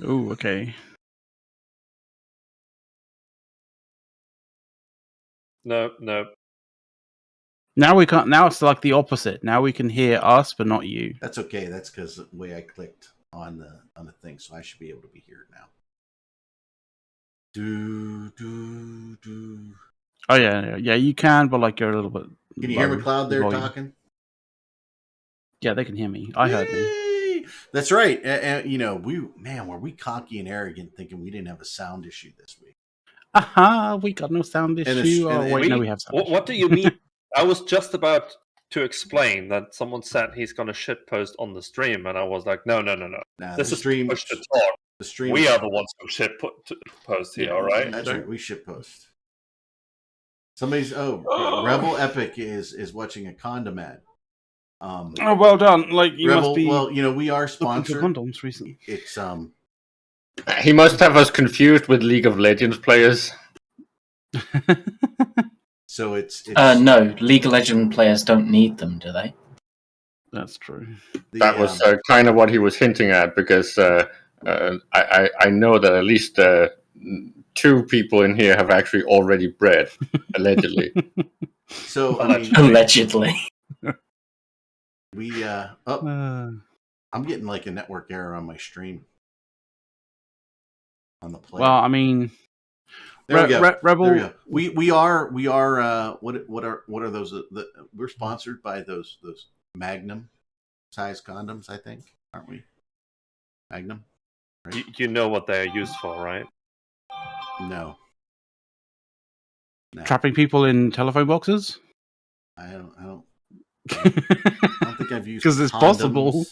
Oh, okay. No. Now we can't. Now it's like the opposite. Now we can hear us, but not you. That's okay. That's because the way I clicked on the thing, so I should be able to be here now. Do. Oh yeah. You can, but like you're a little bit. Can you hear McLeod there talking? Yeah, they can hear me. I heard me. That's right. And were we cocky and arrogant thinking we didn't have a sound issue this week? Aha, we got no sound issue. No, we have sound issue. What do you mean? I was just about to explain that someone said he's going to shitpost on the stream, and I was like, no. Nah, this is stream push to talk. The stream. We are the ones who shitpost here, all right? That's right. We shitpost. Somebody's Rebel Epic is watching a condom ad. Well done. Like you Rebel, must be. Well, we are sponsored. Condoms recently. It's He must have us confused with League of Legends players. So it's no, League of Legends players don't need them, do they? That's true. That was kind of what he was hinting at, because I know that at least 2 people in here have actually already bred, allegedly. So allegedly. We I'm getting like a network error on my stream. On the play. Well, I mean, there we go. Rebel. There we go. We are what are those? We're sponsored by those Magnum size condoms, I think, aren't we? Magnum. Right? You know what they're used for, right? No. Trapping people in telephone boxes. I don't think I've used because it's possible.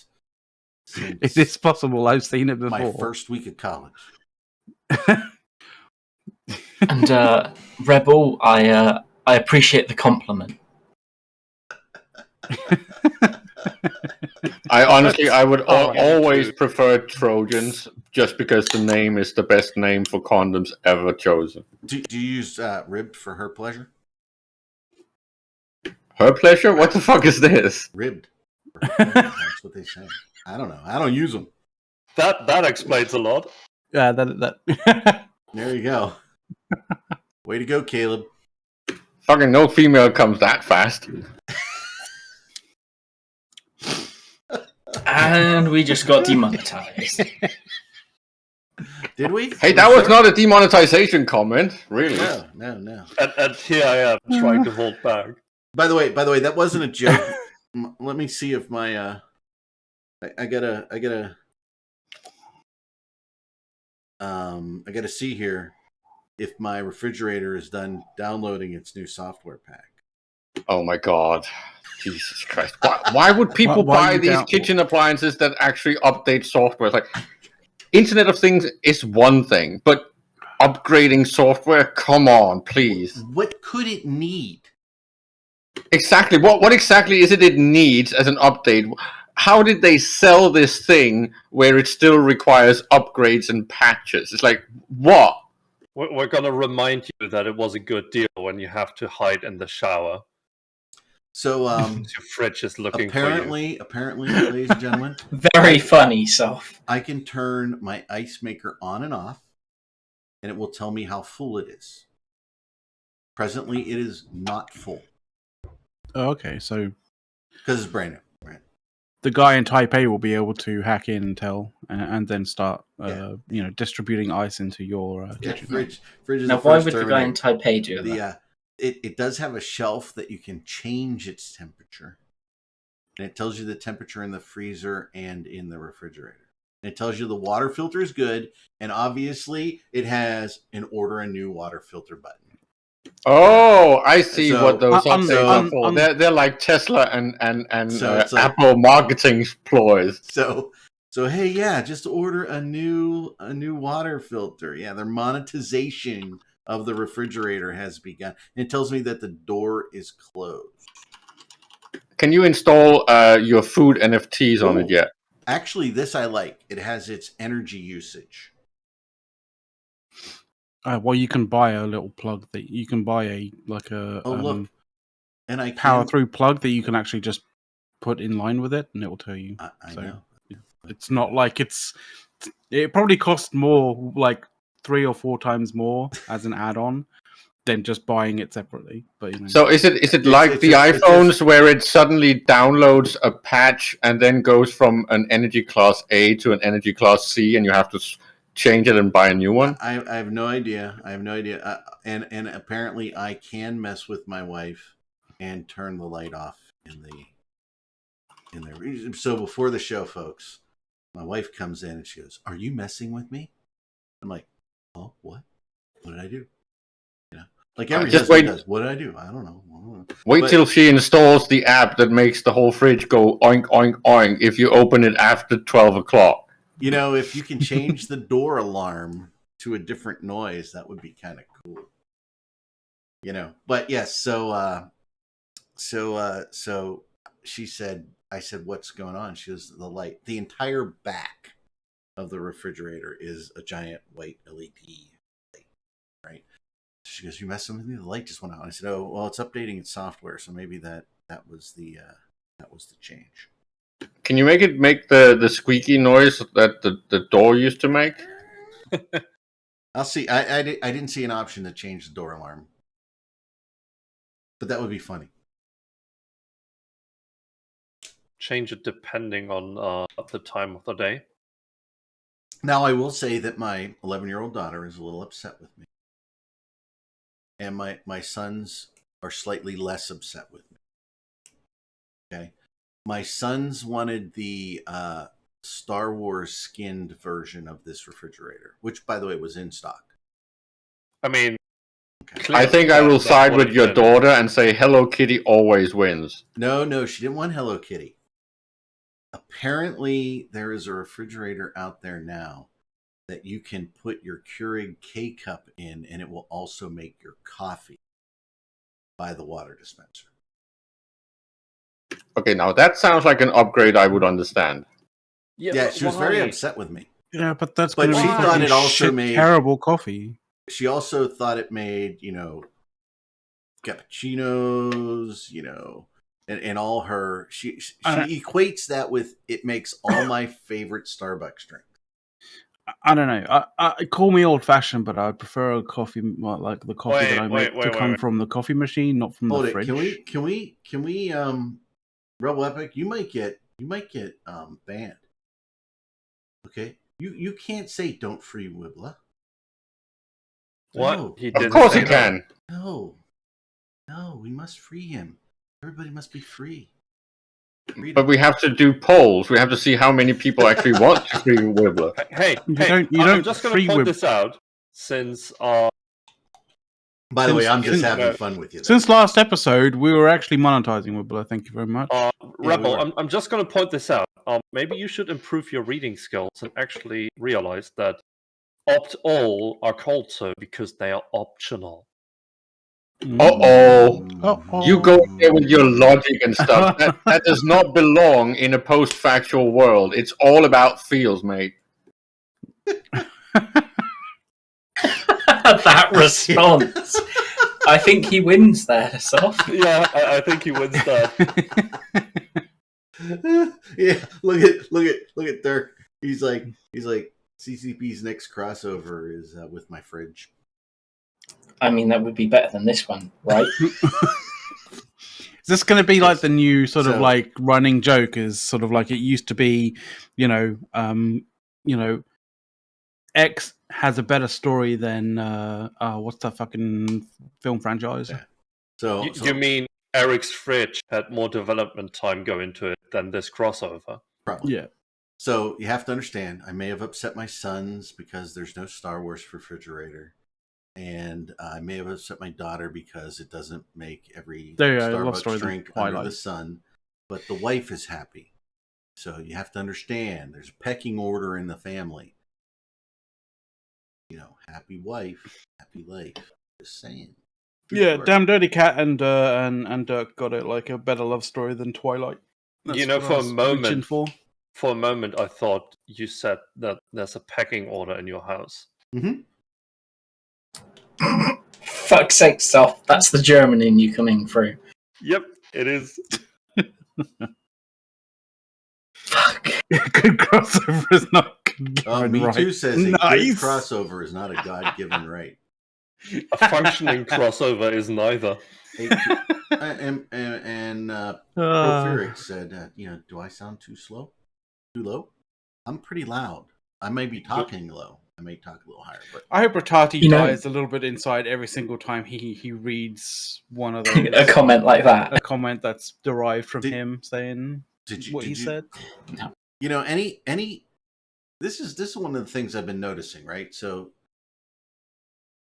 It is possible. I've seen it before. My first week of college. And Rebel, I appreciate the compliment. I would always prefer Trojans, just because the name is the best name for condoms ever chosen. Do you use ribbed for her pleasure? Her pleasure? What the fuck is this? Ribbed. That's what they say. I don't know. I don't use them. That explains a lot. Yeah, that. There you go. Way to go, Caleb. Fucking no female comes that fast. And we just got demonetized. Did we? Hey, that was not a demonetization comment, really. No. And here I am trying to hold back. By the way, that wasn't a joke. Let me see if my I gotta see here if my refrigerator is done downloading its new software pack. Oh my god. Jesus Christ. Why would people buy these kitchen appliances that actually update software? Like, Internet of Things is one thing, but upgrading software, come on, please. What could it need? Exactly. What exactly is it needs as an update? How did they sell this thing where it still requires upgrades and patches? It's like, what? We're going to remind you that it was a good deal when you have to hide in the shower. So, your fridge is looking apparently, ladies and gentlemen, very funny. So I can turn my ice maker on and off, and it will tell me how full it is. Presently, it is not full. Oh, okay, so because it's brand new, right? The guy in Taipei will be able to hack in and tell, and then start, distributing ice into your kitchen. Fridge is now, why would the guy in Taipei do that? It does have a shelf that you can change its temperature. And it tells you the temperature in the freezer and in the refrigerator. And it tells you the water filter is good. And obviously, it has an order a new water filter button. Oh, I see what those updates are for. They're like Tesla and Apple marketing ploys. So hey, yeah, just order a new water filter. Yeah, their monetization of the refrigerator has begun. And it tells me that the door is closed. Can you install your food NFTs on it yet? Actually, this I like. It has its energy usage. Well, you can buy a little plug that you can buy look, and I power through plug that you can actually just put in line with it, and it will tell you. I know. It's not like it's it probably costs more, like 3 or 4 times more as an add-on than just buying it separately. But So is it like the iPhones where it suddenly downloads a patch and then goes from an energy class A to an energy class C, and you have to change it and buy a new one? I have no idea. And apparently I can mess with my wife and turn the light off in the. So before the show, folks, my wife comes in and she goes, "Are you messing with me?" I'm like, "Oh, what? What did I do?" You know, like every husband does. What did I do? I don't know. Wait till she installs the app that makes the whole fridge go oink oink oink if you open it after 12 o'clock. You know, if you can change the door alarm to a different noise, that would be kind of cool. You know, but yes. So she said. I said, "What's going on?" She goes, "The light." The entire back of the refrigerator is a giant white LED light, right? She goes, "You messing with me? The light just went out." I said, "Oh, well, it's updating its software, so maybe that was the change." Can you make the squeaky noise that the door used to make? I'll see. I didn't see an option to change the door alarm, but that would be funny. Change it depending on the time of the day. Now, I will say that my 11-year-old daughter is a little upset with me. And my sons are slightly less upset with me. Okay? My sons wanted the Star Wars skinned version of this refrigerator, which, by the way, was in stock. I mean... Okay. I think I will side with your daughter and say Hello Kitty always wins. No, she didn't want Hello Kitty. Apparently, there is a refrigerator out there now that you can put your Keurig K-Cup in, and it will also make your coffee by the water dispenser. Okay, now that sounds like an upgrade I would understand. Yeah, she was very upset with me. Yeah, but that's but she thought it also made terrible coffee. She also thought it made, cappuccinos, and all her. She equates that with it makes all my favorite Starbucks drinks. I don't know. I call me old fashioned, but I prefer a coffee like the coffee that I make to come from the coffee machine, not from the fridge. Can we Rebel Epic, you might get banned. Okay? You can't say don't free Wibbler. What? No. Of course he can. No, we must free him. Everybody must be free. But we have to do polls. We have to see how many people actually want to free Wibbler. Hey, I'm just going to point this out since... By the way, I'm just having fun with you. Since last episode, we were actually monetizing Wibbler. Thank you very much. Rebel, I'm just going to point this out. Maybe you should improve your reading skills and actually realize that opt-all are called so because they are optional. Uh-oh. You go there with your logic and stuff. That does not belong in a post-factual world. It's all about feels, mate. That response. I think he wins there, Soft. Yeah, I think he wins that. Yeah, look at Dirk. He's like CCP's next crossover is with my fridge. I mean, that would be better than this one, right? Is this going to be like the new sort of like running joke? Is sort of like it used to be, X has a better story than what's that fucking film franchise? Yeah. So you mean Eric's fridge had more development time go into it than this crossover? Probably. Yeah. So you have to understand, I may have upset my sons because there's no Star Wars refrigerator. And I may have upset my daughter because it doesn't make every Starbucks drink under the sun. But the wife is happy. So you have to understand, there's a pecking order in the family. Happy wife, happy life. Just saying. Yeah, Damn Dirty Cat and Dirk got it like a better love story than Twilight. That's for a moment, I thought you said that there's a pecking order in your house. Mm-hmm. Fuck's sake, Soft. That's the German in you coming through. Yep, it is. Fuck. Good crossover is not given Me right. Too says Nice. a good crossover is not a God-given right. A functioning crossover is neither. Hey, and Proferic said, do I sound too slow? Too low? I'm pretty loud. I may be talking low. I may talk a little higher, but I hope Ratati dies a little bit inside every single time he reads one of those. A comment like that. A comment that's derived from him saying what he said. No. This is one of the things I've been noticing, right? So,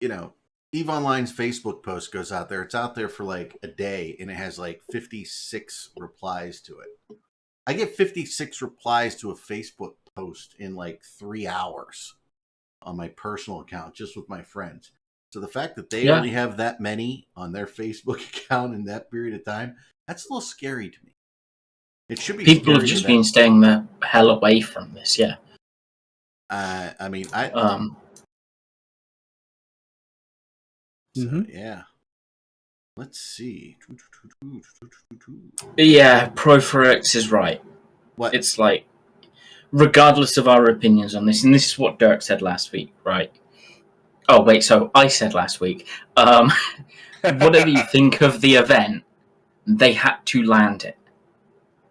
EVE Online's Facebook post goes out there. It's out there for like a day, and it has like 56 replies to it. I get 56 replies to a Facebook post in like 3 hours on my personal account, just with my friends. So the fact that they only have that many on their Facebook account in that period of time, that's a little scary to me. It should be. People have just been staying the hell away from this, yeah. Yeah. Let's see. Yeah, Proforex is right. What? It's like, regardless of our opinions on this, and this is what Dirk said last week, right? Oh, wait, so I said last week, whatever you think of the event, they had to land it,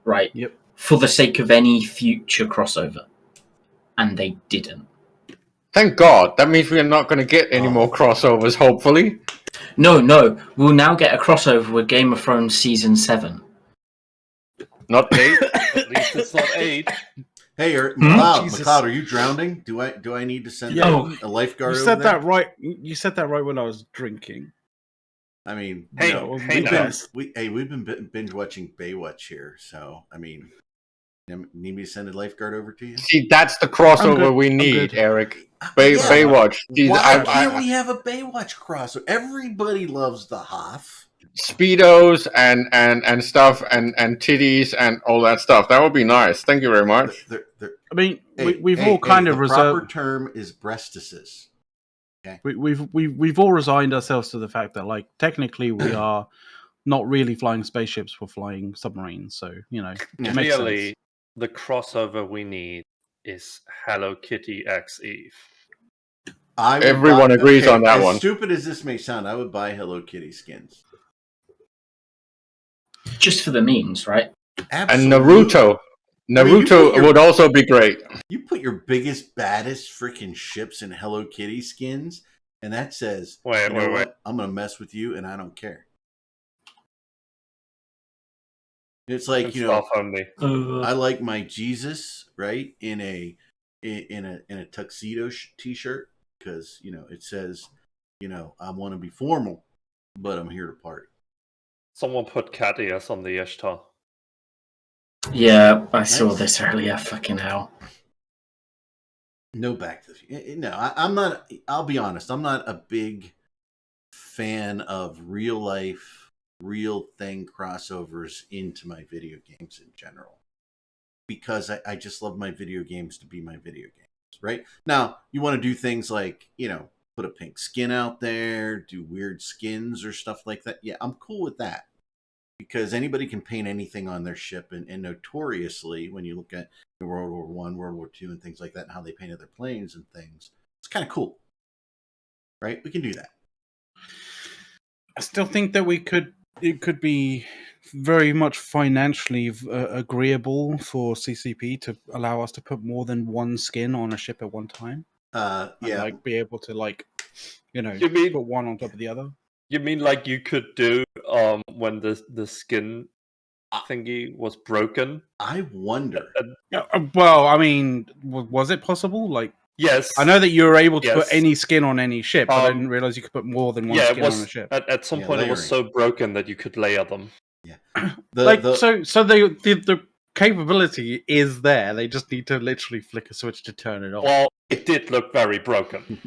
right? Yep. For the sake of any future crossover. And they didn't. Thank God. That means we are not going to get any more crossovers, hopefully. No. We'll now get a crossover with Game of Thrones Season 7. Not 8. At least it's not 8. Hey, McLeod, are you drowning? Do I need to send a lifeguard you over said there? that right. You said that right when I was drinking. I mean, we've been binge watching Baywatch here, so I mean, need me to send a lifeguard over to you? See, that's the crossover we need, Eric. Baywatch. Why can't we have a Baywatch crossover? Everybody loves the Hoff. Speedos and stuff and titties and all that stuff. That would be nice. Thank you very much. I mean, we've all kind of reserved. The proper term is breastises. Okay. We've all resigned ourselves to the fact that, like, technically we are not really flying spaceships; we're flying submarines. So clearly, the crossover we need is Hello Kitty X Eve. Everyone agrees on that one. As stupid as this may sound, I would buy Hello Kitty skins. Just for the memes, right? Absolutely. And Naruto would also be great. You put your biggest, baddest freaking ships in Hello Kitty skins, and that says, wait. I'm going to mess with you, and I don't care. It's like, I like my Jesus, right, in a tuxedo t-shirt, because, it says, I want to be formal, but I'm here to party. Someone put cat ears on the Ishtar. Yeah, I saw this earlier. Fucking hell. No Back to the Future. No, I'm not. I'll be honest. I'm not a big fan of real life, real thing crossovers into my video games in general, because I just love my video games to be my video games. Right now, you want to do things like put a pink skin out there, do weird skins or stuff like that. Yeah, I'm cool with that. Because anybody can paint anything on their ship, and notoriously, when you look at World War I, World War II, and things like that, and how they painted their planes and things, it's kind of cool, right? We can do that. I still think that it could be very much financially agreeable for CCP to allow us to put more than one skin on a ship at one time. And, be able to put one on top of the other. You mean like you could do when the skin thingy was broken? I wonder. Well, I mean, was it possible? Like, yes, I know that you were able to put any skin on any ship, but I didn't realize you could put more than one skin on a ship. At some point, layering. It was so broken that you could layer them. Yeah, so the capability is there. They just need to literally flick a switch to turn it off. Well, it did look very broken.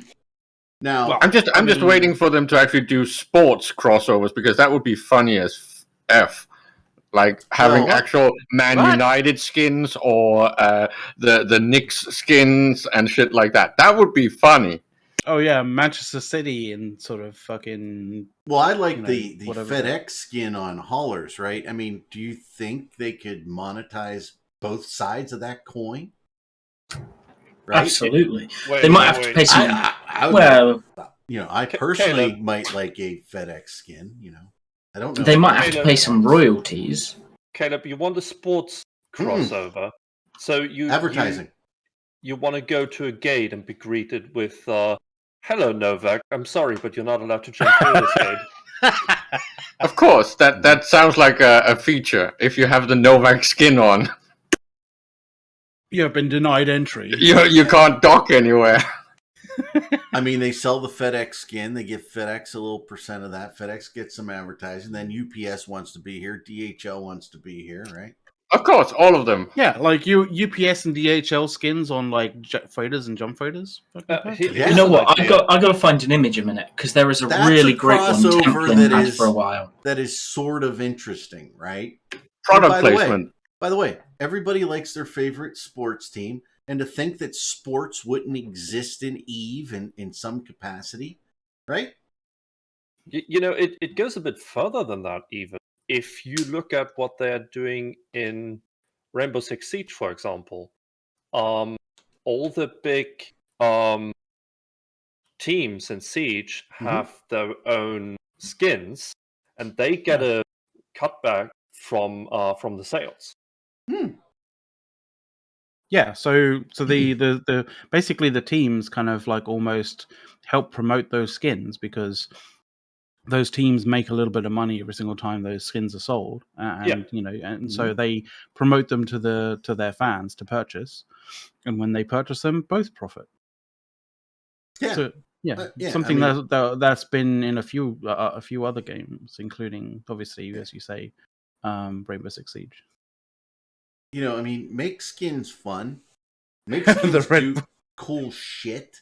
Now, I'm just waiting for them to actually do sports crossovers, because that would be funny as F. Like having actual Man United skins or the Knicks skins and shit like that. That would be funny. Oh yeah, Manchester City and sort of fucking. Well, I like the FedEx skin on haulers, right? I mean, do you think they could monetize both sides of that coin. Right? Absolutely. Wait, They might wait, have to wait. pay some. I would Well, I personally Caleb. might like a FedEx skin. I don't know. they might have to Caleb. pay some royalties. Caleb, you want a sports crossover, so Advertising. You want to go to a gate and be greeted with, "Hello, Novak. I'm sorry, but you're not allowed to jump through this gate." Of course, that sounds like a feature. If you have the Novak skin on, You have been denied entry. you can't dock anywhere. I mean, they sell the FedEx skin. They give FedEx a little percent of that. FedEx gets some advertising. Then UPS wants to be here. DHL wants to be here, right? Of course, all of them. Yeah, like UPS and DHL skins on like jet freighters and jump freighters. Yeah. You know what? I got to find an image a minute because there is a That's really a great one crossover Templin that had is- for a while. That is sort of interesting, right? Product by the way- placement. By the way, everybody likes their favorite sports team, and to think that sports wouldn't exist in EVE in some capacity, right? It goes a bit further than that, even. If you look at what they're doing in Rainbow Six Siege, for example, all the big teams in Siege have their own skins, and they get a cutback from the sales. Yeah, so the basically the teams kind of like almost help promote those skins because those teams make a little bit of money every single time those skins are sold, and so they promote them to their fans to purchase, and when they purchase them, both profit. Yeah. So, something I mean- that's been in a few other games, including obviously, as you say, Rainbow Six Siege. I mean, make skins fun. Make skins do cool shit.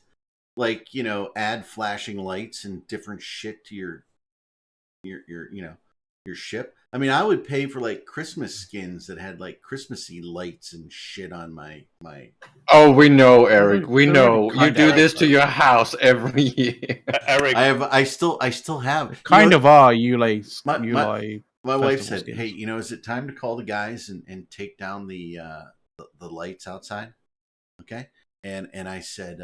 Like, add flashing lights and different shit to your ship. I mean, I would pay for like Christmas skins that had like Christmassy lights and shit on my. Oh, we know, Eric. We They're know. already You do this to your house every year. Eric, I still have Kind of are Ulay. My wife festival said, skins. "Hey, is it time to call the guys and take down the lights outside?" Okay, and I said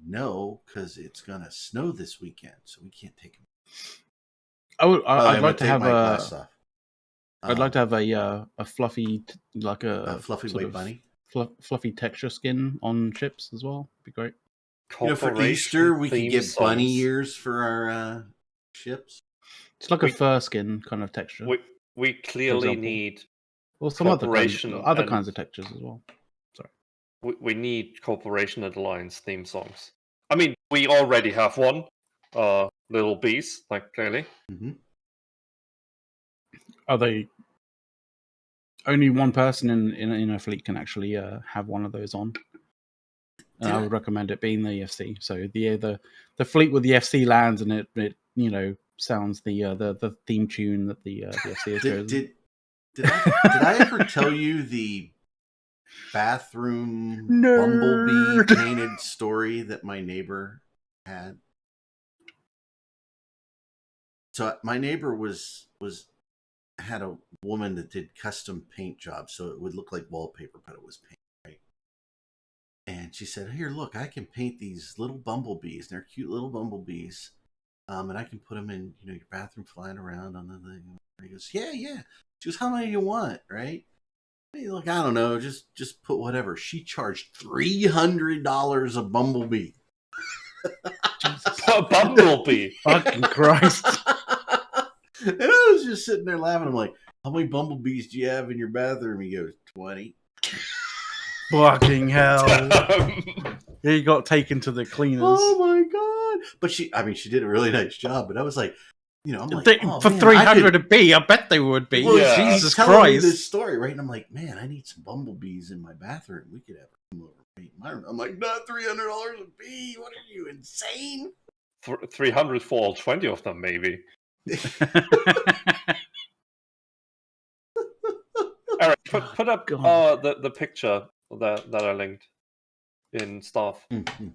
no, because it's gonna snow this weekend, so we can't take them. I'd like to have glass off. I'd like to have a fluffy a fluffy sort white of bunny. fluffy texture skin on ships as well. Be great. For Easter we could get bunny ears for our ships. It's like a fur skin kind of texture. We clearly need some other kinds of textures as well. Sorry. We need Corporation and Alliance theme songs. I mean, we already have one. Little Bees, like clearly. Mm-hmm. Are they only one person in a fleet can actually have one of those on? And I would recommend it being the FC. So the fleet with the FC lands and it sounds the theme tune that the FC is chosen. Did I ever tell you the bathroom bumblebee painted story that my neighbor had? So my neighbor had a woman that did custom paint jobs, so it would look like wallpaper, but it was paint, right? And she said, "Here, look, I can paint these little bumblebees. They're cute little bumblebees, and I can put them in, your bathroom, flying around on the thing." He goes, "Yeah." She goes, "How many do you want?" Right? Hey, look, I don't know, just put whatever. She charged $300 a bumblebee. A bumblebee. Fucking Christ. And I was just sitting there laughing. I'm like, "How many bumblebees do you have in your bathroom?" He goes, 20. Fucking hell. He got taken to the cleaners. Oh my god. But she did a really nice job. But I was like, I'm like, for 300 a bee, I bet they would be. Well, Yeah. Jesus telling me Christ. this story, right? And I'm like, man, I need some bumblebees in my bathroom. We could have them over paint my room. I'm like, not $300 a bee. What are you, insane? 300 for all 20 of them, maybe. Eric, put up the picture that I linked in staff. Mm-hmm.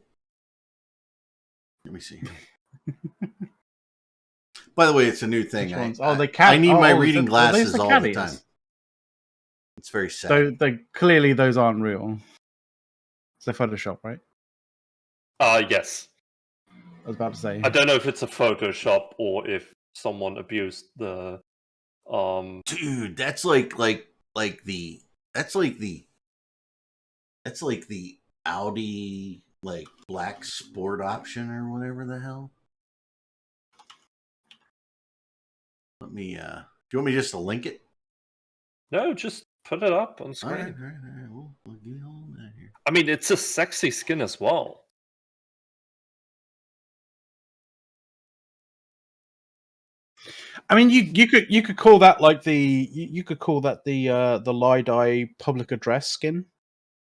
Let me see. By the way, it's a new thing. I need my reading glasses all the time. It's very sad. So clearly those aren't real. It's a Photoshop, right? Yes. I was about to say. I don't know if it's a Photoshop or if someone abused the. Dude, that's like the Audi like black sport option or whatever the hell. Let me. Do you want me just to link it? No, just put it up on screen. All right. We'll give you all that here. I mean, it's a sexy skin as well. I mean, you could call that like you could call that the Lie-Dye public address skin.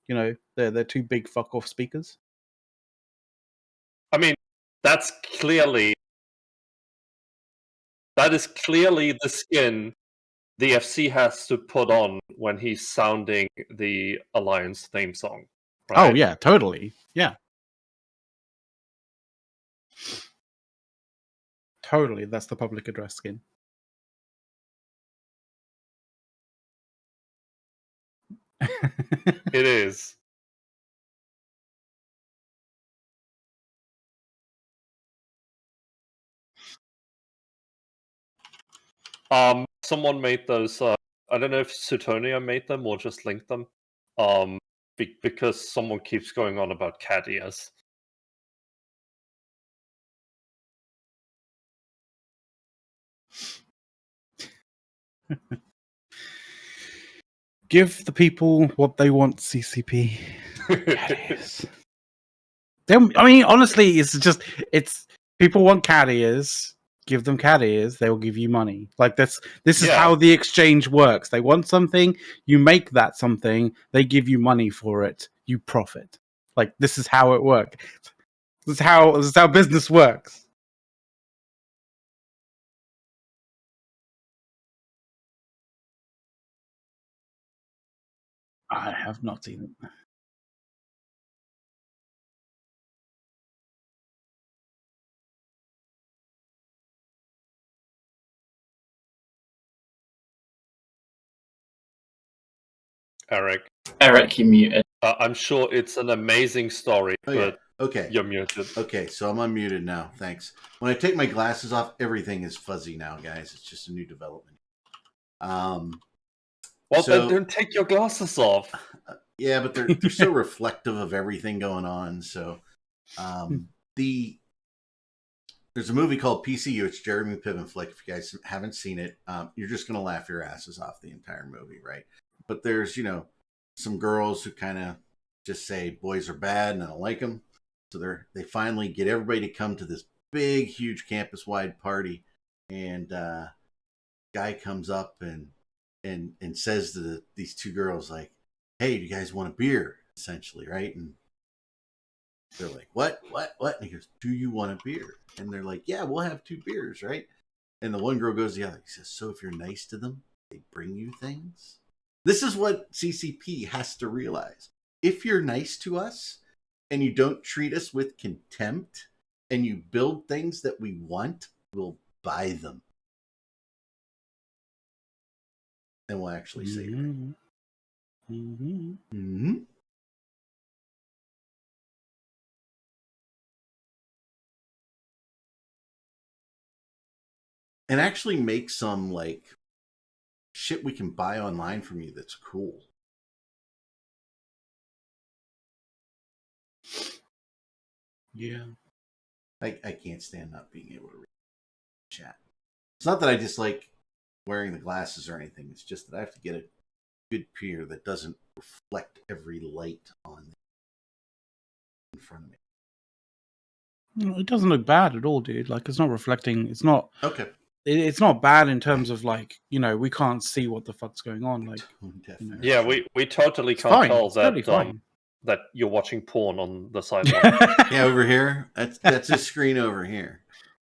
You know, they're two big fuck off speakers. I mean, that is clearly the skin the FC has to put on when he's sounding the Alliance theme song. Right? Oh yeah, totally. Yeah. Totally, that's the public address skin. It is. Someone made those. I don't know if Suetonia made them or just linked them. Because someone keeps going on about cat ears. Give the people what they want, CCP. Cat ears. I mean, honestly, it's people want cat ears. Give them cat ears, they will give you money. Like this is how the exchange works. They want something, you make that something, they give you money for it, you profit. Like this is how it works. This is how business works. I have not seen it. Eric, you muted. I'm sure it's an amazing story, but okay, you're muted. Okay, so I'm unmuted now. Thanks. When I take my glasses off, everything is fuzzy now, guys. It's just a new development. Well, then don't take your glasses off. Yeah, but they're so reflective of everything going on. So, there's a movie called PCU. It's Jeremy Piven flick. If you guys haven't seen it, you're just gonna laugh your asses off the entire movie, right? But there's some girls who kind of just say boys are bad and I don't like them. So they finally get everybody to come to this big, huge campus-wide party, and guy comes up and says to these two girls like, "Hey, do you guys want a beer?" Essentially, right? And they're like, "What? And he goes, "Do you want a beer?" And they're like, "Yeah, we'll have 2 beers, right?" And the one girl goes to the other. He says, "So if you're nice to them, they bring you things." This is what CCP has to realize. If you're nice to us and you don't treat us with contempt and you build things that we want, we'll buy them. And we'll actually save them. And actually make some like shit we can buy online from you that's cool. Yeah. I can't stand not being able to read chat. It's not that I dislike wearing the glasses or anything. It's just that I have to get a good peer that doesn't reflect every light on in front of me. It doesn't look bad at all, dude. Like it's not reflecting. It's not okay. It's not bad in terms of like we can't see what the fuck's going on. Like yeah, we totally can't tell that that you're watching porn on the sideline. Yeah, over here. That's a screen over here,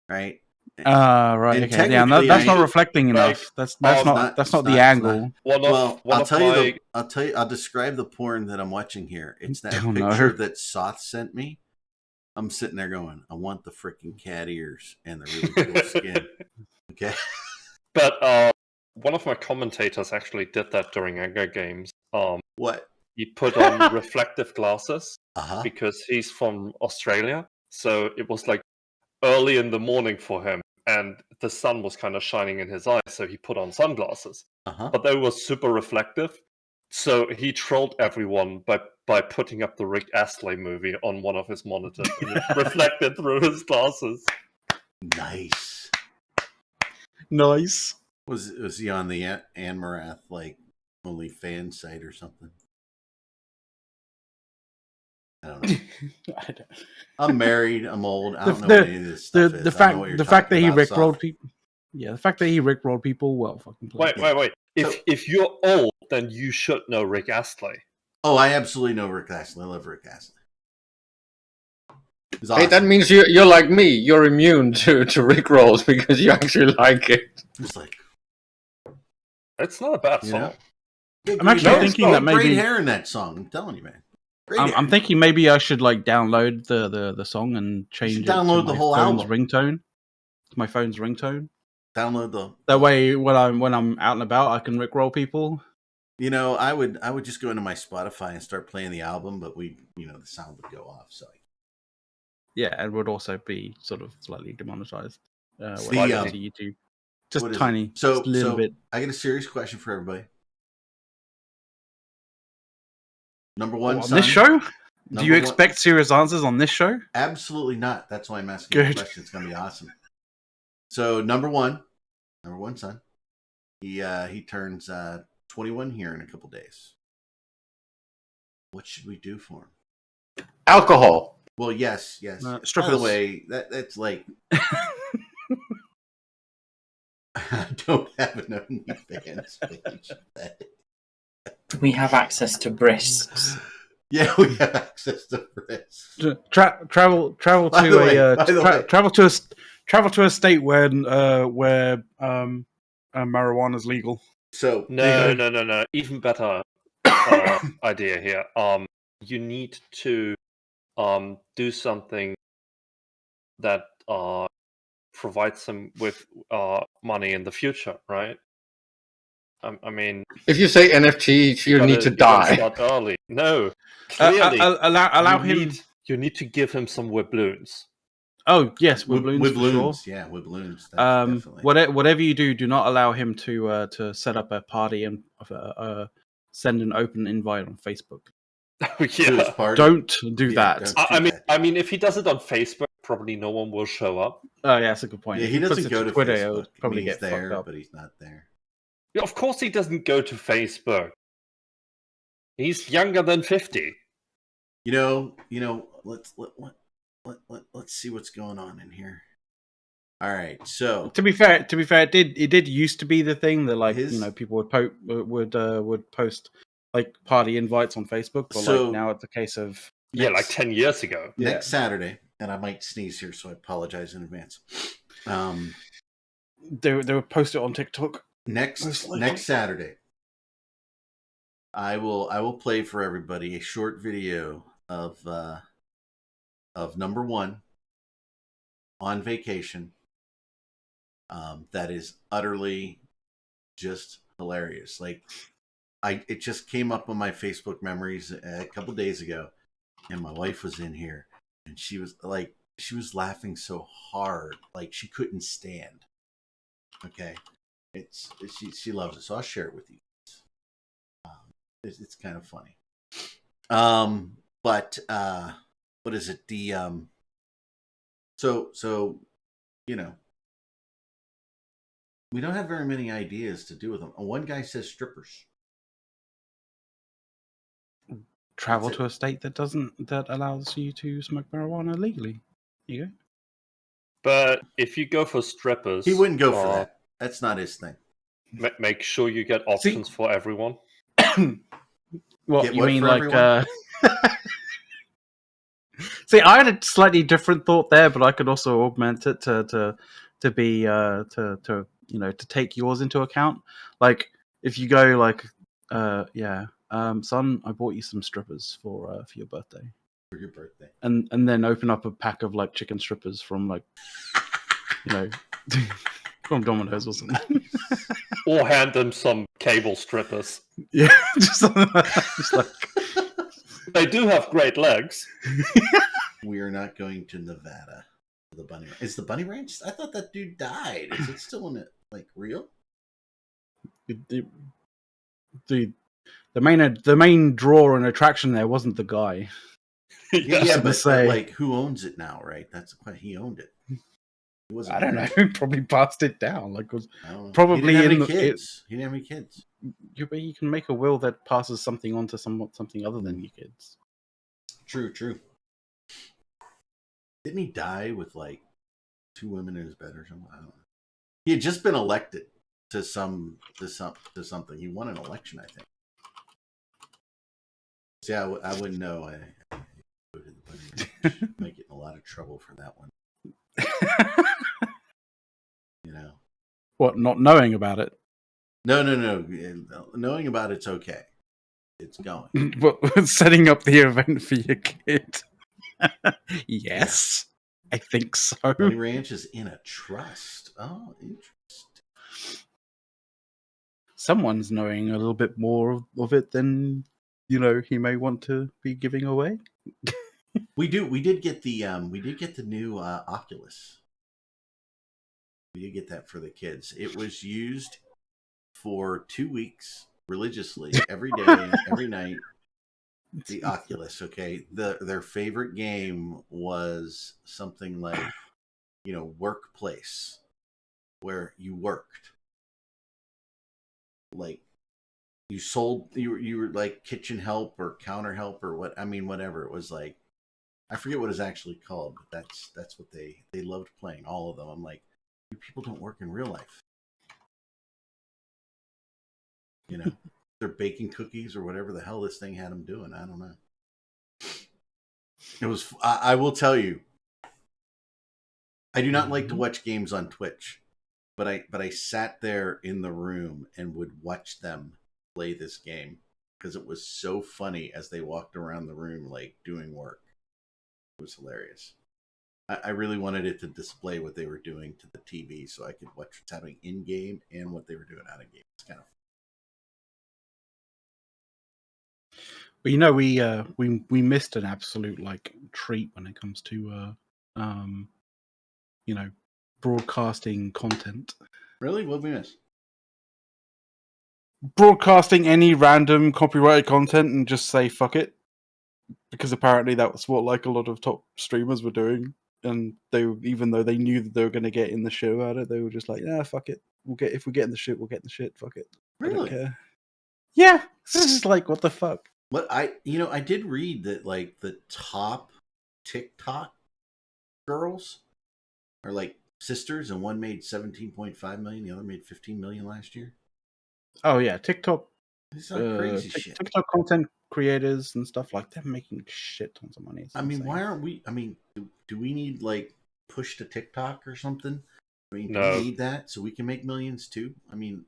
right? Right. And okay. Yeah, that's not reflecting enough. That's not the angle. I'll describe the porn that I'm watching here. It's that picture that Soth sent me. I'm sitting there going, I want the freaking cat ears and the really cool skin. Okay. But one of my commentators actually did that during Hunger Games. What? He put on reflective glasses Uh-huh. because he's from Australia. So it was like early in the morning for him, and the sun was kind of shining in his eyes, so he put on sunglasses. Uh-huh. But they were super reflective, so he trolled everyone by putting up the Rick Astley movie on one of his monitors, and it reflected through his glasses. Nice. Nice. Was he on the Anne Marath like only fan site or something? I don't know. I'm married. I'm old. I don't know what any of this stuff is. The fact that he rickrolled people. Yeah, the fact that he rickrolled people. Well, fucking. Wait. If you're old, then you should know Rick Astley. Oh, I absolutely know Rick Astley. I love Rick Astley. Awesome. Hey, that means you're like me. You're immune to Rick rolls because you actually like it. It's like, it's not a bad song. I'm actually thinking that maybe great hair in that song. I'm telling you, man. I'm thinking maybe I should like download the song and change it to the whole phone's album. ringtone. My phone's ringtone. Download that way when I'm out and about I can rickroll people. You know, I would just go into my Spotify and start playing the album, but the sound would go off. So yeah, and would also be sort of slightly demonetized. YouTube, just tiny, so just a little bit. I got a serious question for everybody. Number one, on this show? Do you expect serious answers on this show? Absolutely not. That's why I'm asking the question. It's going to be awesome. So number one son, he turns 21 here in a couple days. What should we do for him? Alcohol. Well, yes. Strippers. By the way, that's like I don't have an OnlyFans page. We have access to breasts. Yeah, we have access to breasts. Travel to a state where marijuana is legal. So no. Even better idea here. You need to do something that provides them with money in the future, right? I mean, if you say NFT, you need to die. Start early. No, clearly, allow him. You need to give him some wibloons. Oh yes, wibloons. Sure. Yeah, wibloons. Whatever you do not allow him to set up a party and send an open invite on Facebook. Yeah. Don't do that. I mean, if he does it on Facebook, probably no one will show up. Oh yeah, that's a good point. Yeah, he doesn't go to Twitter. Facebook. He'll probably get there, fucked up. But he's not there. Yeah, of course, he doesn't go to Facebook. He's younger than 50. You know. Let's see what's going on in here. All right. So to be fair, it did used to be the thing that people would post like party invites on Facebook, but like now it's a case of like 10 years ago. Next Saturday, and I might sneeze here, so I apologize in advance. They would post it on TikTok. Next Saturday, I will play for everybody a short video of number one on vacation. That is utterly just hilarious. Like it just came up on my Facebook memories a couple days ago, and my wife was in here, and she was laughing so hard, like she couldn't stand. Okay. She loves it, so I'll share it with you. It's kind of funny. But what is it? So we don't have very many ideas to do with them. One guy says strippers. Travel to a state that allows you to smoke marijuana legally. There you go. But if you go for strippers, he wouldn't go for that. That's not his thing. Make sure you get options for everyone. What you mean, like? See, I had a slightly different thought there, but I could also augment it to be to take yours into account. Like, if you go like, son, I bought you some strippers for your birthday. For your birthday, and then open up a pack of like chicken strippers from like, from Domino's or something. Or hand them some cable strippers. Yeah, just like They do have great legs. We are not going to Nevada. The bunny. Is the bunny ranch? I thought that dude died. Is it still in it? Like real? the main draw and attraction there wasn't the guy. Yeah, but say, like who owns it now? Right? That's the question. He owned it. He wasn't I don't know. there. Probably passed it down. Like was I don't know. probably he didn't have in any kids. He didn't have any kids. You can make a will that passes something on to something other than your kids. True. Didn't he die with like 2 women in his bed or something? I don't know. He had just been elected to something. He won an election, I think. See, I wouldn't know. I go to the bunny ranch. Might get in a lot of trouble for that one. You know. What? Not knowing about it? No. Knowing about it's okay. It's going. But setting up the event for your kid. Yes, I think so. Bunny Ranch is in a trust. Oh, interesting. Someone's knowing a little bit more of it than he may want to be giving away. We did get the new Oculus. We did get that for the kids. It was used for 2 weeks religiously every day, every night. The Oculus, okay. Their favorite game was something like, Workplace, where you worked. Like you were like kitchen help or counter help or whatever. It was like, I forget what it's actually called, but that's what they loved playing, all of them. I'm like, you people don't work in real life. They're baking cookies or whatever the hell this thing had them doing. I don't know. It was. I will tell you. I do not like to watch games on Twitch, but I sat there in the room and would watch them play this game because it was so funny as they walked around the room like doing work. It was hilarious. I really wanted it to display what they were doing to the TV so I could watch what's happening in game and what they were doing out of game. It's kind of. But we missed an absolute treat when it comes to broadcasting content. Really? What did we miss? Broadcasting any random copyrighted content and just say fuck it, because apparently that was what a lot of top streamers were doing, and even though they knew that they were going to get in the show at it, they were just like, fuck it. If we get in the shit, we'll get in the shit. Fuck it. Really? I don't care. Yeah, this is like what the fuck. What I did read that the top TikTok girls are sisters, and one made 17.5 million, the other made 15 million last year. Oh yeah, TikTok. It's not crazy shit. TikTok content creators and stuff they're making shit tons of money. It's insane. why aren't we? Do we need push to TikTok or something? Do No. we need that so we can make millions too?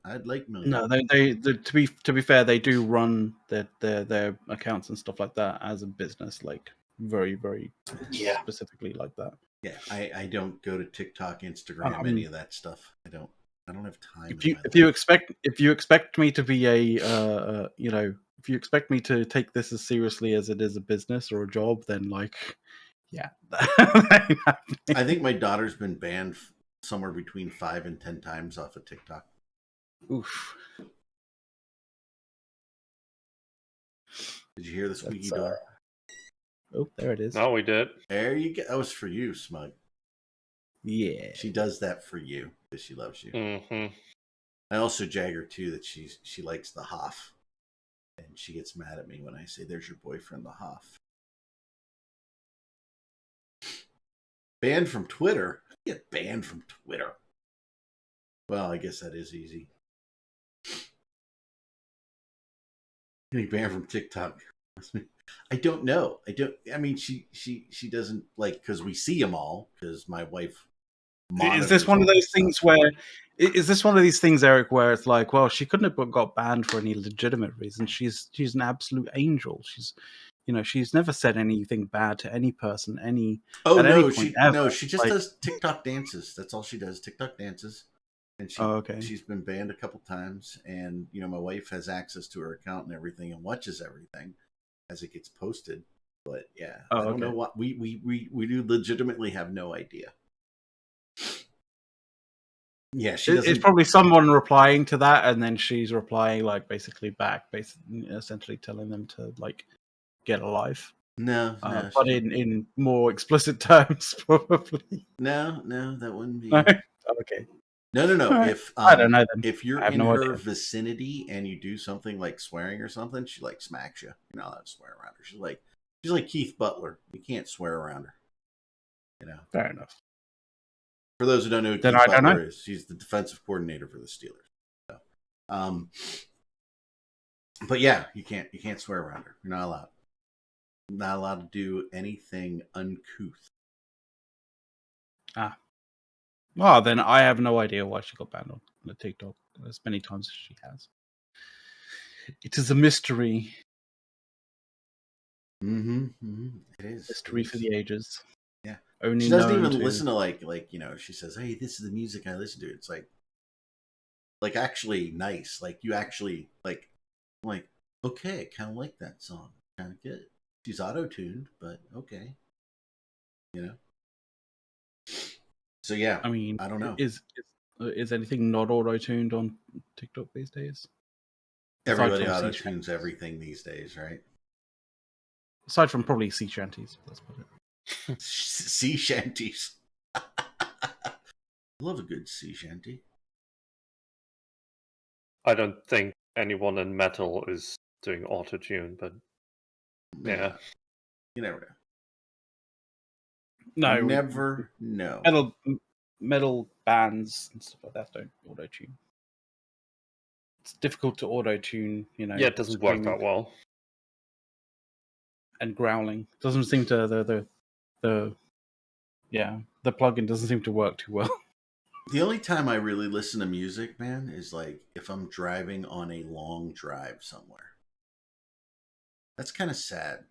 I'd like millions. No, they to be fair, they do run their accounts and stuff like that as a business, very, very specifically like that. Yeah, I don't go to TikTok, Instagram, any of that stuff. I don't have time. If you expect me to be if you expect me to take this as seriously as it is a business or a job, then yeah. I think my daughter's been banned somewhere between 5 and 10 times off of TikTok. Oof. Did you hear the squeaky door? Oh, there it is. No, we did. There you go. That was for you, Smug. Yeah. She does that for you because she loves you. Mm-hmm. I also jag her too that she likes the Hoff. And she gets mad at me when I say, there's your boyfriend, the Hoff. Banned from Twitter? Get banned from Twitter. Well, I guess that is easy. Getting banned from TikTok. I don't know. She doesn't because we see them all because my wife. Is this one of those things where? Is this one of these things, Eric, where it's well, she couldn't have got banned for any legitimate reason. She's an absolute angel. She's never said anything bad to any person. She just does TikTok dances. That's all she does. TikTok dances, and she's been banned a couple times. And my wife has access to her account and everything, and watches everything as it gets posted. But yeah, I don't know what we do. Legitimately have no idea. Yeah, it's probably someone replying to that, and then she's replying like basically back, essentially telling them to like get a life. No, but in more explicit terms, probably. No, that wouldn't be. No? Okay. No. Right. If I don't know then. If you're in her vicinity and you do something like swearing or something, she like smacks you. You're not allowed to swear around her. She's like Keith Butler. You can't swear around her. Fair enough. For those who don't know who Keith Butler is, she's the defensive coordinator for the Steelers. So, but yeah, you can't swear around her. You're not allowed. Not allowed to do anything uncouth. Well, then I have no idea why she got banned on the TikTok as many times as she has. It is a mystery. Mm-hmm. It is mystery for the ages. Yeah. Only she doesn't even listen to like she says, "Hey, this is the music I listen to." It's like actually nice. Like you actually like okay, kind of like that song. Kind of good. She's auto-tuned, but okay. So yeah, I mean, I don't know. Is anything not auto-tuned on TikTok these days? Everybody auto-tunes everything these days, right? Aside from probably sea shanties, let's put it. Sea shanties. Love a good sea shanty. I don't think anyone in metal is doing auto-tune, but yeah. You never know. No, you never know. Metal bands and stuff like that don't auto-tune. It's difficult to auto-tune, Yeah, it doesn't work that well. And growling doesn't seem to the plugin doesn't seem to work too well. The only time I really listen to music, man, is like if I'm driving on a long drive somewhere. That's kind of sad.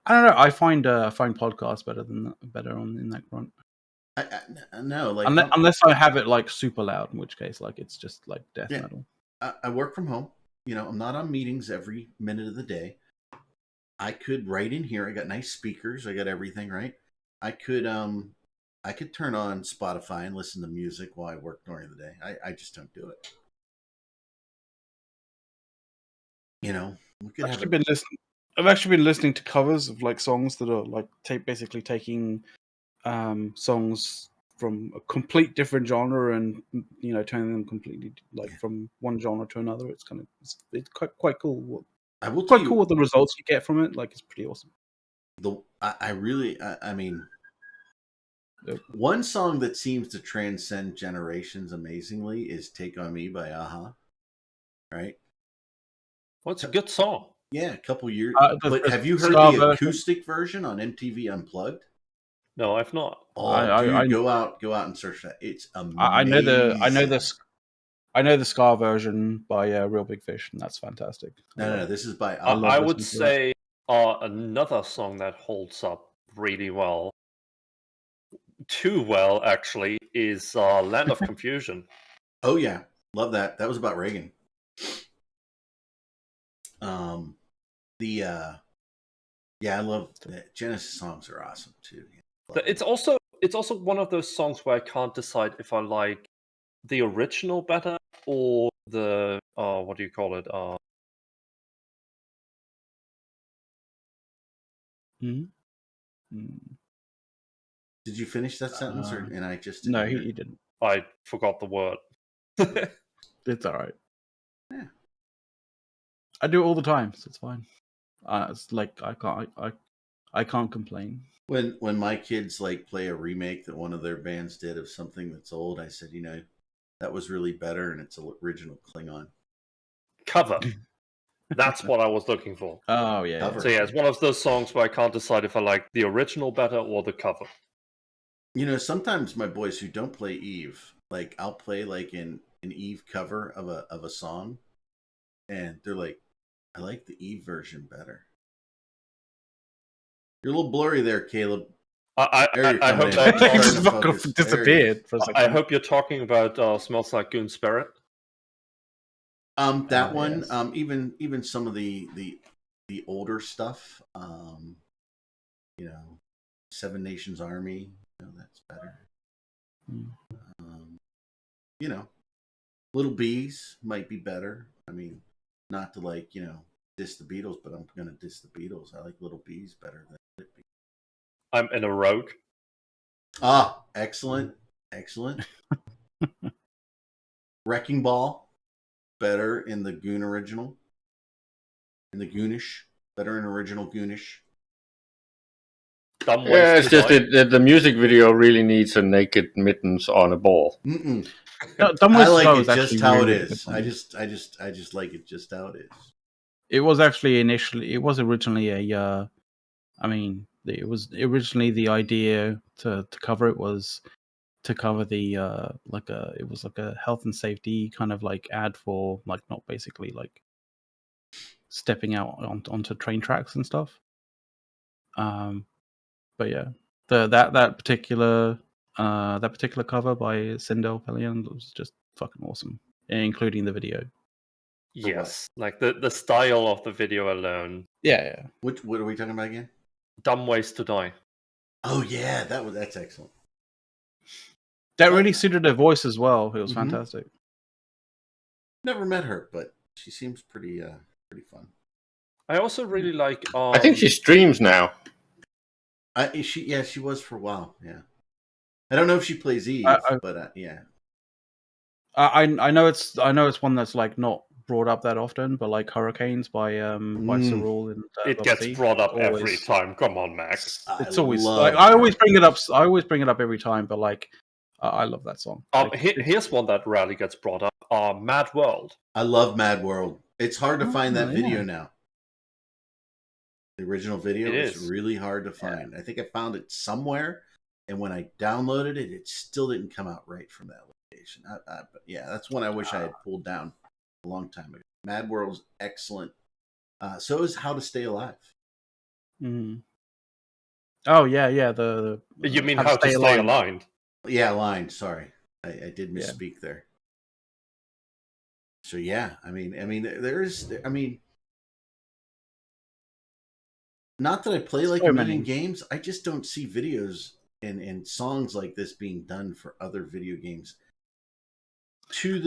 I don't know. I find podcasts better in that front. No, like unless I have it like super loud, in which case like it's just like death metal. I work from home. I'm not on meetings every minute of the day. I could write in here. I got nice speakers. I got everything right. I could turn on Spotify and listen to music while I work during the day. I just don't do it. I've actually been listening to covers of like songs that are like basically taking songs from a complete different genre and turning them completely like from one genre to another. It's it's quite cool. Cool what the results you get from it. Like it's pretty awesome. I mean, one song that seems to transcend generations amazingly is "Take on Me" by Aha. Right? Well, it's a good song. Yeah, a couple years. But have you heard the acoustic version on MTV Unplugged? No, I've not. Oh, dude, go out and search that. It's amazing. I know the ska version by Real Big Fish, and that's fantastic. No, this is by. I would say another song that holds up really well, too well actually, is "Land of Confusion." Oh yeah, love that. That was about Reagan. I love that. Genesis songs are awesome too. It's also one of those songs where I can't decide if I like the original better or the what do you call it? Did you finish that sentence, and I just didn't he didn't. I forgot the word. It's all right. Yeah, I do it all the time, so it's fine. It's like I can't complain. When my kids like play a remake that one of their bands did of something that's old, I said, that was really better, and it's an original Klingon cover. That's what I was looking for. Oh yeah. Cover. So yeah, it's one of those songs where I can't decide if I like the original better or the cover. Sometimes my boys who don't play Eve, like I'll play like an Eve cover of a song, and they're like, I like the Eve version better. You're a little blurry there, Caleb. There you're I coming hope in. They Starting just to fucking focus. disappeared for a second. I hope you're talking about Smells Like Goon Spirit. That one, Yes. even some of the older stuff, you know, Seven Nations Army, you know, that's better. You know, Little Bees might be better. I mean, not to like, you know, diss the Beatles, but I'm gonna diss the Beatles. I like Little Bees better than Lit Bees. I'm in a rogue. Ah, excellent. Wrecking Ball, better in the Goon original. In the Goonish, better in original Goonish. Dumb Yeah, ways it's to just die. that the music video really needs a naked mittens on a ball. Mm-mm. Dumb I Ways to like Go it is just actually how really, it really good is. song. I just like it just how it is. It was actually it was originally a. I mean, it was originally the idea to cover it was to cover the it was like a health and safety kind of like ad for like not basically like stepping out onto train tracks and stuff. But yeah, that particular cover by Sindel Pellion was just fucking awesome, including the video. Yes, like the style of the video alone. Yeah. What are we talking about again? Dumb Ways to Die. Oh yeah, that's excellent. That really suited her voice as well. It was Mhm. fantastic. Never met her, but she seems pretty fun. I also really like. I think she streams now. She was for a while. Yeah, I don't know if she plays Eve, but yeah. I know it's one that's like not brought up that often, but like Hurricanes by Cerule and It gets Bob C, brought up always, every time. Come on, Max. It's always love like I always bring it up. I always bring it up every time, but like I love that song. Like, Here's one that rarely gets brought up. Mad World. I love Mad World. It's hard to find that yeah. video now. The original video It is is. really hard to find. I think I found it somewhere, and when I downloaded it, it still didn't come out right from that location. But yeah, that's one I wish I had pulled down a long time ago. Mad World's excellent. So is How to Stay Alive. Mhm. Oh yeah. The You mean How to Stay Aligned? Yeah, aligned. Sorry, I did misspeak there. So yeah, I mean, not that I play like a million games. I just don't see videos and songs like this being done for other video games.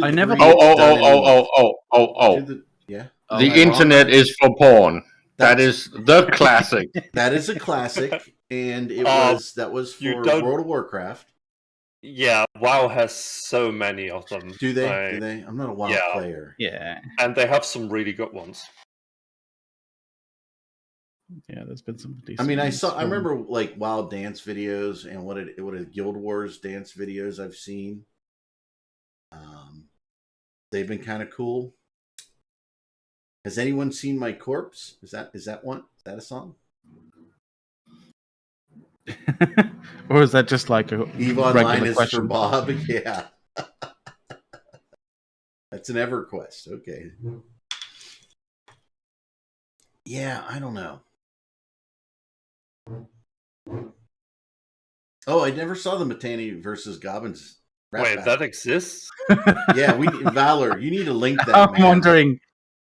I never. Yeah. The internet is for porn. That is the classic. That is a classic, and that was for World of Warcraft. Yeah, WoW has so many of them. Do they? I'm not a WoW player. Yeah. And they have some really good ones. Yeah, there's been some decent. I mean, I remember like WoW dance videos and what Guild Wars dance videos I've seen. They've been kind of cool. Has anyone seen My Corpse? Is that one? Is that a song? Or is that just like a Eve Online is question? for Bob? Yeah. That's an EverQuest. Okay. Yeah, I don't know. Oh, I never saw the Matani versus Gobbins. Wait, that exists? Yeah, Valor. You need to link that. I'm wondering,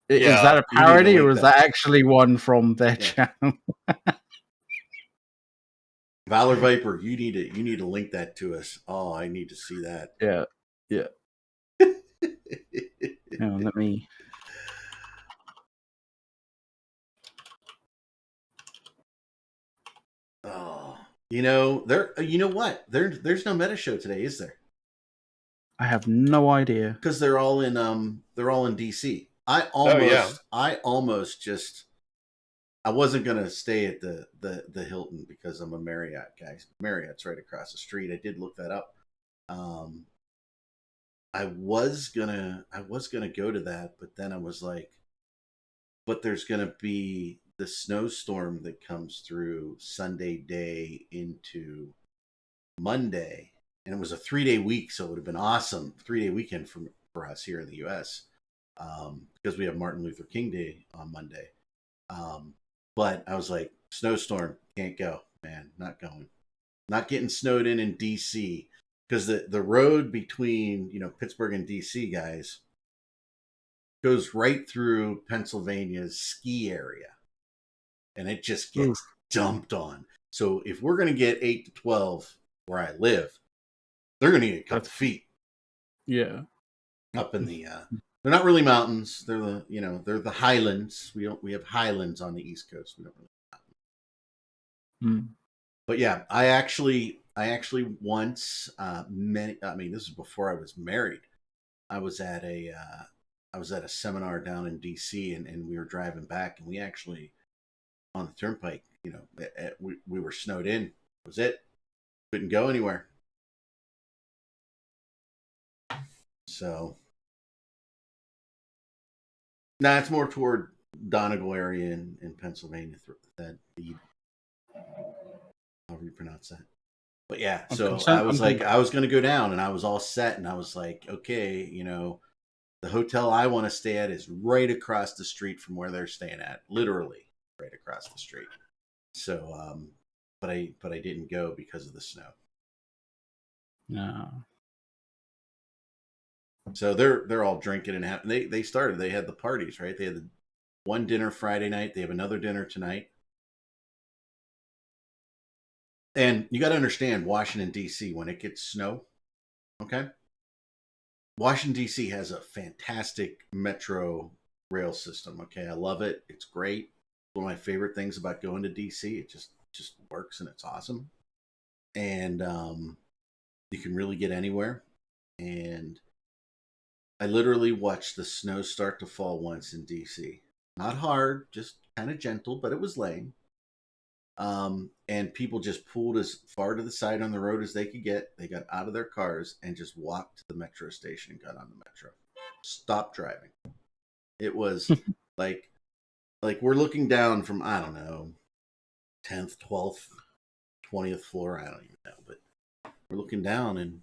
is that a parody or is that actually one from their channel? Valor Viper, you need to link that to us. Oh, I need to see that. Yeah. Hang on, let me. Oh, you know what? There's no meta show today, is there? I have no idea because they're all in DC. I wasn't gonna stay at the Hilton because I'm a Marriott guy. Marriott's right across the street. I did look that up. I was gonna go to that, but then I was like, but there's gonna be the snowstorm that comes through Sunday day into Monday, and it was a 3-day week, so it would have been awesome 3-day weekend for us here in the U.S. Because we have Martin Luther King Day on Monday. But I was like, snowstorm, can't go, man, not going. not getting snowed in DC, because the road between Pittsburgh and DC, guys, goes right through Pennsylvania's ski area, and it just gets dumped on. So if we're going to get 8 to 12 where I live, they're going to need a couple feet. Yeah, up in the they're not really mountains. They're they're the highlands. We have highlands on the East Coast. We don't really. But yeah, I actually once this is before I was married. I was at a seminar down in DC, and we were driving back, and we actually on the turnpike, we were snowed in. That was it. Couldn't go anywhere. So nah, it's more toward Donegal area in Pennsylvania. That however you pronounce that. But yeah, so I was I was going to go down, and I was all set, and I was like, okay, the hotel I want to stay at is right across the street from where they're staying at, literally right across the street. So, but I didn't go because of the snow. No. So they're all drinking and having. They started. They had the parties, right? They had the one dinner Friday night. They have another dinner tonight. And you got to understand, Washington, D.C., when it gets snow, okay? Washington, D.C. has a fantastic metro rail system, okay? I love it. It's great. One of my favorite things about going to D.C., it just works, and it's awesome. And you can really get anywhere. And I literally watched the snow start to fall once in D.C. Not hard, just kind of gentle, but it was laying. And people just pulled as far to the side on the road as they could get. They got out of their cars and just walked to the metro station and got on the metro. Stopped driving. It was like we're looking down from, I don't know, 10th, 12th, 20th floor. I don't even know, but we're looking down, and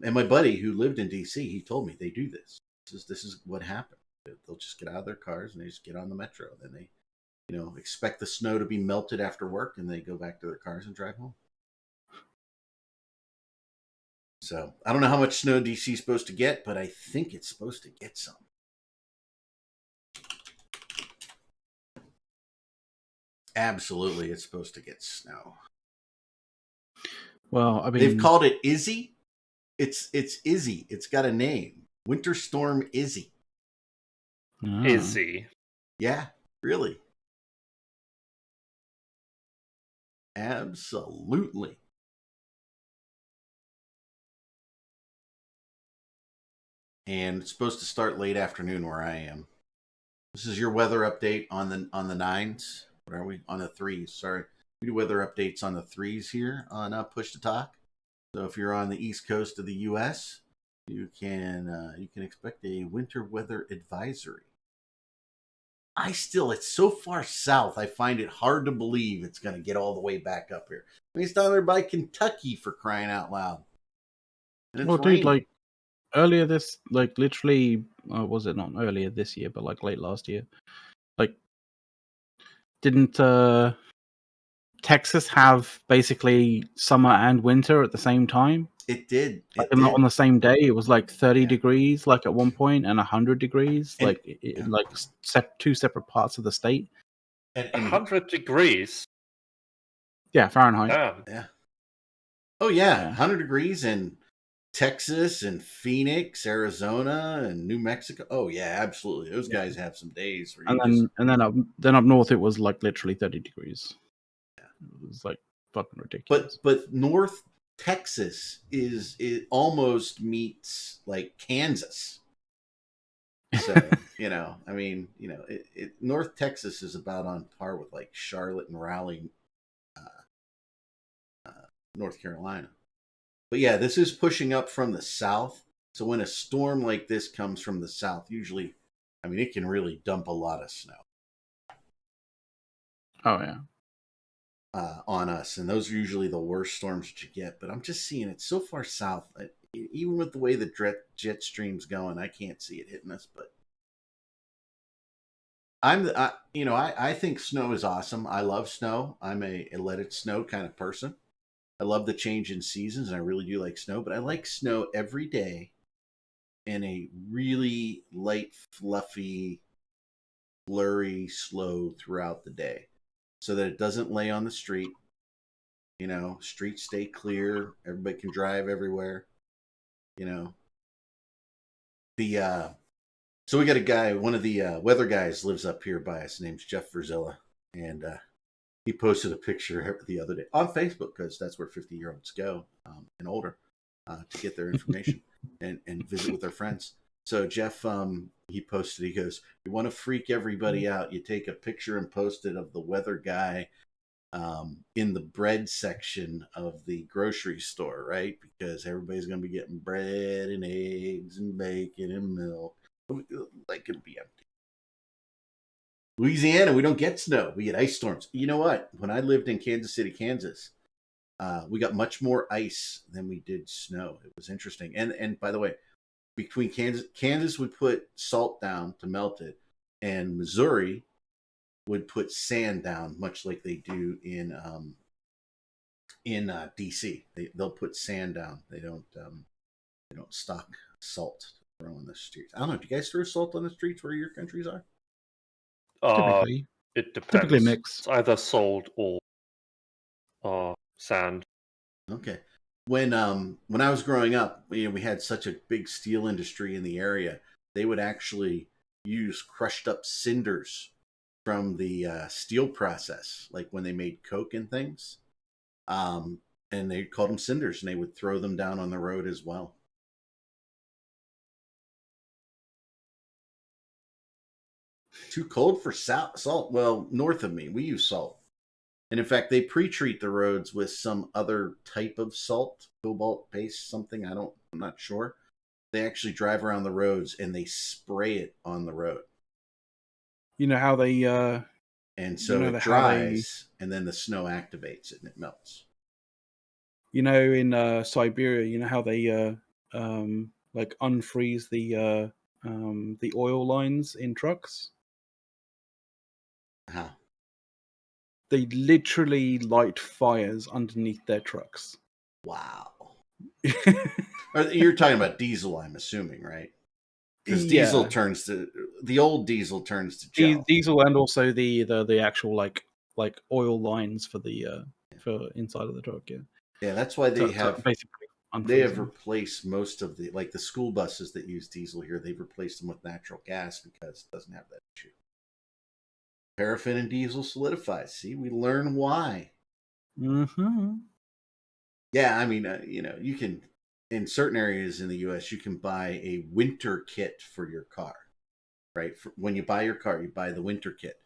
and my buddy who lived in DC, he told me they do this. This is what happened. They'll just get out of their cars and they just get on the metro. Then they expect the snow to be melted after work, and they go back to their cars and drive home. So I don't know how much snow DC is supposed to get, but I think it's supposed to get some. Absolutely, it's supposed to get snow. Well, I mean, they've called it Izzy. It's Izzy. It's got a name. Winter Storm Izzy. Izzy. Yeah, really. Absolutely. And it's supposed to start late afternoon where I am. This is your weather update on the 9s. What are we? On the 3s, sorry. We do weather updates on the 3s here on Push to Talk. So if you're on the East Coast of the U.S., you can expect a winter weather advisory. It's so far south, I find it hard to believe it's going to get all the way back up here. I mean, it's down there by Kentucky, for crying out loud. Well, dude, like earlier this, like literally, was it not earlier this year, but like late last year? Like, didn't Texas have basically summer and winter at the same time? It did. On the same day, it was like 30 degrees, like at one point, and 100 degrees, and, like two separate parts of the state. And 100 degrees. Yeah, Fahrenheit. Yeah. Oh yeah, 100 degrees in Texas and Phoenix, Arizona, and New Mexico. Oh yeah, absolutely. Those guys have some days where then up north, it was like literally 30 degrees. Yeah. It was like fucking ridiculous. But North Texas it almost meets like Kansas. So I mean, North Texas is about on par with like Charlotte and Raleigh, North Carolina. But yeah, this is pushing up from the south. So when a storm like this comes from the south, usually, I mean, it can really dump a lot of snow. Oh yeah. On us, and those are usually the worst storms that you get. But I'm just seeing it so far south. Even with the way the jet stream's going, I can't see it hitting us. But I think snow is awesome. I love snow. I'm a let it snow kind of person. I love the change in seasons, and I really do like snow. But I like snow every day in a really light, fluffy, blurry, slow throughout the day, so that it doesn't lay on the street. Streets stay clear. Everybody can drive everywhere. You know, the so we got a guy. One of the weather guys lives up here by us. His name's Jeff Verzilla, and he posted a picture the other day on Facebook because that's where 50-year-olds go and older to get their information and visit with their friends. So Jeff, he posted. He goes, "You want to freak everybody out? You take a picture and post it of the weather guy." In the bread section of the grocery store, right? Because everybody's going to be getting bread and eggs and bacon and milk. Like it'll be empty. Louisiana, we don't get snow. We get ice storms. You know what? When I lived in Kansas City, Kansas, we got much more ice than we did snow. It was interesting. And by the way, between Kansas would put salt down to melt it, and Missouri would put sand down, much like they do in DC. They'll put sand down. They don't stock salt to throw on the streets. I don't know. Do you guys throw salt on the streets where your countries are? Typically, It depends. typically mixed. It's either salt or sand. Okay. When I was growing up, we had such a big steel industry in the area. They would actually use crushed up cinders from the steel process, like when they made Coke and things. And they called them cinders, and they would throw them down on the road as well. Too cold for salt. Well, north of me, we use salt. And in fact, they pre-treat the roads with some other type of salt, cobalt paste, something. I'm not sure. They actually drive around the roads and they spray it on the road. You know how they and so it dries, and then the snow activates it and it melts. In Siberia, you know how they like unfreeze the oil lines in trucks? How? They literally light fires underneath their trucks. Wow. You're talking about diesel, I'm assuming, right? Because diesel turns to the old diesel turns to gel. Diesel, and also the actual like oil lines for the for inside of the truck. Yeah, that's why they have basically they have replaced most of the school buses that use diesel here. They've replaced them with natural gas because it doesn't have that issue. Paraffin and diesel solidifies. See, we learn why. Mm-hmm. Yeah, I mean, you can, in certain areas in the U.S., you can buy a winter kit for your car, right? When you buy your car, you buy the winter kit.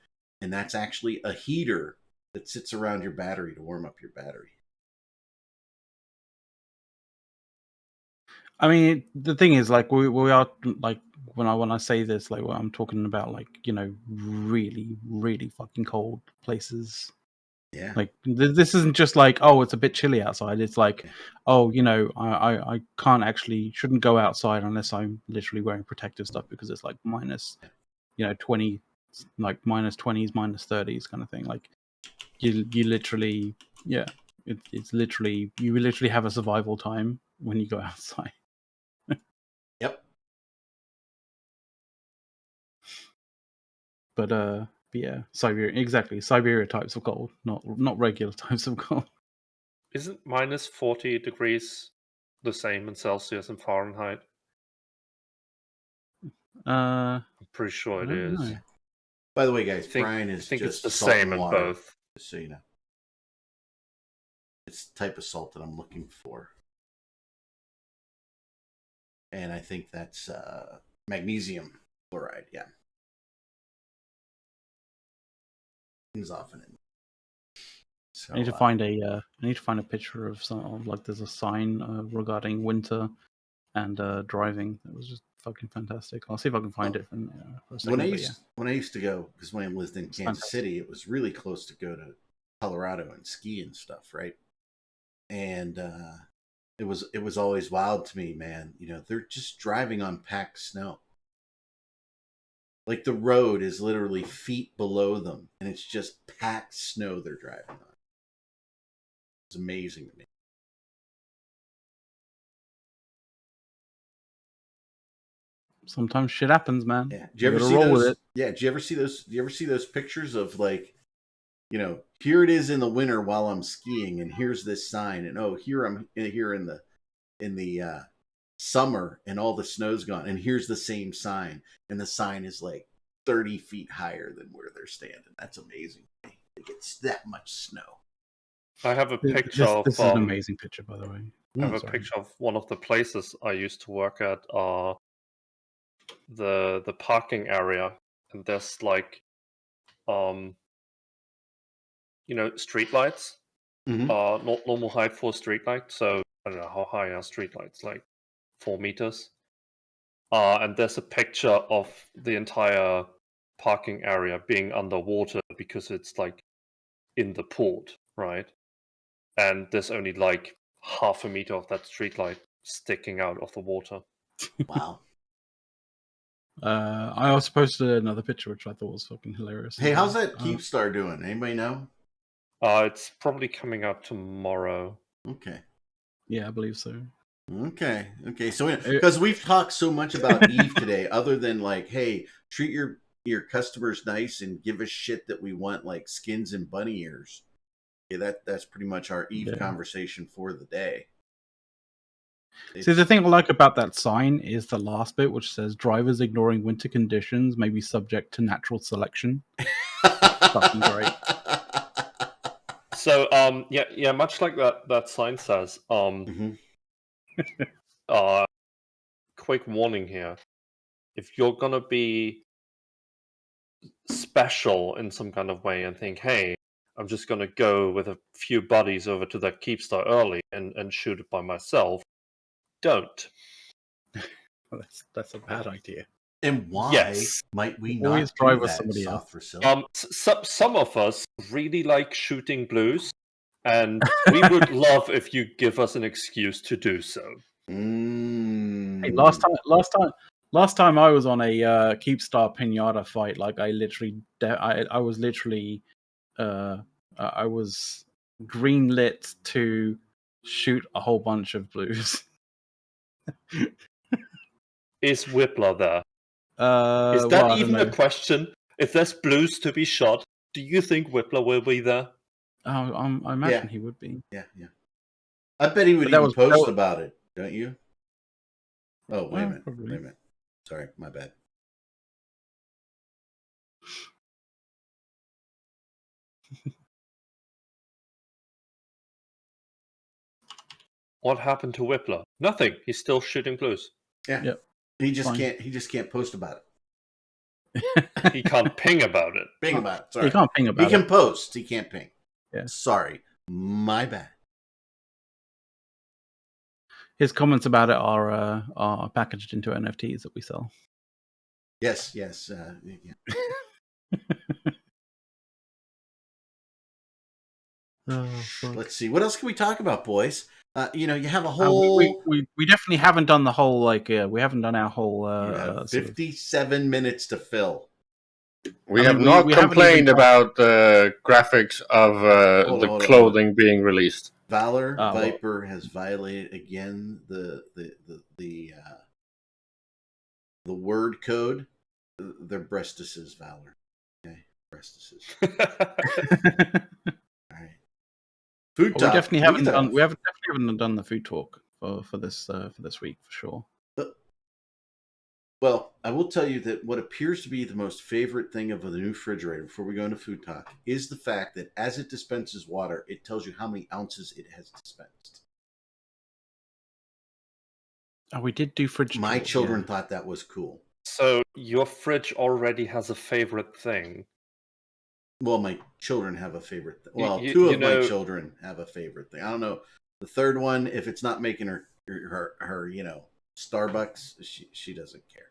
And that's actually a heater that sits around your battery to warm up your battery. I mean, the thing is, like, we are, like, when I say this, like, I'm talking about, like, really, really fucking cold places. Yeah. Like, this isn't just like, oh, it's a bit chilly outside. It's like, oh, I shouldn't go outside unless I'm literally wearing protective stuff because it's like minus, 20, like minus 20s, minus 30s kind of thing. Like, you literally, it's literally, you literally have a survival time when you go outside. Yep. But yeah, Siberia types of cold, not regular types of cold. Isn't minus 40 degrees the same in Celsius and Fahrenheit? I'm pretty sure it is. Know. By the way, guys, Brian is think just it's the same in both. Just so you know. It's the type of salt that I'm looking for. And I think that's magnesium chloride, yeah. Things often in. So, I need to find a picture of like there's a sign regarding winter and driving. It was just fucking fantastic. I'll see if I can find it for a second. When I used to go, because when I lived in Kansas City, it was really close to go to Colorado and ski and stuff, right? And it was always wild to me, man. They're just driving on packed snow. Like the road is literally feet below them, and it's just packed snow they're driving on. It's amazing to me. Sometimes shit happens, man. Yeah. Did you ever gotta see roll with those? it. Yeah. Did you ever see those? Do you ever see those pictures of like, here it is in the winter while I'm skiing, and here's this sign, and here I'm here in the summer, and all the snow's gone, and here's the same sign, and the sign is like 30 feet higher than where they're standing. That's amazing. It gets that much snow. I have a picture of. This is an amazing picture, by the way. I have a picture of one of the places I used to work at. The parking area, and there's like, street lights. Not normal height for a street light. So I don't know how high are street lights, like 4 meters. And there's a picture of the entire parking area being underwater because it's like in the port, right? And there's only like half a meter of that streetlight sticking out of the water. Wow. I also posted another picture which I thought was fucking hilarious. Hey, how's that Keepstar doing? Anybody know? It's probably coming out tomorrow. Okay. Yeah, I believe so. Okay. So because we've talked so much about Eve today, other than like, hey, treat your customers nice and give us shit that we want, like skins and bunny ears. Yeah, that's pretty much our Eve conversation for the day. See, the thing I like about that sign is the last bit, which says drivers ignoring winter conditions may be subject to natural selection. Fucking great. So, much like that sign says, quick warning here. If you're gonna be special in some kind of way and think, hey, I'm just gonna go with a few buddies over to that Keepstar early and shoot it by myself, don't. That's a bad idea. And why might we not always drive with somebody else? Some of us really like shooting blues, and we would love if you give us an excuse to do so. Hey, last time I was on a Keepstar Pinata fight, like I was literally I was greenlit to shoot a whole bunch of blues. Is Whippler there? Is that well, even a question? If there's blues to be shot, do you think Whippler will be there? Oh, I imagine he would be. Yeah. I bet he would even post about it, don't you? Oh, wait a minute. Sorry, my bad. What happened to Whippler? Nothing. He's still shooting blues. Yeah. Yep. He just can't post about it. He can't ping about it. Ping about it. Sorry. He can't ping about it. He can post. He can't ping. Yeah. Sorry. My bad. His comments about it are packaged into NFTs that we sell. Yes. Yeah. Let's see. What else can we talk about, boys? You have a whole. We definitely haven't done the whole we haven't done our whole. 57 minutes to fill. We have not complained about the graphics of the clothing being released. Valor Viper has violated again the word code. Their breastises, Valor. Okay, breastises. All right. Food talk. We definitely haven't done. We haven't done the food talk for this week for sure. Well, I will tell you that what appears to be the most favorite thing of the new refrigerator, before we go into food talk, is the fact that as it dispenses water, it tells you how many ounces it has dispensed. Oh, we did do fridge. My children thought that was cool. So your fridge already has a favorite thing. Well, my children have a favorite thing. Well, two of my children have a favorite thing. I don't know. The third one, if it's not making her Starbucks, she doesn't care.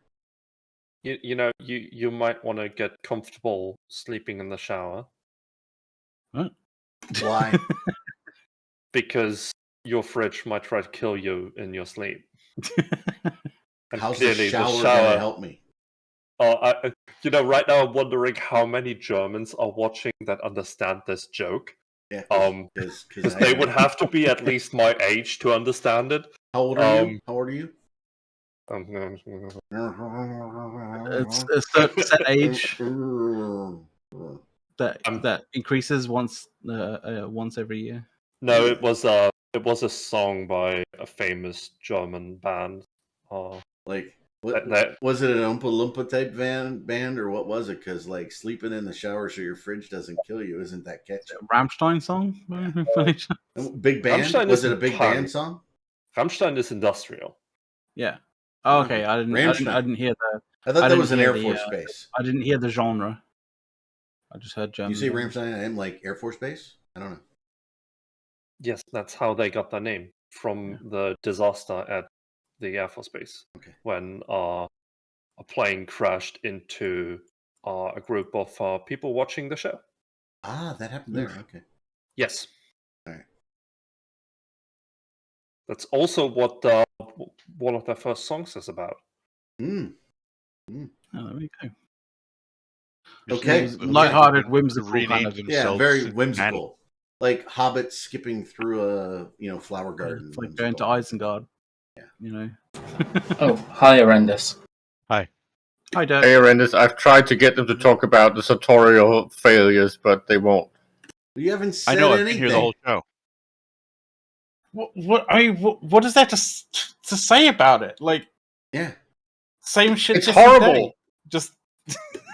You might want to get comfortable sleeping in the shower. What? Why? Because your fridge might try to kill you in your sleep. And how's the shower going to help me? Right now I'm wondering how many Germans are watching that understand this joke. Yeah, because they would have to be at least my age to understand it. How old are you? How old are you? It's a set age that increases once every year. No, it was a song by a famous German band. Like, was it an Oompa Loompa type band, or what was it? Because like sleeping in the shower so your fridge doesn't kill you, isn't that catchy? Rammstein song? Yeah. Big band? Rammstein was it a big band song? Rammstein is industrial. Yeah. Oh, okay. I didn't hear the. I thought that was an Air Force base. I didn't hear the genre. I just heard German. You say Rammstein? I am like Air Force base. I don't know. Yes, that's how they got their name from the disaster at the Air Force base. Okay. When a plane crashed into a group of people watching the show. Ah, that happened there. Okay. Yes. All right. That's also what one of their first songs is about. Oh, there we go. Okay. Lighthearted, whimsical kind of. Yeah, very whimsical. Like hobbits skipping through a flower garden. It's like going to Isengard. Yeah. Oh, hi, Horrendous. Hi, Dirk. Hey, Horrendous. I've tried to get them to talk about the sartorial failures, but they won't. You haven't said anything. I've been here the whole show. What is there to say about it? Like, yeah, same shit. It's horrible. Just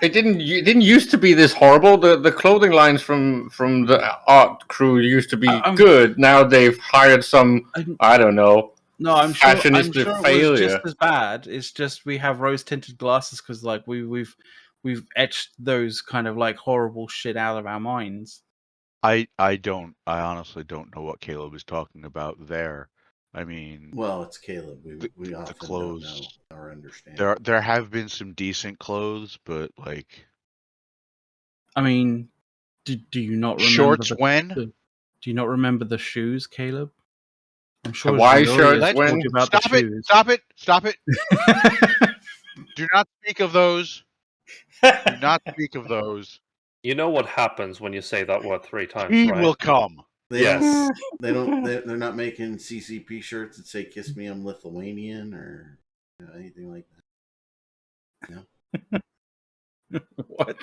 it didn't used to be this horrible. The clothing lines from the art crew used to be good. Now they've hired some I don't know. No, I'm sure it was failure. just as bad. It's just we have rose tinted glasses because like we've etched those kind of like horrible shit out of our minds. I honestly don't know what Caleb is talking about there. I mean, well, it's Caleb. We often don't know or understand. There have been some decent clothes, but like, I mean, do you not remember shorts do you not remember the shoes, Caleb? I'm sure. Hawaii shirts. Stop it! Do not speak of those. Do not speak of those. You know what happens when you say that word 3 times, He right? will come. They're not making CCP shirts that say "Kiss Me, I'm Lithuanian" or anything like that. No. What?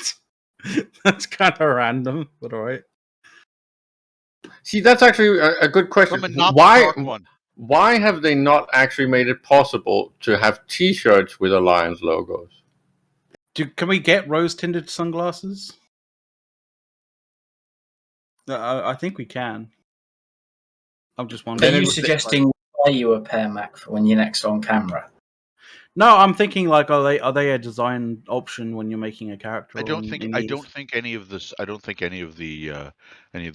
That's kind of random, but all right. See, that's actually a good question. Why have they not actually made it possible to have T-shirts with Alliance logos? Can we get rose-tinted sunglasses? I think we can. I'm just wondering. Are you suggesting we buy you a pair, Mac, for when you're next on camera? No, I'm thinking like, are they a design option when you're making a character? I don't think any of the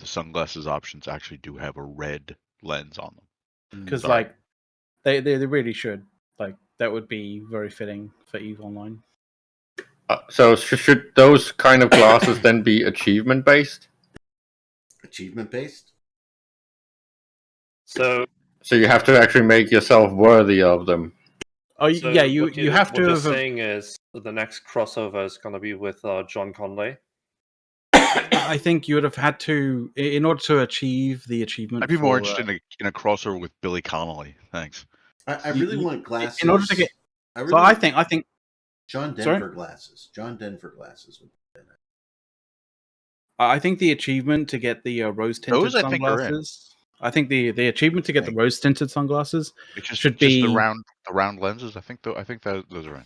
sunglasses options actually do have a red lens on them. Because like they really should. Like that would be very fitting for EVE Online. So should those kind of glasses then be achievement based? Achievement based. So you have to actually make yourself worthy of them. Oh yeah, you have to. What you're saying is the next crossover is going to be with John Conley. I think you would have had to, in order to achieve the achievement. I'd be more interested in a crossover with Billy Connolly. Thanks. I really want glasses. In order to get, I think John Denver glasses. John Denver glasses would be better. I think the achievement to get the rose tinted sunglasses. I think the achievement to get the rose tinted sunglasses should be the round lenses. I think those are in.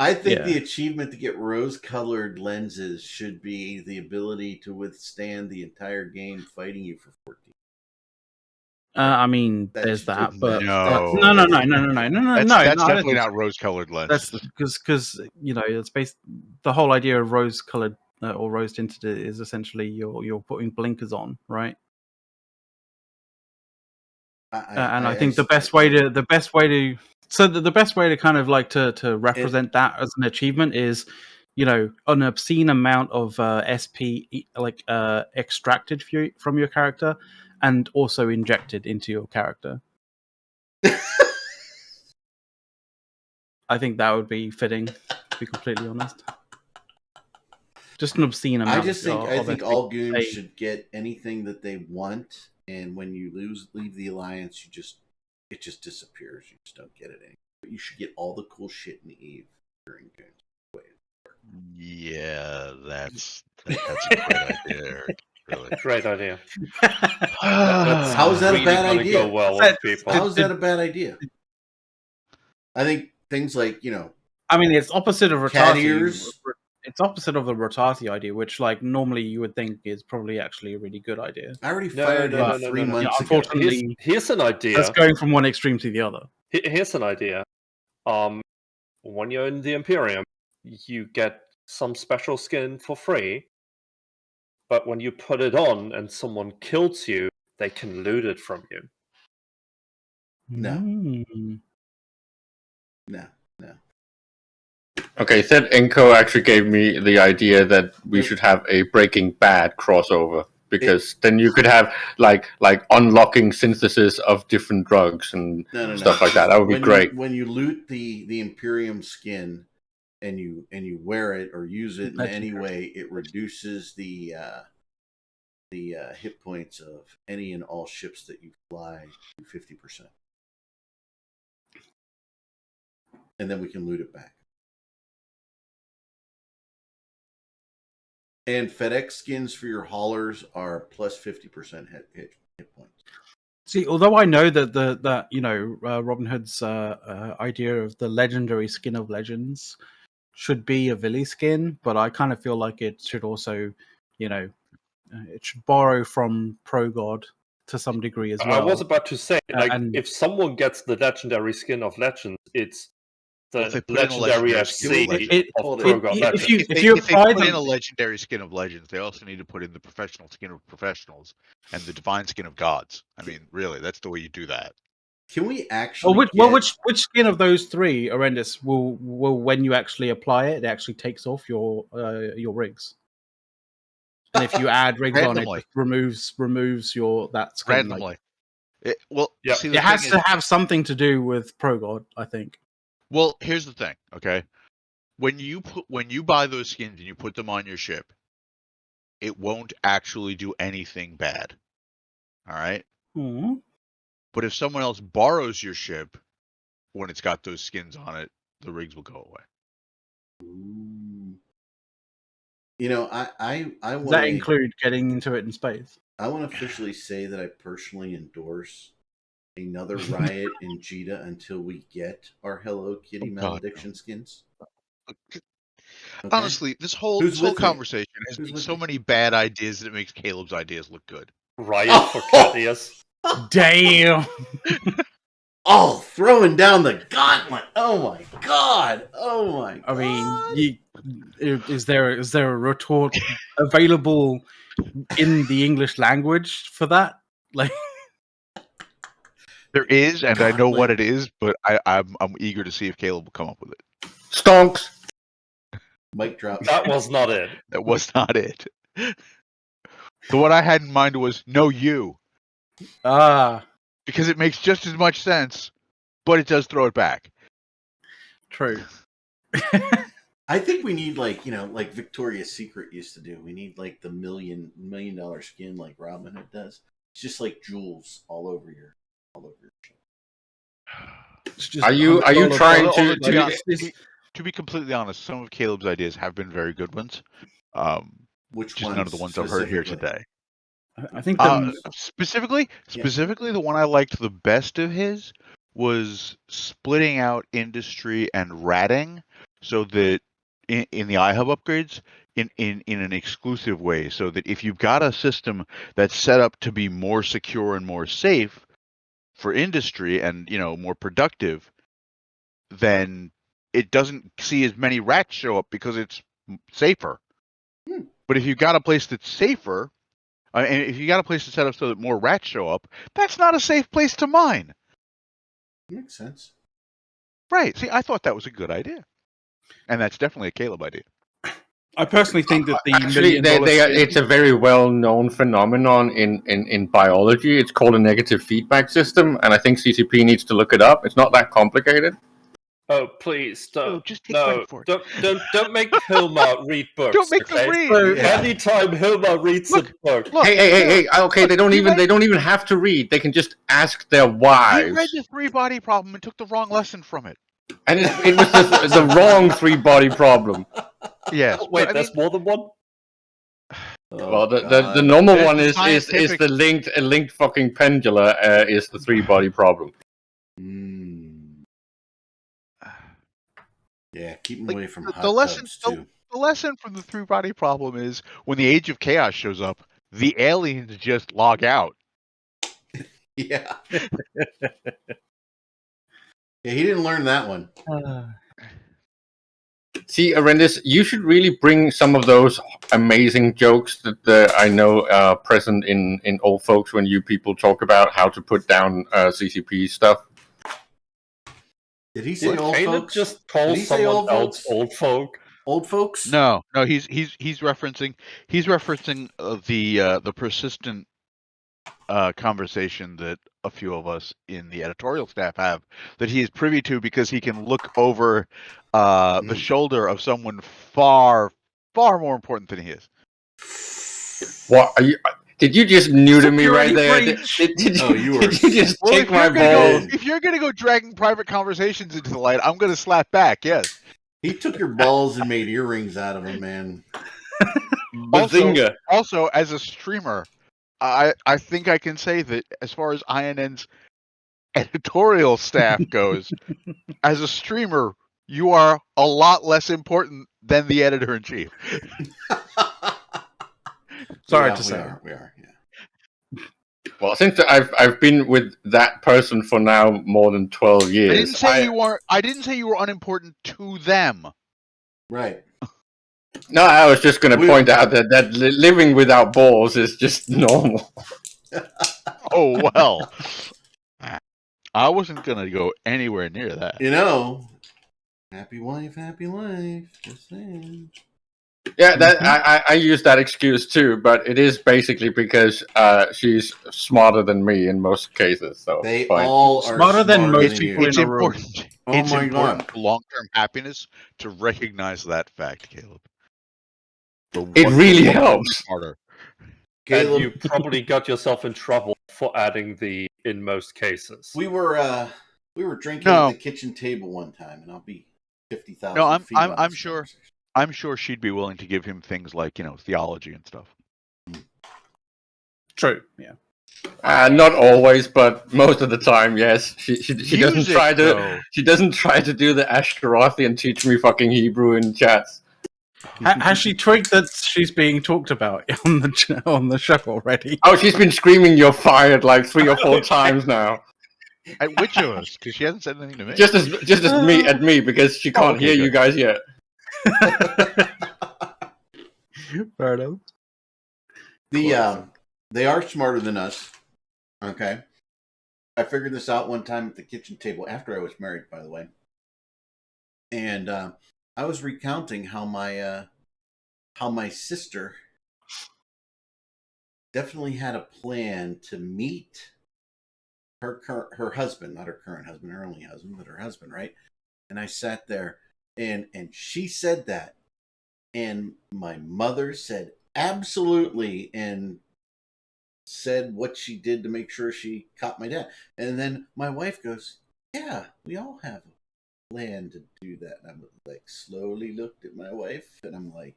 I think the achievement to get rose-colored lenses should be the ability to withstand the entire game fighting you for 14. I mean, there's that, but no. That's definitely not rose-colored lenses. That's because it's based. The whole idea of rose-colored or rose-tinted is essentially you're putting blinkers on, right? I think the best way to kind of like to represent that as an achievement is, an obscene amount of SP extracted from your character and also injected into your character. I think that would be fitting. be completely honest. Just an obscene amount. I think all goons should get anything that they want, and when you leave the alliance, it just disappears. You just don't get it anymore. But you should get all the cool shit in Eve during goons. Yeah, that's a great idea, Eric. Really. Great idea. How is that a bad idea? Go well with people. How is that a bad idea? I think things like, I mean, it's opposite of cat Rotati. ears. It's opposite of the Rotati idea, which, like, normally you would think is probably actually a really good idea. I already fired it 3 months ago. Unfortunately, here's an idea. That's going from one extreme to the other. Here's an idea. When you're in the Imperium, you get some special skin for free, but when you put it on and someone kills you, they can loot it from you. No. No. Okay, Thed Enko actually gave me the idea that we should have a Breaking Bad crossover, because then you could have like unlocking synthesis of different drugs and stuff like that. That would be great. When you loot the Imperium skin and you wear it or use it in any way, it reduces the hit points of any and all ships that you fly to 50%. And then we can loot it back. And FedEx skins for your haulers are plus 50% hit points. See, although I know that Robin Hood's idea of the legendary skin of legends should be a Vili skin, but I kind of feel like it should also, it should borrow from Pro-God to some degree as well. I was about to say, if someone gets the legendary skin of legends, it's the legendary FC of Pro-God Legends. If they put in a legendary skin of legends, they also need to put in the professional skin of professionals and the divine skin of gods. I mean, really, that's the way you do that. Can we actually? Which skin of those three, Arendis, will when you actually apply it actually takes off your rigs? And if you add rigs on, it just removes your that skin randomly. It see, has to have something to do with Pro-God, I think. Well, here's the thing, okay? When you buy those skins and you put them on your ship, it won't actually do anything bad. All right? Mm-hmm. But if someone else borrows your ship when it's got those skins on it, the rigs will go away. Ooh. I want Does that include getting into it in space? I want to officially say that I personally endorse another riot in Jita until we get our Hello Kitty malediction skins. Okay. Honestly, this whole conversation has been so many bad ideas that it makes Caleb's ideas look good. Riot for Cattius. Damn! Throwing down the gauntlet. Oh my god! Oh my god! I mean, is there a retort available in the English language for that? Like, there is, and I know what it is, but I'm eager to see if Caleb will come up with it. Stonks. Mic drop. That was not it. That was not it. The one I had in mind was "No You." Because it makes just as much sense, but it does throw it back. True. I think we need like Victoria's Secret used to do. We need like the $1 million skin like Robin Hood does. It's just like jewels all over your ship. Are you trying to be completely honest? Some of Caleb's ideas have been very good ones. Which just none of the ones I've heard here today. I think specifically the one I liked the best of his was splitting out industry and ratting, so that in the iHub upgrades in an exclusive way, so that if you've got a system that's set up to be more secure and more safe for industry and more productive, then it doesn't see as many rats show up because it's safer. But if you've got a place that's safer, and if you got a place to set up so that more rats show up, that's not a safe place to mine. Makes sense. Right. See, I thought that was a good idea. And that's definitely a Caleb idea. I personally think that the it's a very well-known phenomenon in biology. It's called a negative feedback system, and I think CCP needs to look it up. It's not that complicated. Oh, please don't. just take No, credit for it. don't make Hilma read books. Don't make them okay? read. So, Yeah. Anytime Hilma reads a book, Look, Hey! Okay, they don't he even have to read. They can just ask their He wives. read the three-body problem and took the wrong lesson from it. And it was the wrong three-body problem. Yes. wait, but, I there's mean, more than one. Well, the God. normal There's one the is scientific- the linked fucking pendula is the three-body problem. Mm. Yeah, keep them Like, away from the hot lesson- tubs too. the lesson from the three-body problem is when the Age of Chaos shows up, the aliens just log out. Yeah. Yeah, he didn't learn that one. See, Arendis, you should really bring some of those amazing jokes that I know are present in old folks when you people talk about how to put down CCP stuff. Did he say Did old Caleb folks? just call Did he say someone old else folks? old folk? Old folks? No, he's referencing the persistent conversation that a few of us in the editorial staff have that he is privy to because he can look over the shoulder of someone far more important than he is. What are you? Did you just neuter me right Security there? breach. Did Oh, you were- did you just Well, take my balls? if you're gonna go dragging private conversations into the light, I'm gonna slap back. Yes. He took your balls and made earrings out of them, man. Bazinga! Also, as a streamer, I think I can say that as far as INN's editorial staff goes, as a streamer, you are a lot less important than the editor in chief. Sorry Yeah, to say. we are. Yeah. Well, since I've been with that person for now more than 12 years, I didn't say you weren't. I didn't say you were unimportant to them. Right. No, I was just going to point out that living without balls is just normal. Oh well. I wasn't gonna go anywhere near that. You know, happy wife, happy life. Just saying. Yeah, that I use that excuse too, but it is basically because she's smarter than me in most cases. So They fine. all are Smarter than most you. people It's in a room. important. Oh It's my important God. for long-term happiness to recognize that fact, Caleb. It really helps. Smarter. Caleb, And you probably got yourself in trouble for adding the in most cases. we were drinking No. at the kitchen table one time, and I'll be 50,000 No, feet. on I'm this sure. conversation. I'm sure she'd be willing to give him things like theology and stuff. True. Yeah. Not always, but most of the time, yes. She doesn't Music, try to. though. She doesn't try to do the Ashtarothi and teach me fucking Hebrew in chats. Has she twigged that she's being talked about on the show already? Oh, she's been screaming "You're fired" like 3 or 4 times now. At which of us? Because she hasn't said anything to me. Just as me at me because she can't okay, hear you good. guys yet. Fair enough. They are smarter than us. Okay. I figured this out one time at the kitchen table after I was married, by the way. And I was recounting how my sister definitely had a plan to meet her husband, not her current husband, her only husband, but her husband, right? And I sat there and she said that. And my mother said absolutely and said what she did to make sure she caught my dad. And then my wife goes, yeah, we all have a plan to do that. And I like slowly looked at my wife and I'm like,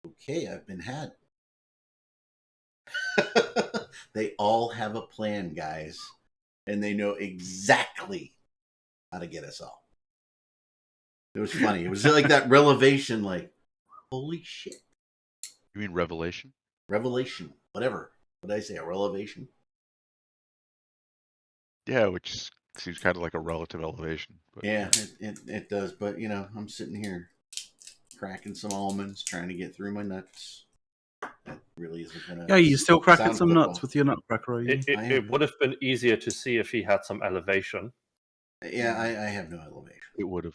okay, I've been had. They all have a plan, guys. And they know exactly how to get us all. It was funny. It was like that revelation, like, holy shit. You mean revelation? Revelation. Whatever. What did I say? A revelation? Yeah, which seems kind of like a relative elevation. But, Yeah, it does. But, I'm sitting here cracking some almonds, trying to get through my nuts. That really isn't going to... Yeah, you still cracking sound some football. nuts with your nutcracker, are you? It would have been easier to see if he had some elevation. Yeah, I have no elevation. It would have.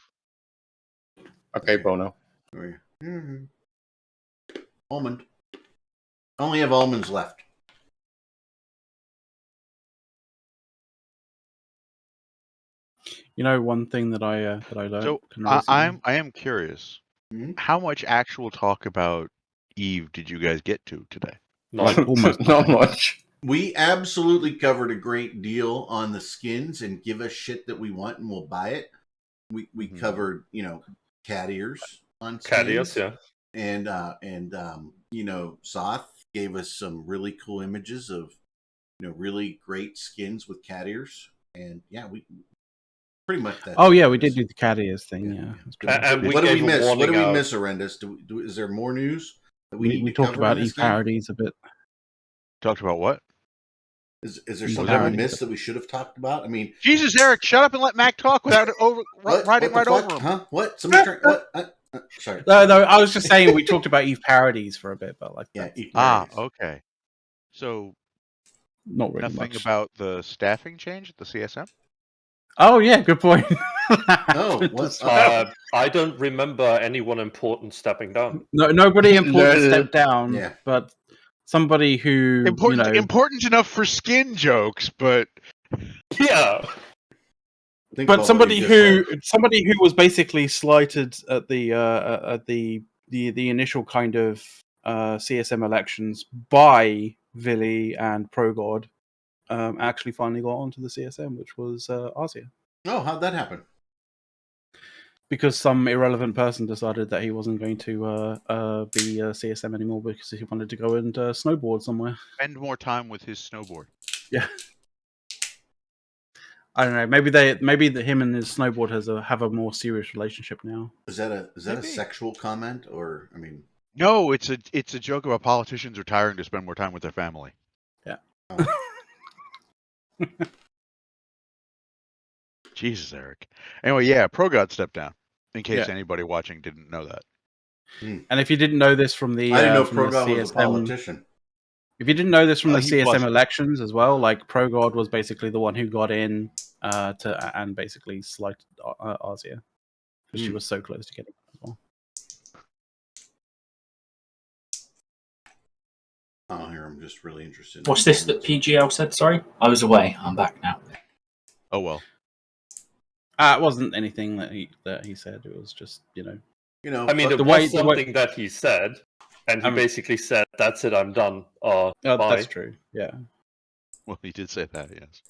Okay, Bono. Mm-hmm. Almond. I only have almonds left. You know, one thing that I learned. So I am curious. Hmm? How much actual talk about Eve did you guys get to today? like almost Not nothing. much. We absolutely covered a great deal on the skins and give us shit that we want and we'll buy it. We Mhm. covered, cat ears on Cat skins. ears, yeah. And Soth gave us some really cool images of really great skins with cat ears. And yeah, we pretty much that. Oh yeah, we did do the cat ears thing. Yeah, that's pretty much And it. we What do we gave a miss? What do we warning miss, Horrendous? Is there more news that we need we to talked cover on about this Eve game? parodies a bit. Talked about what? Is there Eve something we parodies. missed that we should have talked about? I mean, Jesus, Eric, shut up and let Mac talk without riding the right fuck? over him. Huh? What? Somebody trying? What? Sorry. No, I was just saying we talked about Eve parodies for a bit, but like Yeah. that's Eve Ah, parodies. okay. So not really nothing much. about the staffing change at the CSM? Oh yeah, good point. Oh, what? I don't remember anyone important stepping down. No, nobody No, important no. stepped down, Yeah. but somebody who Important enough for skin jokes, but Yeah. Think but about somebody what you who just said. was basically slighted at the initial kind of CSM elections by Vili and Progod actually finally got onto the CSM, which was Arsia. Oh, how'd that happen? Because some irrelevant person decided that he wasn't going to be CSM anymore because he wanted to go and snowboard somewhere. spend more time with his snowboard. Yeah. I don't know. Maybe him and his snowboard have a more serious relationship now. Is that a Maybe. sexual comment or I mean? No, it's a joke about politicians retiring to spend more time with their family. Yeah. Oh. Jesus, Eric. Anyway, yeah, ProGod stepped down. In case Yeah. anybody watching didn't know that. And if you didn't know this from the I didn't know from the Progod was a CSM politician. if you didn't know this from the He was. CSM elections as well, like Progod was basically the one who got in and basically slighted Arsia because she was so close to getting in as well. Oh, here I'm just really interested. What's this that PGL said? Sorry, I was away. I'm back now. Oh well. It wasn't anything that he said. It was just I mean, the it way- was something that he said, and he basically said, "That's it, I'm done." Bye. that's true. Yeah. Well, he did say that, yes.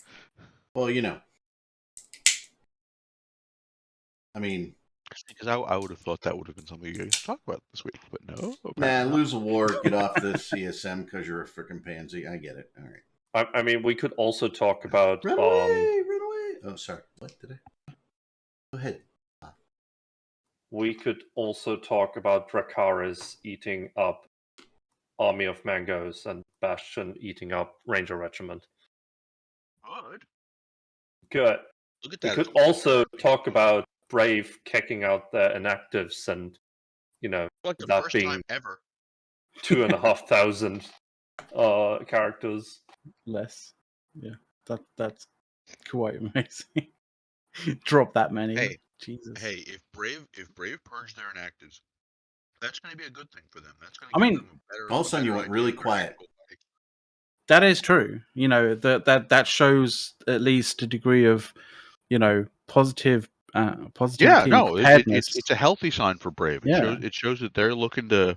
Well, I mean, Because I would have thought that would have been something you guys talk about this week, but no. man, lose a war, get off the CSM because you're a freaking pansy. I get it. All right. I mean, we could also talk about Run away, run away. Oh, sorry. What did I? Go ahead. we could also talk about Dracarys eating up Army of Mangoes and Bastion eating up Ranger Regiment. Good. Good. Look at We that. could also talk about Brave kicking out their inactives and, like the that first being time ever. 2,500 characters. Less. Yeah. That's quite amazing. Drop that many. Hey. Jesus. Hey, if Brave purge their inactives, that's going to be a good thing for them. That's going I to give mean, them a better. All of a sudden you better went idea really of their quiet. actual body. That is true. That shows at least a degree of, positive positivity. Yeah, and no, preparedness. it's a healthy sign for Brave. It shows that they're looking to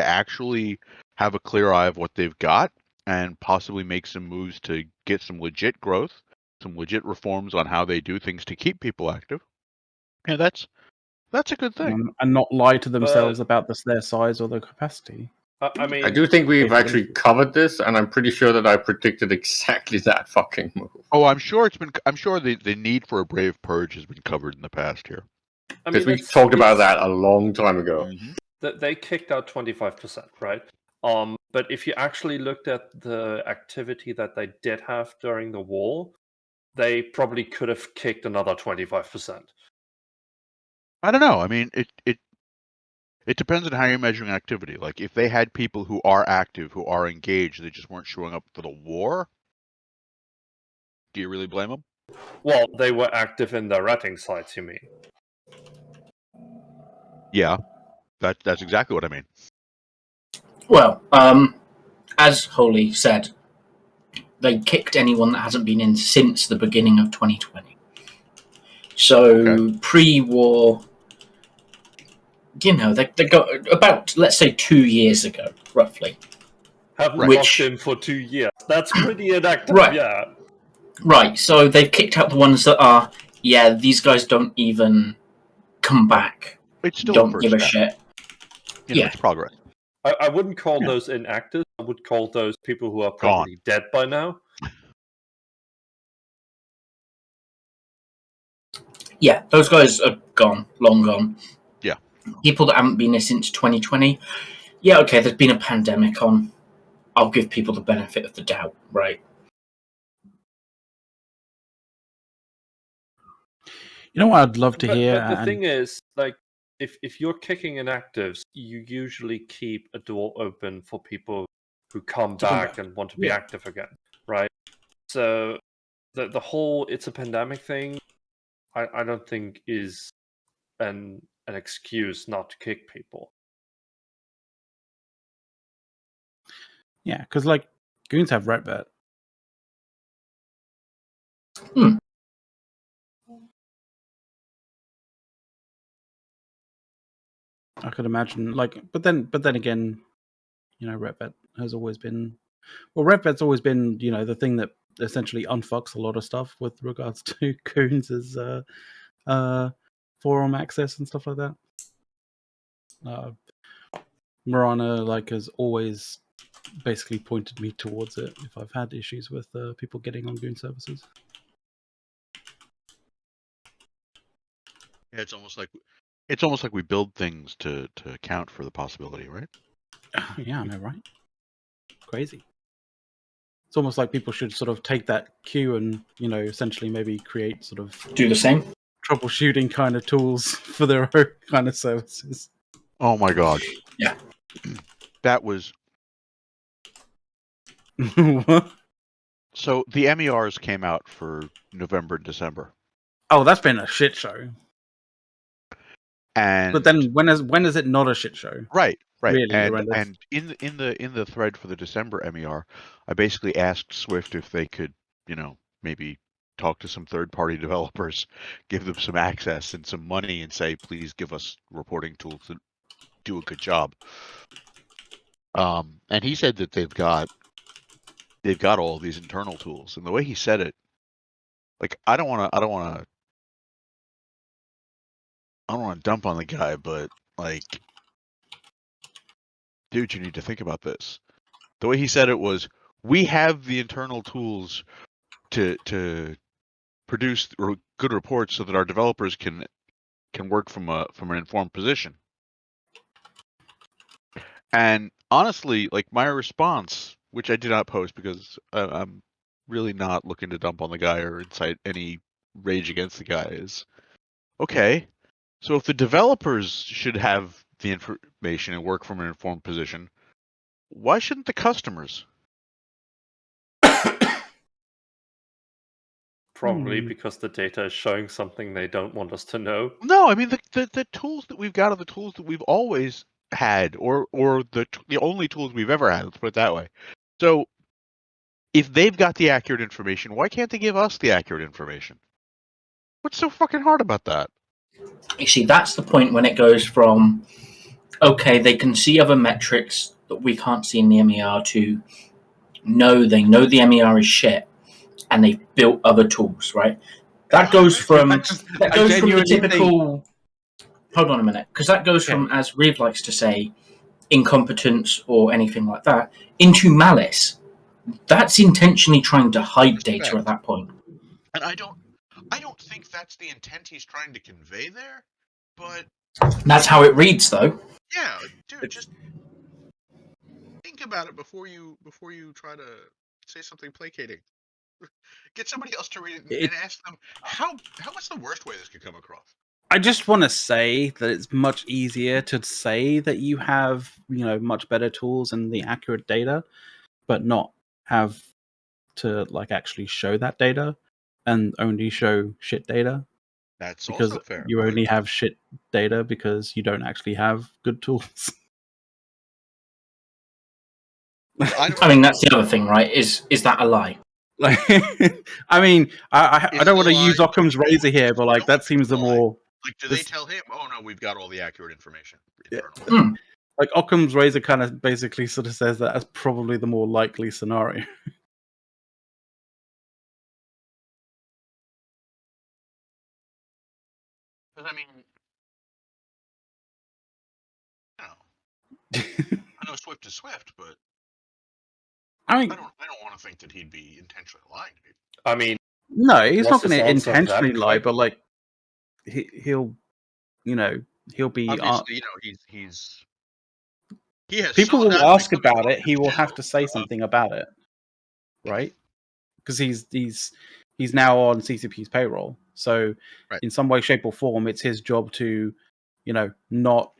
actually have a clear eye of what they've got and possibly make some moves to get some legit growth, some legit reforms on how they do things to keep people active. Yeah, that's a good thing. And not lie to themselves about their size or their capacity. I mean, I do think we've actually covered this, and I'm pretty sure that I predicted exactly that fucking move. Oh, I'm sure the need for a Brave purge has been covered in the past here. Because we talked about that a long time ago. Mm-hmm. They kicked out 25%, right? But if you actually looked at the activity that they did have during the war, they probably could have kicked another 25%. I don't know. I mean, it depends on how you're measuring activity. Like, if they had people who are active, who are engaged, they just weren't showing up for the war, do you really blame them? Well, they were active in their ratting sites, you mean? Yeah, that's exactly what I mean. Well, as Holy said, they kicked anyone that hasn't been in since the beginning of 2020. So pre-war, you know, they got about, let's say, 2 years ago, roughly. Haven't Which- logged in for 2 years. That's pretty inactive, Right. yeah. Right, so they've kicked out the ones that are, yeah, these guys don't even come back. It's still Don't a first give a step. shit. You know, Yeah. it's progress. I wouldn't call those inactive. I would call those people who are probably dead by now. Yeah, those guys are gone, long gone. Yeah. People that haven't been here since 2020, yeah, okay, there's been a pandemic on. I'll give people the benefit of the doubt, right? You know what I'd love to hear? But the thing is, like, if you're kicking inactives, you usually keep a door open for people who come back and want to be active again, right? So the whole it's a pandemic thing, I don't think is an excuse not to kick people. Yeah, because like goons have RetVet. I could imagine, like, but then again, you know, RetVet has always been, well, RetVet's always been, you know, the thing that essentially unfucks a lot of stuff with regards to goons as forum access and stuff like that. Marana, like, has always basically pointed me towards it if I've had issues with people getting on goon services. Yeah, it's almost like we build things to account for the possibility, right? Yeah, I know, right? Crazy. It's almost like people should sort of take that cue and, you know, essentially maybe create sort of Do the same. troubleshooting kind of tools for their own kind of services. Oh my god. Yeah. That was What? so the MERs came out for November and December. Oh, that's been a shit show. And But then when is it not a shit show? right. Really and horrendous. in the thread for the December MER, I basically asked Swift if they could, you know, maybe talk to some third-party developers, give them some access and some money, and say, please give us reporting tools that do a good job. And he said that they've got all of these internal tools, and the way he said it, like, I don't want to dump on the guy, but like, dude, you need to think about this. The way he said it was, we have the internal tools to produce good reports so that our developers can work from an informed position. And honestly, like, my response, which I did not post because I'm really not looking to dump on the guy or incite any rage against the guy, is, okay, so if the developers should have the information and work from an informed position, why shouldn't the customers? Probably because the data is showing something they don't want us to know. No, I mean, the tools that we've got are the tools that we've always had, or the only tools we've ever had. Let's put it that way. So, if they've got the accurate information, why can't they give us the accurate information? What's so fucking hard about that? You see, that's the point when it goes from, okay, they can see other metrics that we can't see in the MER, to no, they know the MER is shit, and they've built other tools, right? That goes from the typical. Hold on a minute, because that goes from, as Reeve likes to say, incompetence or anything like that, into malice. That's intentionally trying to hide data at that point. And I don't think that's the intent he's trying to convey there, but that's how it reads, though. Yeah, dude, just think about it before you try to say something placating. Get somebody else to read it and ask them what's the worst way this could come across. I just want to say that it's much easier to say that you have, you know, much better tools and the accurate data, but not have to, like, actually show that data and only show shit data. That's because also fair. You only have shit data because you don't actually have good tools. I mean, that's the other thing, right? Is that a lie? Like, I mean, I Is don't it want to use aligned Occam's to razor here, but like no, that seems the it's aligned. more Like, do this- they tell him, "Oh no, we've got all the accurate information Yeah. internally"? like Occam's razor kind of basically sort of says that as probably the more likely scenario. Because I mean, I know Swift is Swift, but I mean, I don't want to think that he'd be intentionally lying to me. I mean, no, he's Was not his going to answer intentionally that lie, quick? but like he'll, he'll be. Obviously, he has People solid will data ask coming about from it. He will have general, to say something about it, right? Because he's now on CCP's payroll. So Right. in some way, shape, or form, it's his job to, not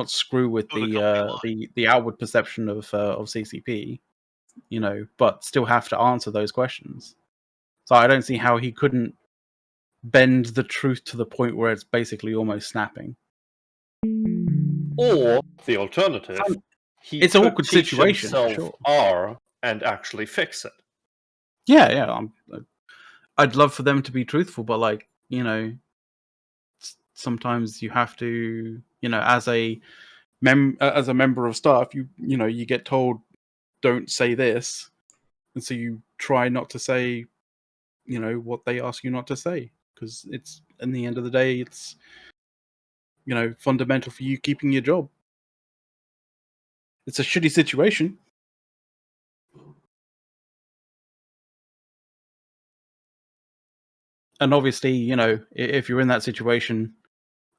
screw with Oh, the company the outward perception of CCP, but still have to answer those questions. So I don't see how he couldn't bend the truth to the point where it's basically almost snapping. or the alternative, It's an could awkward teach situation, for himself sure. R and actually fix it. Yeah. I'd love for them to be truthful, but sometimes you have to, as a member of staff, you get told don't say this, and so you try not to say, what they ask you not to say, because it's, in the end of the day, it's, fundamental for you keeping your job. It's a shitty situation. And obviously, if you're in that situation,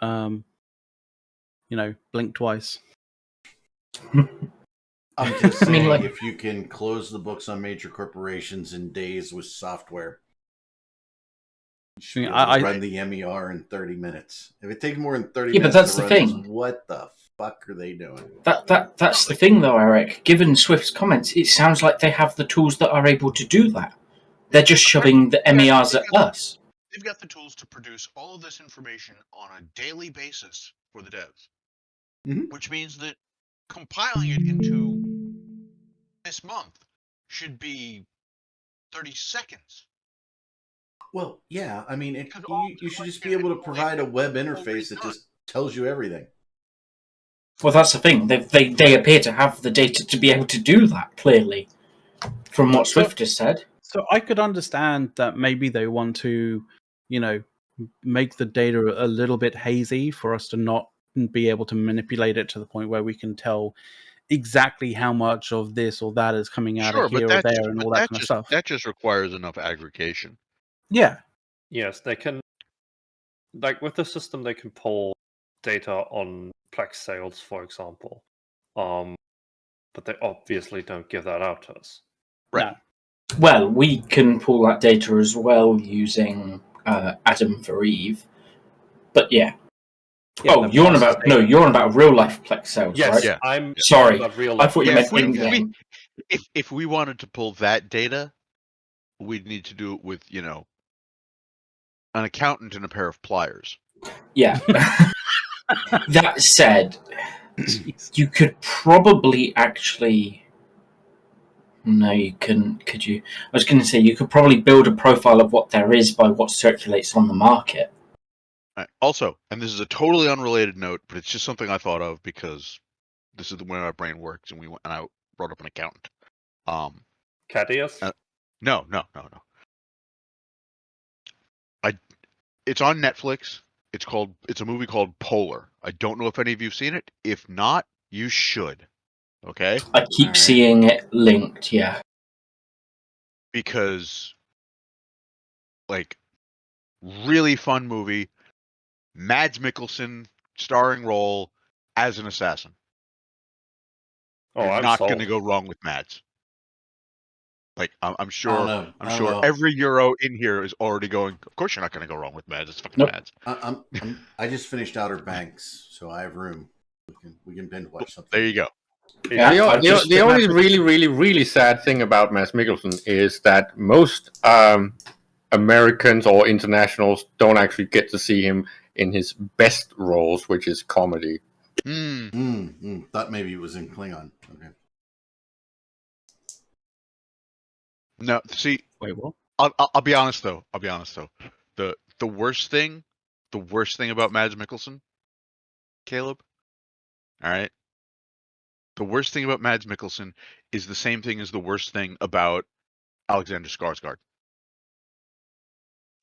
blink twice. I'm just I mean, saying, like- if you can close the books on major corporations in days with software, you should be able to run the MER in 30 minutes. If it takes more than 30 minutes that's to the run thing. this, what the fuck are they doing? That's the thing, though, Eric. Given Swift's comments, it sounds like they have the tools that are able to do that. They're just shoving the MERs at us. They've got the tools to produce all of this information on a daily basis for the devs, which means that compiling it into this month should be 30 seconds. Well, yeah, I mean, Because all you should just the be able to information provide a web already interface that done. just tells you everything. Well, that's the thing. They appear to have the data to be able to do that, clearly, from what Swift has said. So I could understand that maybe they want to, make the data a little bit hazy for us to not be able to manipulate it to the point where we can tell exactly how much of this or that is coming out of here or there and all that kind of stuff. That just requires enough aggregation. Yeah. Yes, they can. Like with the system, they can pull data on Plex sales, for example. But they obviously don't give that out to us. Right. No. Well, we can pull that data as well using Adam for Eve. But yeah. Oh, you're on about real life Plex sales, Yes, right? Yeah. I'm Sorry, about real I life. thought you Yeah, meant in-game. if we wanted to pull that data, we'd need to do it with, an accountant and a pair of pliers. Yeah. That said, Jeez. you could probably actually. No, you couldn't, could you? I was going to say you could probably build a profile of what there is by what circulates on the market. Also, and this is a totally unrelated note, but it's just something I thought of because this is the way my brain works, and I brought up an accountant. Cadius? No. It's on Netflix. It's a movie called Polar. I don't know if any of you've seen it. If not, you should. Okay? I keep Alright. seeing it linked, yeah. Because really fun movie. Mads Mikkelsen starring role as an assassin. Oh, You're I'm not sold. going to go wrong with Mads. I'm sure. I don't I'm sure know. every Euro in here is already going. Of course, you're not going to go wrong with Mads. It's fucking Nope. Mads. I just finished Outer Banks, so I have room. We can binge watch something. There you go. Yeah, The only really sad thing about Mads Mikkelsen is that most Americans or internationals don't actually get to see him in his best roles, which is comedy. Thought maybe it was in Klingon. Okay. No, see, Wait, what? I'll be honest though. The worst thing about Mads Mikkelsen, Caleb. All right. The worst thing about Mads Mikkelsen is the same thing as the worst thing about Alexander Skarsgård.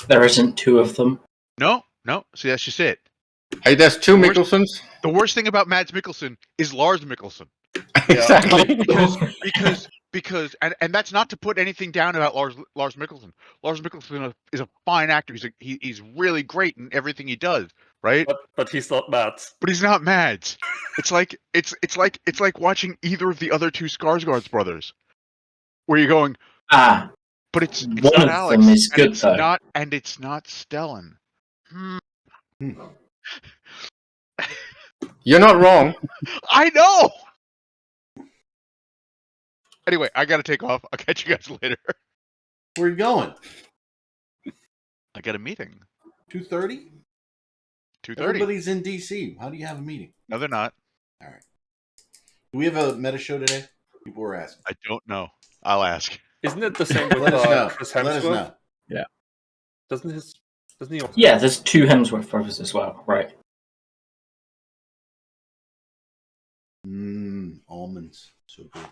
There isn't two of them. No. See, that's just it. Hey, there's two The worst- Mikkelsens. The worst thing about Mads Mikkelsen is Lars Mikkelsen. Exactly. Because and that's not to put anything down about Lars Mikkelsen. Lars Mikkelsen is a fine actor. He's really great in everything he does, right? But he's not Mads. But he's not Mads. It's like watching either of the other two Skarsgård brothers, where you're going, but it's one not of Alex, them is good, and it's though. not, and it's not Stellan. You're not wrong. I know. Anyway, I gotta take off. I'll catch you guys later. Where are you going? I got a meeting. 2:30? 2:30. Everybody's in DC. How do you have a meeting? No, they're not. All right. Do we have a meta show today? People were asking. I don't know. I'll ask. Isn't it the same with Let us know. Chris Let us Hemsworth? know. Yeah. Doesn't he also? Yeah, there's two Hemsworth brothers as well, right? Almonds. So good.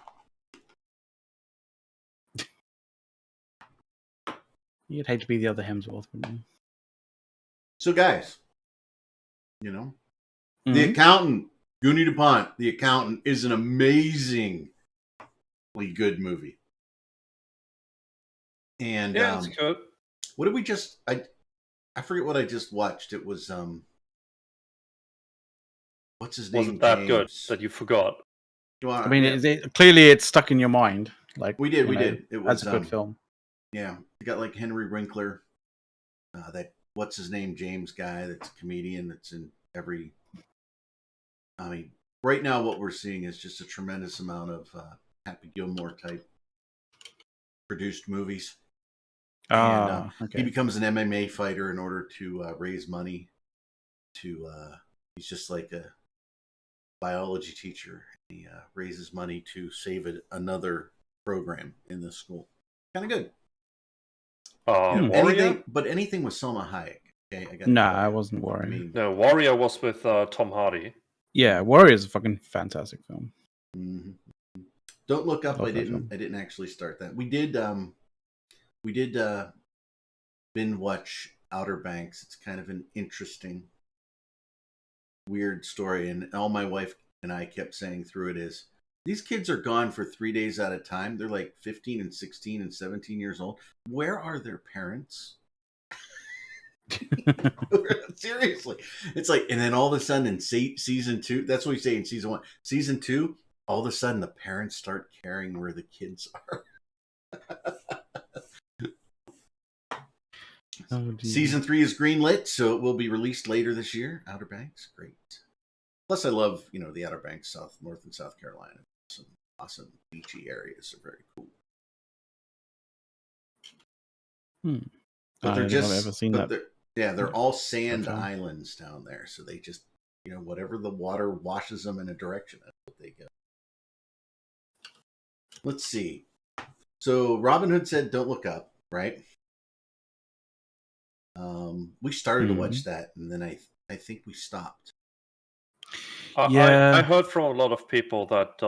You'd hate to be the other Hemsworth, wouldn't you? So, guys, The Accountant, Goonie DuPont, The Accountant is an amazingly good movie. And Yeah, it's good. what did we just? I forget what I just watched. It was what's his name? Wasn't that good James? that you forgot? I mean, clearly it's stuck in your mind. Like we did. It was that's a good film. Yeah, you got like Henry Winkler, that what's his name, James guy that's a comedian that's in every. I mean, right now what we're seeing is just a tremendous amount of Happy Gilmore type produced movies. And Okay. he becomes an MMA fighter in order to raise money. He's just like a biology teacher. He raises money to save another program in the school. Kind of good. Warrior? Anything with Selma Hayek. Okay, I wasn't worried. No, Warrior was with Tom Hardy. Yeah, Warrior is a fucking fantastic film. Mm-hmm. Don't Look Up. Love I that film. didn't actually start that. We did binge watch Outer Banks. It's kind of an interesting, weird story, and all my wife and I kept saying through it is, these kids are gone for 3 days at a time. They're like 15 and 16 and 17 years old. Where are their parents? Seriously. It's like, and then all of a sudden in season 2, that's what we say in season 1. Season 2, all of a sudden the parents start caring where the kids are. Season 3 is greenlit, so it will be released later this year. Outer Banks, great. Plus, I love, the Outer Banks, North and South Carolina. Some awesome beachy areas are very cool. But they're just, I've never seen that. They're all sand islands down there. So they just, whatever the water washes them in a direction, that's what they go. Let's see. So Robin Hood said, "Don't Look Up," right? We started to watch that, and then I think we stopped. I heard from a lot of people that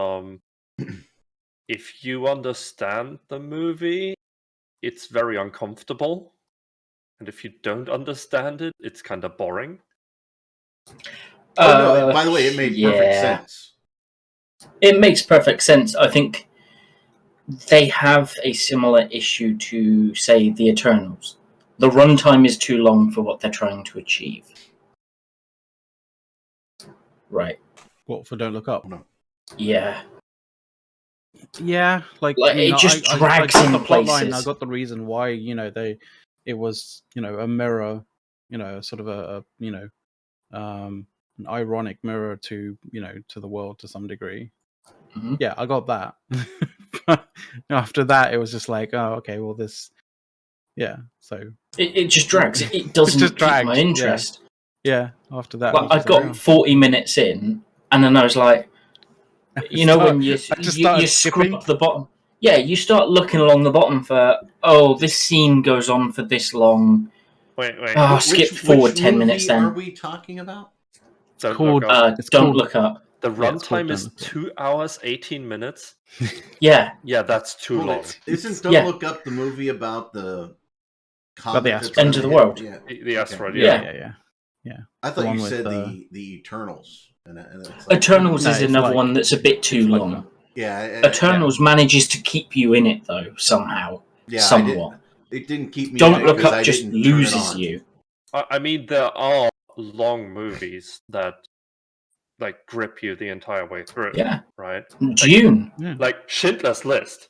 if you understand the movie, it's very uncomfortable. And if you don't understand it, it's kind of boring. No, by the way, it made perfect sense. It makes perfect sense. I think they have a similar issue to, say, the Eternals. The runtime is too long for what they're trying to achieve. Right. What, for Don't Look Up? No. Yeah. Yeah, it just drags I got in the plot line, places. I got the reason why it was a mirror, sort of an ironic mirror to to the world to some degree. Mm-hmm. Yeah, I got that. After that, it was just like, oh, okay, well, this, so it just drags. It doesn't just drags, keep my interest. Yeah, after that, Like, I got 40 minutes in, and then I was like, when you I just started scrub skipping. the bottom. yeah, you start looking along the bottom for, oh, this scene goes on for this long. Wait. Oh, skip forward 10 movie minutes then. are we talking about? Don't called- look up. Don't Look Up. The Yeah, it's called runtime is Don't Look Up. 2 hours 18 minutes. Yeah. Yeah, that's too Hold long. it. Isn't Don't Yeah. Look Up the movie about the About the comet that's asteroid. End of the gonna world. hit? Yeah. The asteroid, Yeah. Yeah. I The thought one you with said the- the Eternals. And it's like, Eternals No, is it's another like- one that's a bit too like long. yeah. Eternals manages to keep you in it, though, somehow. Yeah, somewhat. it didn't keep me. Don't in it Look 'cause Up I just didn't turn it loses on. you. I mean, there are long movies that like grip you the entire way through. Yeah. Right? Dune. Like Schindler's List.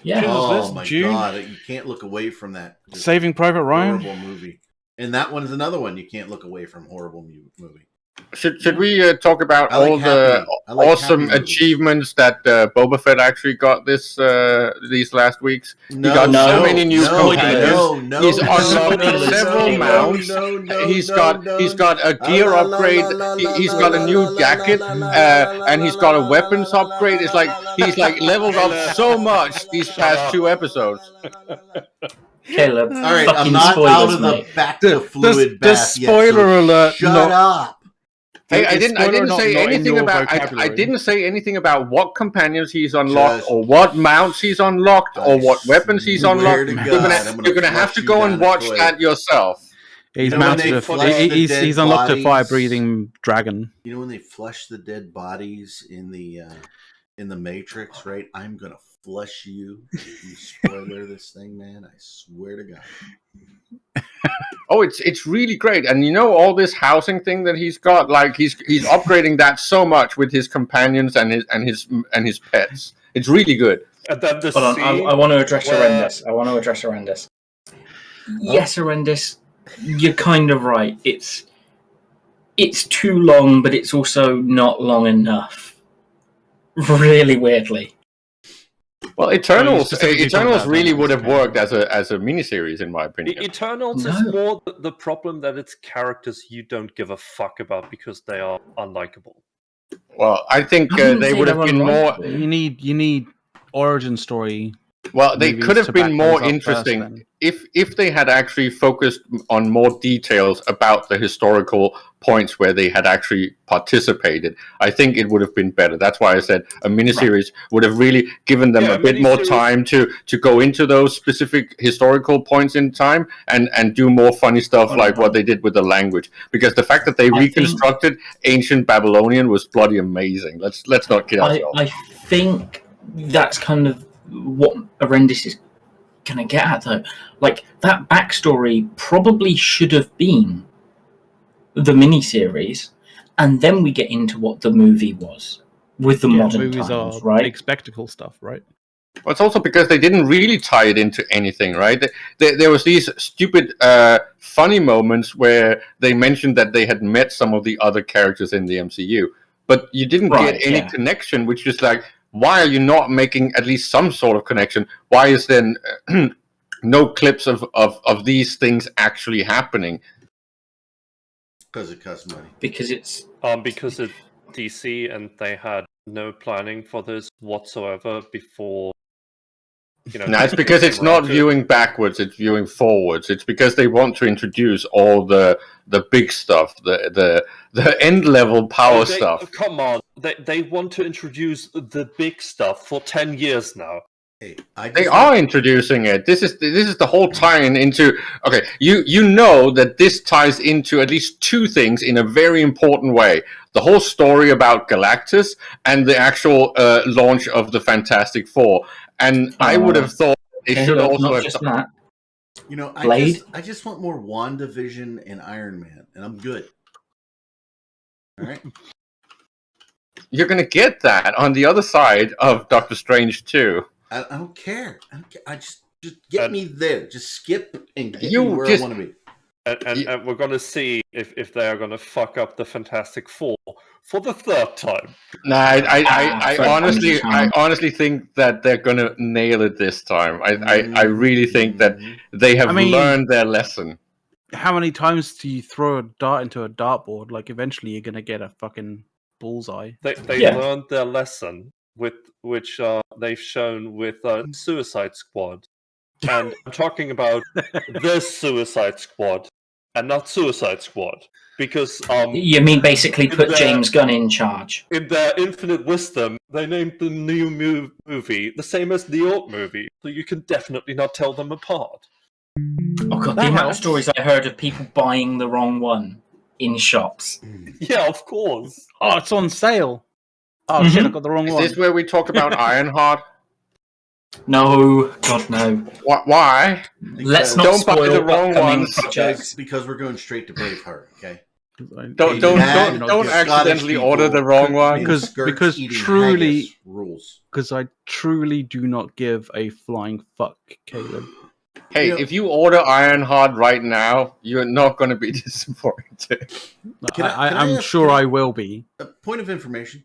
Yeah. Oh List, my June. god, you can't look away from that. Just Saving Private Ryan. horrible movie. And that one's another one you can't look away from. Horrible movie. Should we talk about I like all the I like awesome happy movies. achievements that Boba Fett actually got these last weeks? No, got so so many new companions. No, He's no, unlocked no, several no, mounts. no, no, He's no, got no, he's got a gear la, la, upgrade. la, la, He's la, got a la, new la, jacket, la, la, la, and he's got a la, weapons la, la, upgrade. It's like he's like leveled up so much these past 2 episodes. Caleb, All right, fucking I'm not spoilers, out of the mate. back to fluid The bath yet, spoiler so alert. shut up. Hey, I It's didn't spoiler say not in anything your about. I vocabulary. didn't say anything about what companions he's unlocked, Just- or what mounts he's unlocked, or what weapons he's swear unlocked. to You're God, I'm gonna have flush to you go down and the watch toilet. that yourself. He's You know when mounted they a. flush the He's dead unlocked a bodies? fire-breathing dragon. You know when they flush the dead bodies in the Matrix, right? I'm gonna flush you. If you spoiler this thing, man. I swear to God. Oh, it's really great, and you know all this housing thing that he's got. Like he's upgrading that so much with his companions and his pets. It's really good. And then the Hold on, scene I want to address where- horrendous. Yes, horrendous. You're kind of right. It's too long, but it's also not long enough. Really weirdly. Well, Eternals specifically talking Eternals about really Eternals, would have okay. worked as a miniseries, in my opinion. Eternals No. is more the problem that it's characters you don't give a fuck about because they are unlikable. Well, I think I wouldn't they say would have they're been more. unlikable. You need origin story. Well, they movies could have to been back more those up interesting first, then. if they had actually focused on more details about the historical points where they had actually participated. I think it would have been better. That's why I said a miniseries would have really given them Yeah, a bit more miniseries- time to go into those specific historical points in time and do more funny stuff like what they did with the language. Because the fact that they I think- reconstructed ancient Babylonian was bloody amazing. Let's not kid ourselves. I think that's kind of what Horrendous is gonna get at, though. Like, that backstory probably should have been the miniseries, and then we get into what the movie was with the modern movies times, are right? big spectacle stuff, right? Well, it's also because they didn't really tie it into anything, right? There was these stupid, funny moments where they mentioned that they had met some of the other characters in the MCU, but you didn't Right, get any yeah. connection, which is like, why are you not making at least some sort of connection? Why is there no clips of these things actually happening? Because it costs money. Because it's Because it's DC and they had no planning for this whatsoever before. No, it's because it's not viewing backwards; it's viewing forwards. It's because they want to introduce all the big stuff, the end level power stuff. Come on, they want to introduce the big stuff for 10 years now. Hey, They are introducing it. This is the whole tie-in into. Okay, you know that this ties into at least two things in a very important way: the whole story about Galactus and the actual launch of the Fantastic Four. And I would have thought they should also not have. just that. You know, Blade? I just want more WandaVision and Iron Man, and I'm good. All right. You're gonna get that on the other side of Doctor Strange 2. I don't care. I just get me there. Just skip and get You me where just- I want to be. And we're going to see if they are going to fuck up the Fantastic Four for the third time. No, I Fred, honestly think that they're gonna nail it this time. I really think that they have learned their lesson. How many times do you throw a dart into a dartboard? Like, eventually you're going to get a fucking bullseye. They Yeah. learned their lesson which they've shown with Suicide Squad, and I'm talking about the Suicide Squad and not Suicide Squad, because You mean basically in put their- James Gunn in charge? in their infinite wisdom, they named the new movie the same as the old movie, so you can definitely not tell them apart. Oh god, That the amount of helps. stories I heard of people buying the wrong one in shops. Yeah, of course. Oh, it's on sale. Oh shit, I Mhm. got the wrong Is one. this where we talk about Ironheart? No, God no. Why? Let's not Don't buy spoil the wrong upcoming ones. projects. Because we're going straight to Braveheart, okay? Don't mad don't Scottish accidentally people order the wrong one. in Because- skirts because eating truly- haggis rules. Because I truly do not give a flying fuck, Caleb. Hey, You know- if you order Ironheart right now, you're not going to be disappointed. Can I I'm ask- sure can I- I will be. A point of information.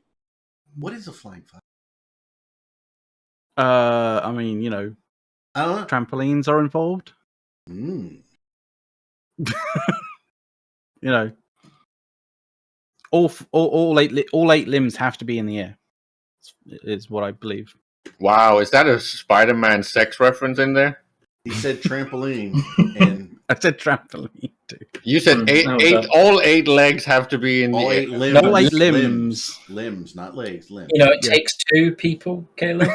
What is a flying fuck? I mean, I don't know. trampolines are involved. Mm. All eight limbs have to be in the air. Is what I believe. Wow, is that a Spider-Man sex reference in there? He said trampoline, and I said trampoline too. You said all 8 legs have to be in the all air. 8 limbs. All 8 limbs. Limbs, not legs. Limbs. You know, it Yeah. takes 2 people, Caleb.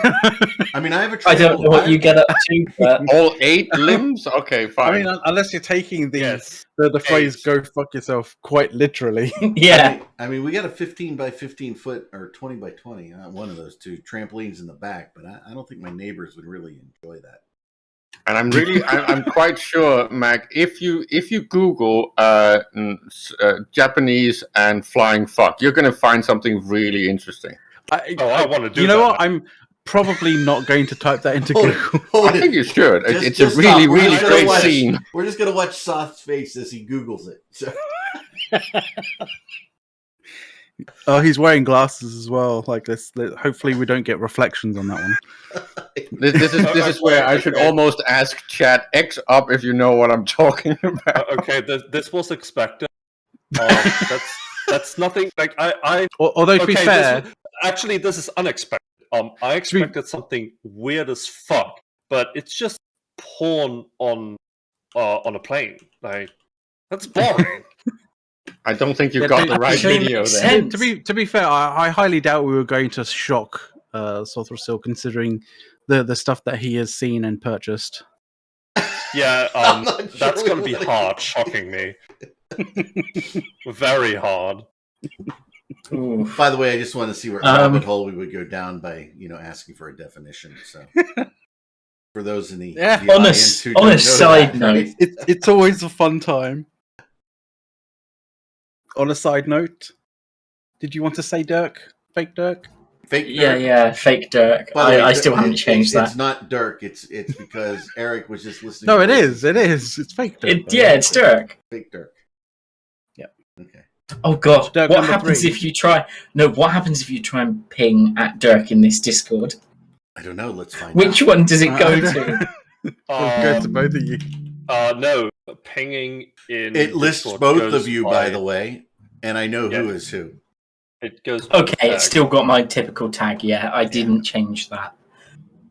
I mean, I have a I don't know what you get up to, but All 8 limbs? Okay, fine. I mean, unless you're taking the Yes. the phrase Eight. "go fuck yourself" quite literally. yeah. I mean, we got a 15 by 15 foot or 20 by 20, one of those two trampolines in the back, but I don't think my neighbors would really enjoy that. And I'm quite sure, Mac, if you Google Japanese and flying fuck, you're going to find something really interesting. I want to do You know that. what? I'm probably not going to type that into Hold it, Google. hold I it. think you should. Just- It's just a really, stop. We're really just gonna great watch- scene. We're just going to watch Soth's face as he Googles it. So. Oh, he's wearing glasses as well. Like this. Hopefully, we don't get reflections on that one. This is where I should almost ask chat X up if you know what I'm talking about. Okay, this was expected. That's nothing. Like I. Although to be Okay, fair, this is unexpected. I expected something weird as fuck, but it's just porn on a plane. Like that's boring. I don't think you Yeah, got to- the right actually video makes there. sense. to be fair, I highly doubt we were going to shock Sothrasil considering the stuff that he has seen and purchased. Yeah, I'm not sure that's we gonna be wanna- hard, shocking me. Very hard. Oof. By the way, I just want to see what rabbit hole we would go down by, asking for a definition. So, for those in the, Yeah. the On a audience who don't know side that, note, right? It's always a fun time. On a side note, did you want to say Dirk? Fake Dirk? Fake Yeah, Dirk. yeah, fake Dirk. By the way, I still haven't changed that. It's not Dirk. It's because Eric was just listening. No, to it voices. is. It is. It's fake Dirk. though. Yeah, it's Dirk. Fake Dirk. Yep. Okay. Oh god, Dirk what number happens 3. if you try? No, what happens if you try and ping at Dirk in this Discord? I don't know. Let's find Which out. one does it go to? It goes to both of you. No, pinging in. It lists Discord both goes of you, by the way, and I know who Yeah. is who. It goes. by Okay, tag. it's still got my typical tag. Yeah, I didn't change that.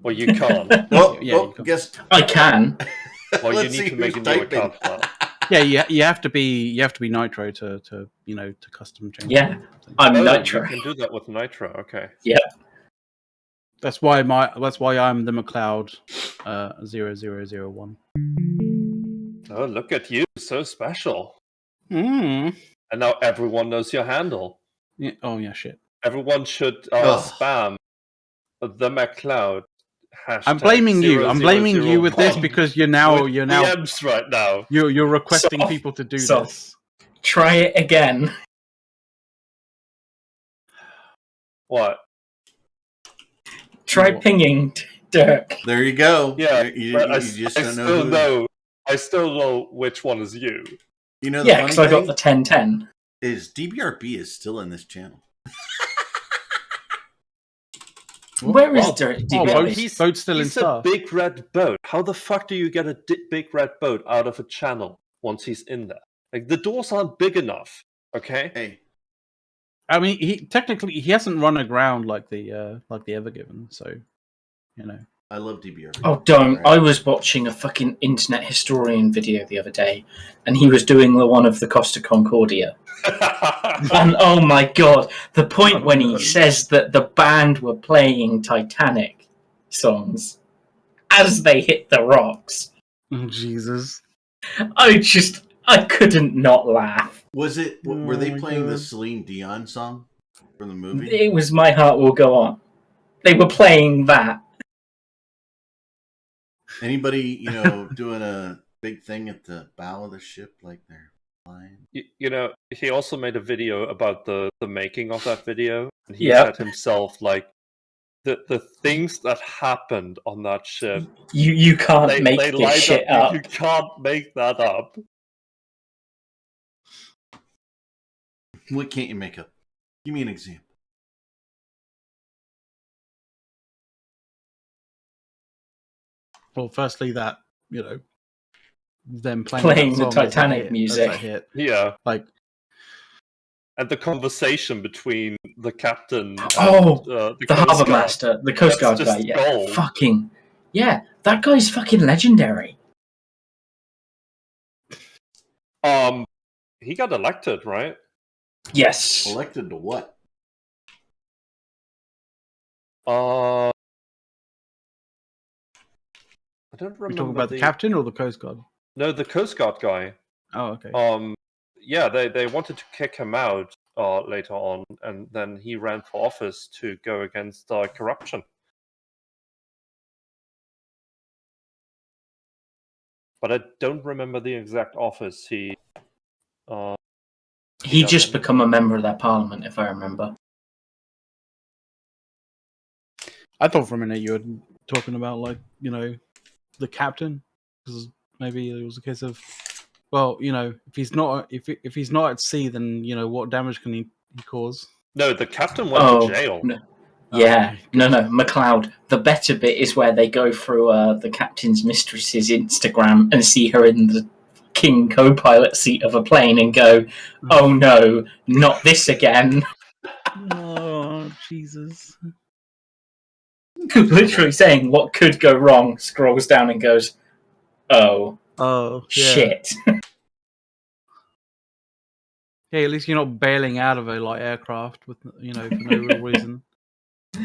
Well, you can't. Well, Yeah, you can. guess. I can. Well, you Let's see need to make a who's new typing. account for that. Yeah, you have to be Nitro to custom change. Yeah, I'm Oh, Nitro. You can do that with Nitro. Okay. That's why I'm the McLeod 0001. Oh, look at you, so special. Mm. And now everyone knows your handle. Yeah. Oh yeah, shit. Everyone should Ugh. spam the McLeod. I'm blaming you. I'm blaming you with this 0001 because you're now with DMs right now. you're requesting Soft, people to do soft. this. Try it again. What? Try What? pinging Dirk. There you go. Yeah, you but I just I don't know still who. know. I still know which one is you. You know the Yeah, funny because I got thing the 1010. is DBRB is still in this channel. Where is Well, Dirk? Oh, DBRB? boat's still in He's a stuff. big red boat. How the fuck do you get a big red boat out of a channel once he's in there? Like the doors aren't big enough. Okay. Hey, I mean, he hasn't run aground like the Ever Given, so you know. I love DBR. Oh, don't! I was watching a fucking internet historian video the other day, and he was doing the one of the Costa Concordia. And oh my god, the point when he says that the band were playing Titanic songs as they hit the rocks. Oh, Jesus. I couldn't not laugh. Was it? Were they my playing the God. Celine Dion song from the movie? It was My Heart Will Go On. They were playing that. Anybody, doing a big thing at the bow of the ship like they're flying? He also made a video about the making of that video, and he Yep. said himself, like, the things that happened on that ship. You can't make they this lied shit up. up. You can't make that up. What can't you make up? Give me an example. Well, firstly, that them Playing that the song as a Titanic hit, music. as a hit. Yeah. Like, And the conversation between the captain and the Coast harbour Guard. master, the Coast Guard That's guy. just Yeah, gold. fucking yeah, that guy's fucking legendary. He got elected, right? Yes. Elected to what? I don't remember. you talking about the captain or the Coast Guard? No, the Coast Guard guy. Oh, okay. Yeah, they wanted to kick him out later on, and then he ran for office to go against corruption. But I don't remember the exact office he. He just become a member of that parliament, if I remember. I thought for a minute you were talking about the captain, because maybe it was a case of, well, if he's not at sea, then what damage can he cause? No, the captain went to jail. No. Yeah, okay, no, McLeod. The better bit is where they go through the captain's mistress's Instagram and see her in the king co-pilot seat of a plane and go, "Oh no, not this again!" Oh, Jesus! Literally saying what could go wrong. Scrolls down and goes, "Oh, yeah. shit!" Hey, at least you're not bailing out of a aircraft with for no real reason.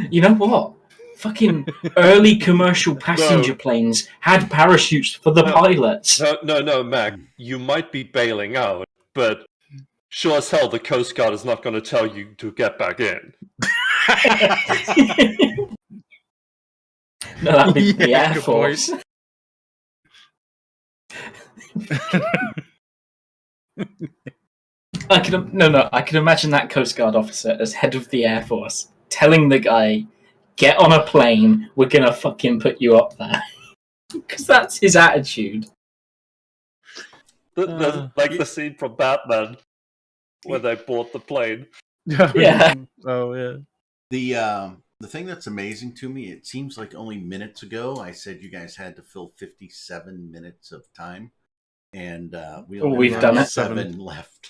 You know what? Fucking early commercial passenger planes had parachutes for the pilots. No, Mac. You might be bailing out, but sure as hell the Coast Guard is not going to tell you to get back in. No, that'd be the Air good Force. I can imagine that Coast Guard officer as head of the Air Force telling the guy, "Get on a plane, we're gonna fucking put you up there." Because that's his attitude. The scene from Batman where they board the plane. Yeah. Oh, yeah. The thing that's amazing to me, it seems like only minutes ago I said you guys had to fill 57 minutes of time, and we've done it. 7 left.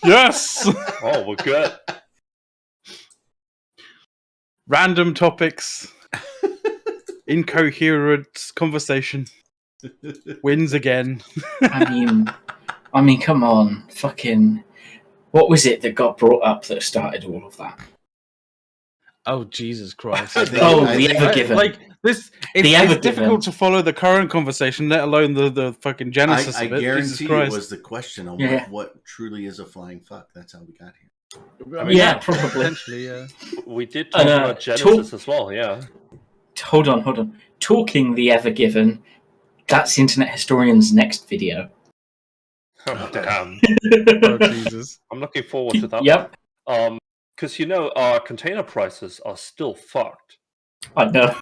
Yes. Oh, we're good. Random topics. Incoherent conversation. Wins again. I mean, come on, fucking. What was it that got brought up that started all of that? Oh, Jesus Christ! The Ever Given. It's difficult to follow the current conversation, let alone the fucking genesis of it. I guarantee Jesus Christ. it was the question on what truly is a flying fuck. That's how we got here. I mean, yeah, probably. Potentially, yeah. We did talk about Genesis as well, yeah. Hold on. Talking the Ever Given, that's Internet Historian's next video. Oh, damn. Oh, Jesus. I'm looking forward to that. Yep. Because, our container prices are still fucked. I know.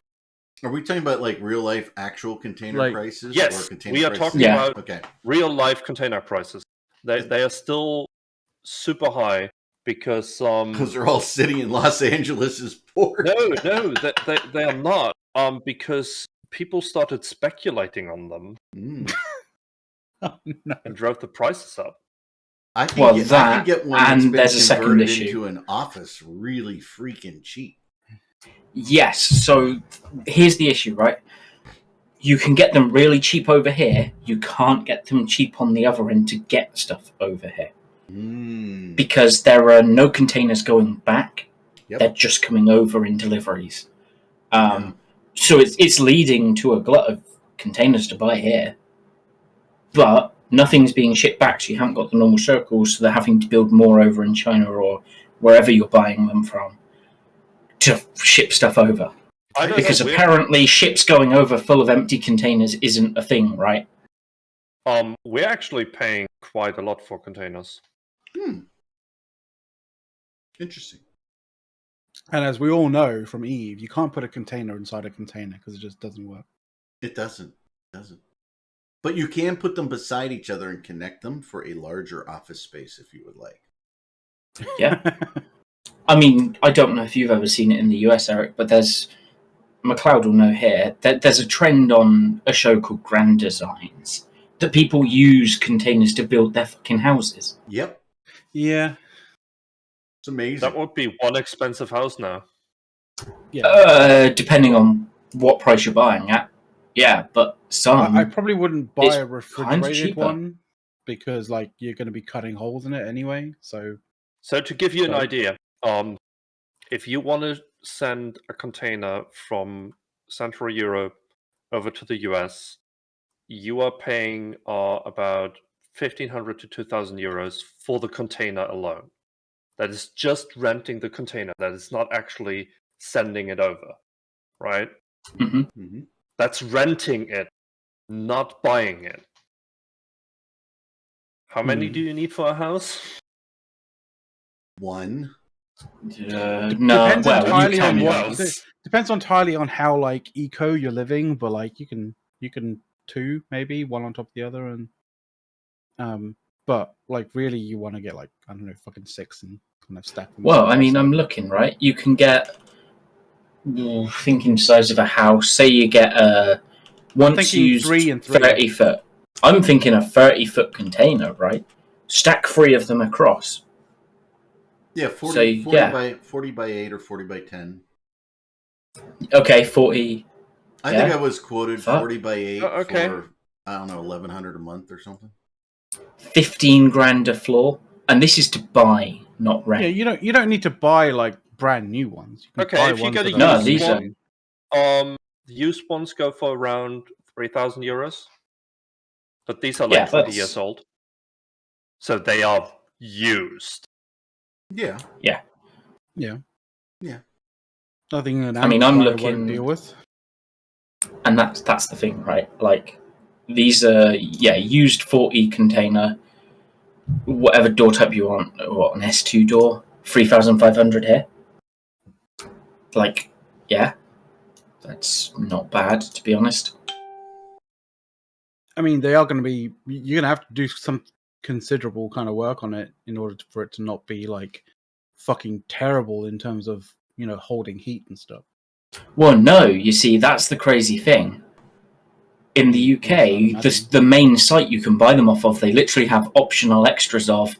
Are we talking about real life actual container prices? Yes, or container we are prices? talking about real life container prices. They are still super high because they're all sitting in Los Angeles' port. No, they are not. Because people started speculating on them Oh, no. and drove the prices up. I can get one that's and been there's a second converted issue. into an office really freaking cheap. Yes, so here's the issue, right? You can get them really cheap over here. You can't get them cheap on the other end to get stuff over here. Because there are no containers going back. Yep. They're just coming over in deliveries. So it's leading to a glut of containers to buy here. But nothing's being shipped back, so you haven't got the normal circles, so they're having to build more over in China or wherever you're buying them from to ship stuff over. Because apparently ships going over full of empty containers isn't a thing, right? We're actually paying quite a lot for containers. Interesting. And as we all know from Eve, you can't put a container inside a container because it just doesn't work. It doesn't. But you can put them beside each other and connect them for a larger office space if you would like. Yeah. I mean, I don't know if you've ever seen it in the US, Eric, but McLeod will know here, there's a trend on a show called Grand Designs that people use containers to build their fucking houses. Yep. Yeah. It's amazing. That would be one expensive house now. Yeah. Depending on what price you're buying at. Yeah, but some... I probably wouldn't buy a kinda refrigerated cheaper. one because, like, you're going to be cutting holes in it anyway. So to give you an idea, if you want to send a container from Central Europe over to the US, you are paying about 1,500 to 2,000 euros for the container alone. That is just renting the container. That is not actually sending it over, right? Mm-hmm. That's renting it, not buying it. How many do you need for a house? One. Depends entirely on how like eco you're living, but like you can two, maybe one on top of the other, and but like really you want to get like, I don't know, fucking 6 and kind of stack them. Well, I mean, I'm looking, right? You can get, thinking size of a house, say you get a once used 3 and 3. 30 foot. I'm thinking a 30-foot container, right? Stack 3 of them across. Yeah, 40 by 8 or 40 by 10. Okay, 40. I think I was quoted 40 by 8 for, I don't know, 1,100 a month or something. 15 grand a floor, and this is to buy, not rent. Yeah, you don't need to buy like brand new ones. You can buy if you get a used one, the used ones go for around 3,000 euros, but these are like 20 years old, so they are used. Yeah. Nothing that I'm looking, won't deal with. And that's the thing, right? Like, these are used 40 container, whatever door type you want. What, an S2 door, 3,500 here. Like, yeah, that's not bad, to be honest. I mean, they are going to be. You're going to have to do some considerable kind of work on it in order for it to not be like fucking terrible in terms of, you know, holding heat and stuff. Well, no, you see, that's the crazy thing. In the UK, the main site you can buy them off of, they literally have optional extras of,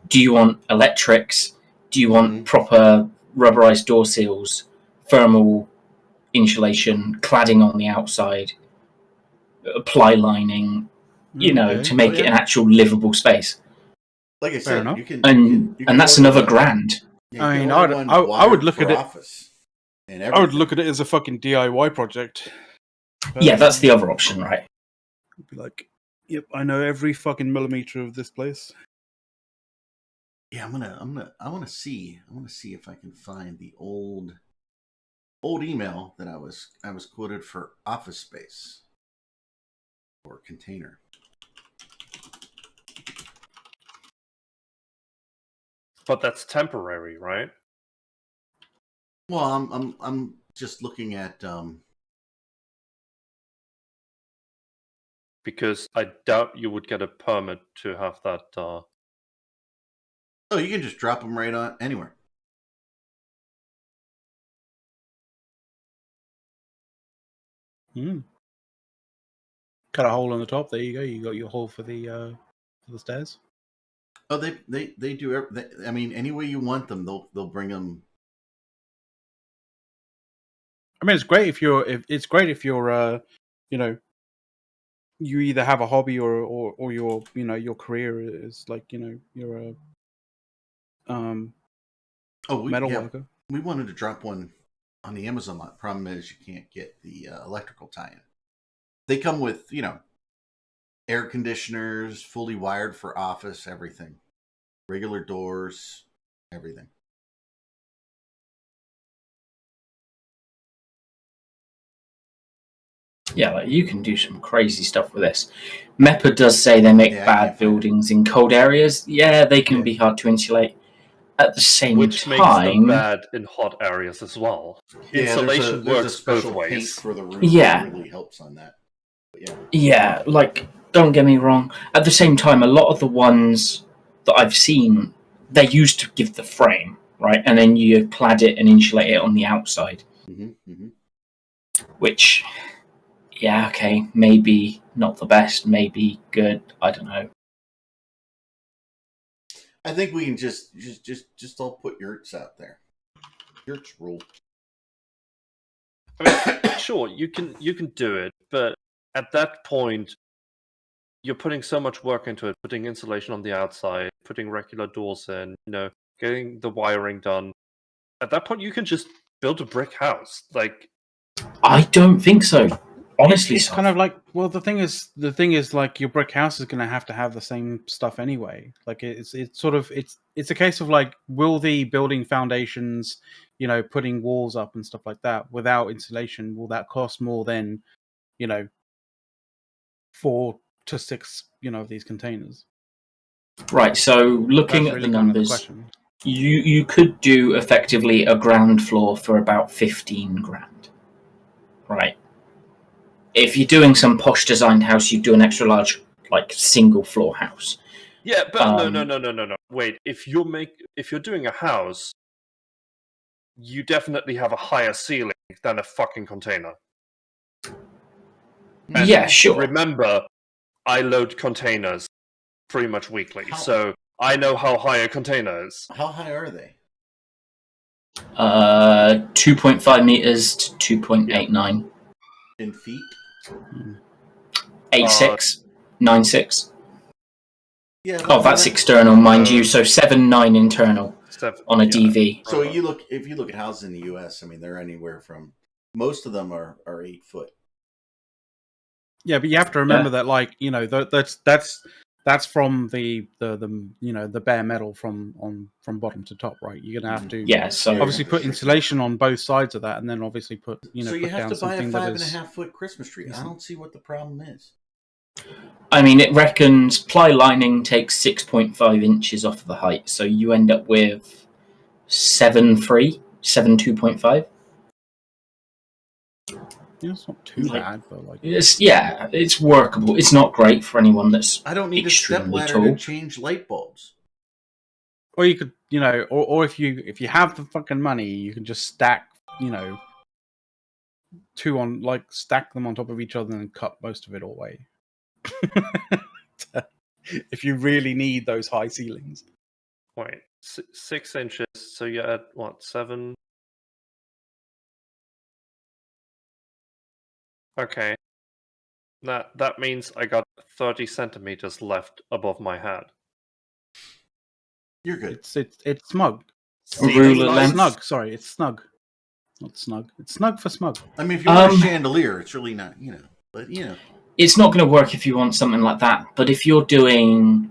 do you want electrics? Do you want proper rubberized door seals, thermal insulation, cladding on the outside, ply lining, to make it an actual livable space. Like I said, you can, and that's another grand. Yeah, I mean, I would look at it. I would look at it as a fucking DIY project. Yeah, that's the other option, right? Be like, yep, I know every fucking millimeter of this place. Yeah, I want to see if I can find the old email that I was quoted for office space or container. But that's temporary, right? Well, I'm just looking at because I doubt you would get a permit to have that. Oh, you can just drop them right on anywhere. Cut a hole on the top. There you go. You got your hole for the stairs. Oh, they do. I mean, any way you want them, they'll bring them. I mean, it's great if you're you know, you either have a hobby or your your career is like you're a metal worker. We wanted to drop one on the Amazon lot. Problem is, you can't get the electrical tie-in. They come with air conditioners, fully wired for office, everything, regular doors, everything. Yeah, like you can do some crazy stuff with this. MEPA does say they make bad buildings in cold areas. Yeah, they can be hard to insulate. At the same Which time, makes them bad in hot areas as well. Yeah, Insulation there's a works special both paint ways. for the roof Yeah. that really helps on that. But yeah, like don't get me wrong. At the same time, a lot of the ones that I've seen, they're used to give the frame, right? And then you clad it and insulate it on the outside. Which, yeah, okay, maybe not the best, maybe good. I don't know. I think we can just all put yurts out there. Yurts rule. I mean, sure, you can do it, but at that point, you're putting so much work into it, putting insulation on the outside, putting regular doors in, getting the wiring done. At that point, you can just build a brick house. Like, I don't think so. Honestly, it's kind of like, well, the thing is like your brick house is going to have the same stuff anyway. Like it's sort of it's a case of like, will the building foundations, putting walls up and stuff like that without insulation, will that cost more than 4 to 6 of these containers? Right. So looking That's at really the kind of the numbers, question. you could do effectively a ground floor for about 15 grand. Right. If you're doing some posh designed house, you do an extra large, like single floor house. yeah, but no. Wait, if you're doing a house, you definitely have a higher ceiling than a fucking container. And yeah, sure. Remember, I load containers pretty much weekly, so I know how high a container is. How high are they? 2.5 meters to 2.89. In feet? 8.6, 9.6. Yeah. Oh, that's external, mind you. So 7.9 internal on a DV. So if you look at houses in the U.S., I mean, they're anywhere from, most of them are 8 foot. Yeah, but you have to remember that, like, that's from the bare metal from bottom to top, right? You're gonna have to so obviously put insulation on both sides of that, and then obviously put so you put have down to buy a something 5.5 foot Christmas tree. I don't see what the problem is. I mean, it reckons ply lining takes 6.5 inches off the height, so you end up with 7.3, 7.2.5. Yeah, it's not too bad, but like it's workable. It's not great for anyone that's I don't need a step ladder tall. to change light bulbs. Or you could, or if you have the fucking money, you can just stack, stack them on top of each other and cut most of it away. If you really need those high ceilings. Wait, 6 inches, so you're at what, 7? Okay. That means I got 30 centimeters left above my head. You're good. It's smug. Ruler length. Snug. Sorry, it's snug. Not snug. It's snug for smug. I mean, if you want a chandelier, it's really not, but it's not going to work if you want something like that. But if you're doing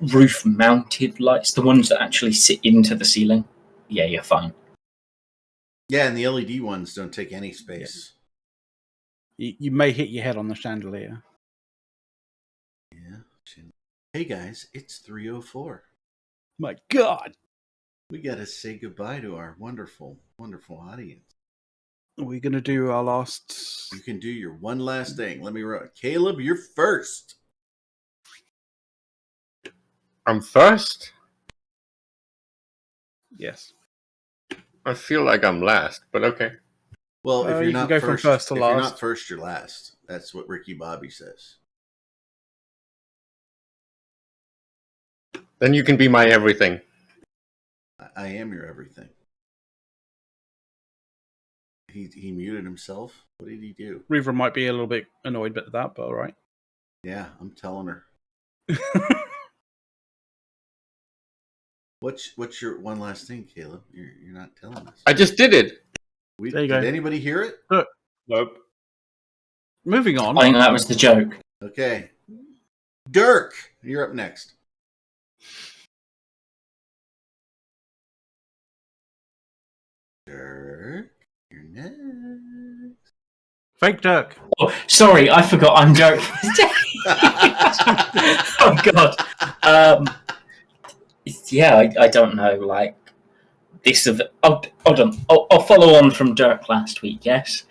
roof-mounted lights, the ones that actually sit into the ceiling, yeah, you're fine. Yeah, and the LED ones don't take any space. You may hit your head on the chandelier. Yeah. Hey guys, it's 3:04. My God. We gotta say goodbye to our wonderful, wonderful audience. Are we gonna do our last? You can do your one last thing. Let me run. Caleb, you're first. I'm first? Yes. I feel like I'm last, but okay. Well, if you're you not can go first, from first to if last. you're not first, you're last. That's what Ricky Bobby says. Then you can be my everything. I am your everything. He muted himself. What did he do? Reaver might be a little bit annoyed at that, but all right. Yeah, I'm telling her. What's your one last thing, Caleb? You're not telling us. I just did it. There you go. Did anybody hear it? Nope. Moving on. I think that was the joke. Okay. Dirk, you're up next. Dirk, you're next. Fake Dirk. Oh, sorry, I forgot I'm Dirk. Oh, God. Yeah, I don't know, like, this event... Oh, hold on. I'll follow on from Dirk last week, yes?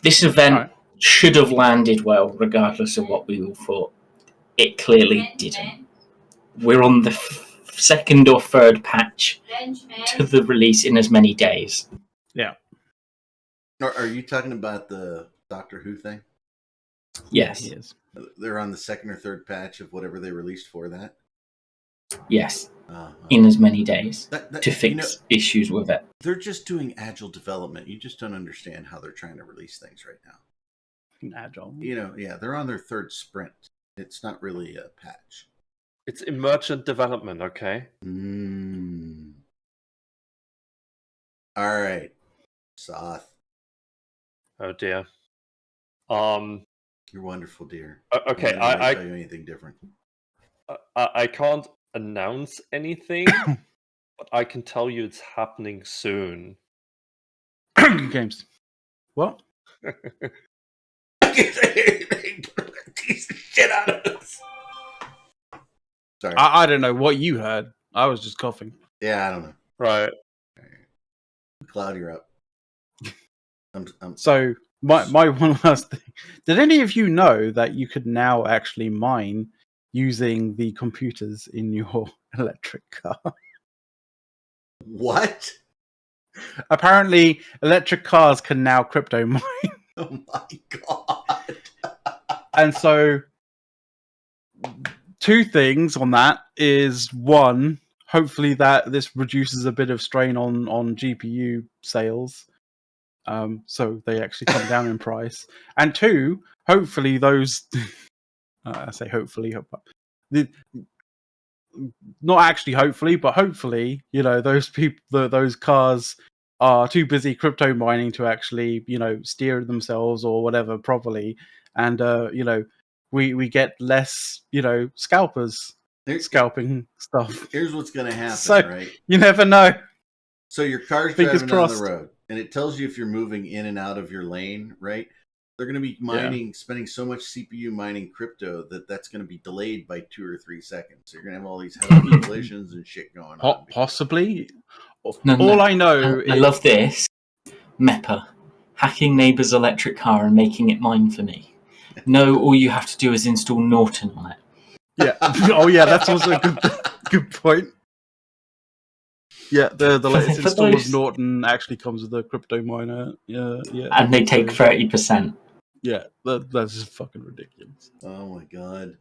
This event should have landed well, regardless of what we all thought. It clearly didn't. We're on the second or third patch to the release in as many days. Yeah. Are you talking about the Doctor Who thing? Yes. He is. They're on the second or third patch of whatever they released for that? Yes. In as many days That, to fix issues with it. They're just doing agile development. You just don't understand how they're trying to release things right now. Agile. Yeah, they're on their third sprint. It's not really a patch. It's emergent development, okay? All right. Soth. Oh dear. You're wonderful, dear. Okay, I tell you anything different. I can't announce anything, but I can tell you it's happening soon. Games. What? Shit out of us. Sorry. I don't know what you heard. I was just coughing. Yeah, I don't know. Right. Cloud, you're up. So my one last thing. Did any of you know that you could now actually mine using the computers in your electric car? What? Apparently, electric cars can now crypto mine. Oh my god. And so, two things on that is one, hopefully that this reduces a bit of strain on GPU sales. So they actually come down in price. And two, hopefully those... I say hopefully... not actually hopefully, but hopefully, those people, those cars are too busy crypto mining to actually, steer themselves or whatever properly. And, we get less, scalpers scalping stuff. Here's what's going to happen, So, right? You never know. So your car's Fingers driving down crossed. the road, and it tells you if you're moving in and out of your lane, right? They're going to be mining, spending so much CPU mining crypto that's going to be delayed by 2 or 3 seconds. So you're going to have all these heavy collisions and shit going on. Possibly. No. I know I love this. MEPA. Hacking neighbour's electric car and making it mine for me. No, all you have to do is install Norton on it. Yeah. Oh, yeah, that's also a good point. Yeah, the latest install of Norton actually comes with a crypto miner. Yeah. And they take 30%. Yeah, that's just fucking ridiculous. Oh my god!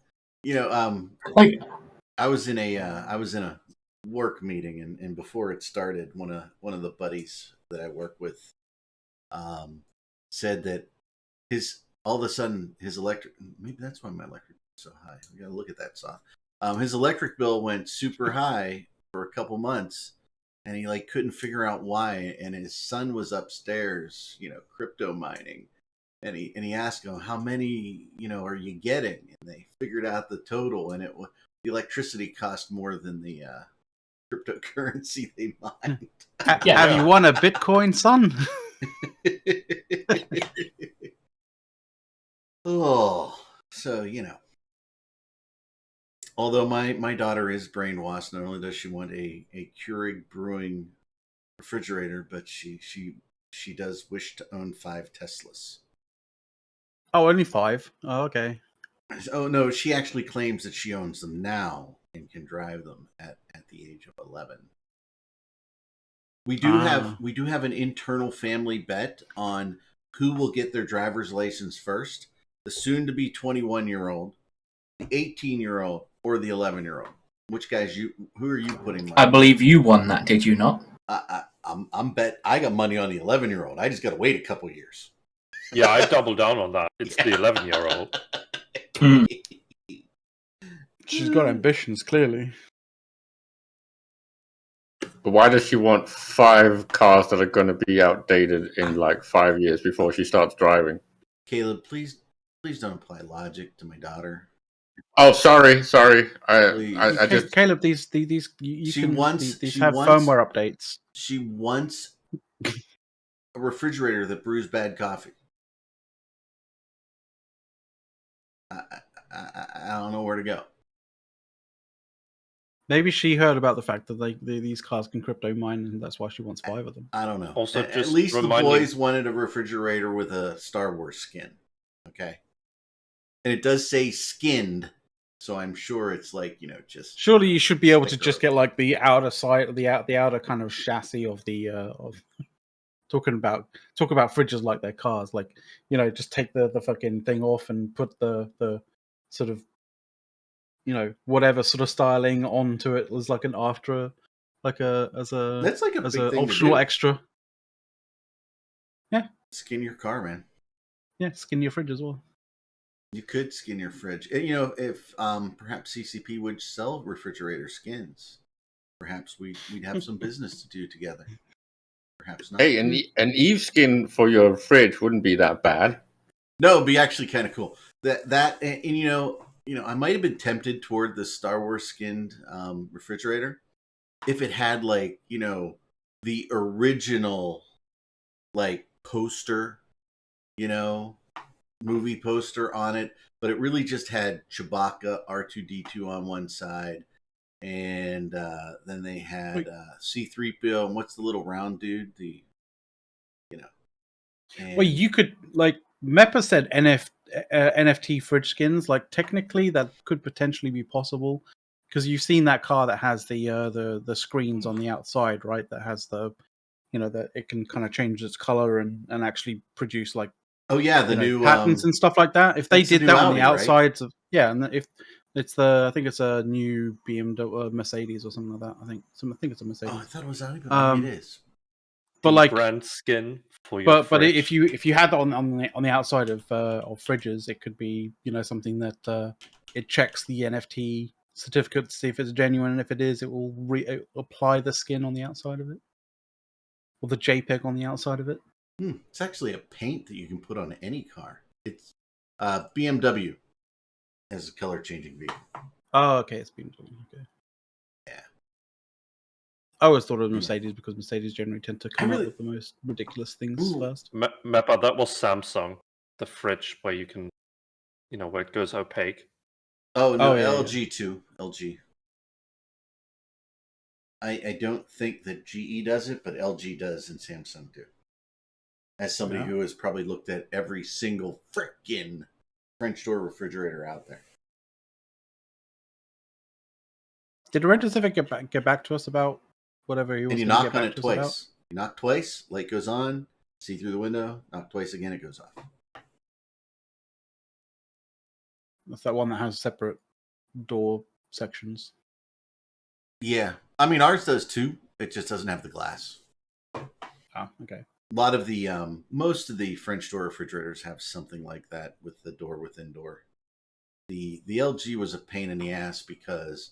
I was in a work meeting, and before it started, one of the buddies that I work with, said that all of a sudden his electric, maybe that's why my electric is so high. We gotta look at that, Soft. His electric bill went super high for a couple months. And he couldn't figure out why, and his son was upstairs, crypto mining, and he asked him, how many, are you getting? And they figured out the total, and the electricity cost more than the cryptocurrency they mined. Have you won a Bitcoin, son? Oh, so although my daughter is brainwashed, not only does she want a Keurig brewing refrigerator, but she does wish to own 5 Teslas. Oh, only 5? Oh, okay. Oh no, she actually claims that she owns them now and can drive them at the age of 11. We do have an internal family bet on who will get their driver's license first: the soon-to-be 21-year-old, the 18-year-old, or the 11-year-old. Which guys who are you putting money? I believe you won that, did you not? I'm bet I got money on the 11-year-old. I just got to wait a couple years. Yeah, I doubled down on that. It's the 11-year-old. She's got ambitions, clearly. But why does she want 5 cars that are going to be outdated in like 5 years before she starts driving? Caleb, please don't apply logic to my daughter. Oh, sorry. I just Caleb, these you She can wants- these she have wants- firmware updates. She wants a refrigerator that brews bad coffee. I don't know where to go. Maybe she heard about the fact that these cars can crypto mine, and that's why she wants 5 of them. I don't know. Also, At just least the reminding- boys wanted a refrigerator with a Star Wars skin. Okay. And it does say skinned, so I'm sure it's like, just Surely you should be able to sticker. just get like the outer side, the outer kind of chassis of the of talk about fridges like they're cars, like just take the fucking thing off and put the sort of whatever sort of styling onto it as like an after, like as a That's like a as big an thing to optional do. extra. Skin your car, man. Yeah, skin your fridge as well. You could skin your fridge. And, if perhaps CCP would sell refrigerator skins, perhaps we'd have some business to do together. Perhaps not. hey, an Eve skin for your fridge wouldn't be that bad. No, it'd be actually kind of cool. That I might have been tempted toward the Star Wars skinned refrigerator if it had like the original like poster, movie poster on it, but it really just had Chewbacca, R2D2 on one side, and then they had C-3PO, and what's the little round dude? And, Well, you could like Meppa said NFT fridge skins. Like technically, that could potentially be possible because you've seen that car that has the screens on the outside, right? That has the that it can kind of change its color and actually produce like oh yeah, the new patterns and stuff like that. If they that's the did new that on Audi, the right? outsides of and if it's I think it's a new BMW Mercedes or something like that. I think it's a Mercedes. Oh, I thought it was Audi, but maybe it is. But the like brand skin for your but fridge. if you had that on the outside of fridges, it could be something that it checks the NFT certificate to see if it's genuine, and if it is, it will apply the skin on the outside of it, or the JPEG on the outside of it. It's actually a paint that you can put on any car. It's BMW has a color changing vehicle. Oh, okay, it's been okay. Yeah. I always thought it was Mercedes because Mercedes generally tend to come really- up with the most ridiculous things Ooh. first. Mappa, that was Samsung, the fridge where you can, where it goes opaque. Oh no, Oh, yeah, LG too. LG. I don't think that GE does it, but LG does and Samsung do. As somebody Yeah. who has probably looked at every single frickin' French door refrigerator out there. Did Renter Civic get back to us about whatever he was And you going to knock get on back it to us about? twice. You knock twice, light goes on, see through the window, knock twice again, it goes off. That's that one that has separate door sections. Yeah. I mean, ours does too. It just doesn't have the glass. Ah, okay. A lot of the, most of the French door refrigerators have something like that with the door within door. The LG was a pain in the ass because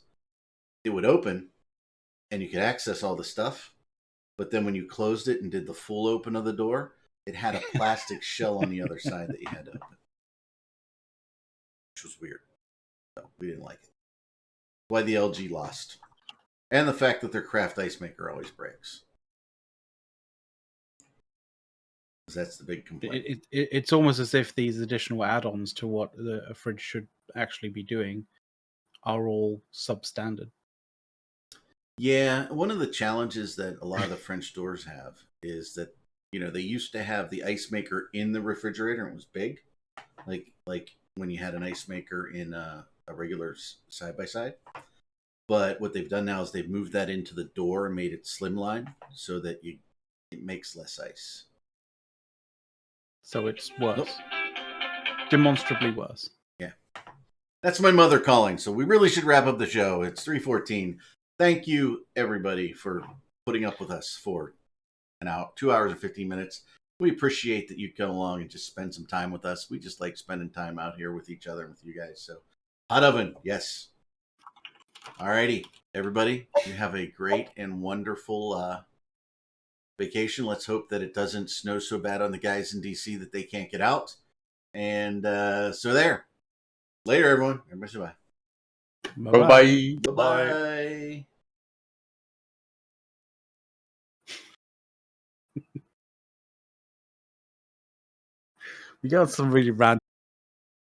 it would open and you could access all the stuff. But then when you closed it and did the full open of the door, it had a plastic shell on the other side that you had to open. Which was weird. So we didn't like it. Why the LG lost. And the fact that their craft ice maker always breaks. That's the big complaint. It's almost as if these additional add-ons to what a fridge should actually be doing are all substandard. Yeah, one of the challenges that a lot of the French doors have is that they used to have the ice maker in the refrigerator and it was big, like when you had an ice maker in a regular side by side. But what they've done now is they've moved that into the door and made it slimline so that it makes less ice. So it's worse. Nope. Demonstrably worse. Yeah. That's my mother calling, so we really should wrap up the show. It's 3:14. Thank you, everybody, for putting up with us for an hour, 2 hours and 15 minutes. We appreciate that you come along and just spend some time with us. We just like spending time out here with each other and with you guys. So, hot oven, yes. Alrighty, everybody, you have a great and wonderful vacation. Let's hope that it doesn't snow so bad on the guys in DC that they can't get out. And so there. Later, everyone. Everybody say bye. Bye-bye. Bye-bye. We got some really random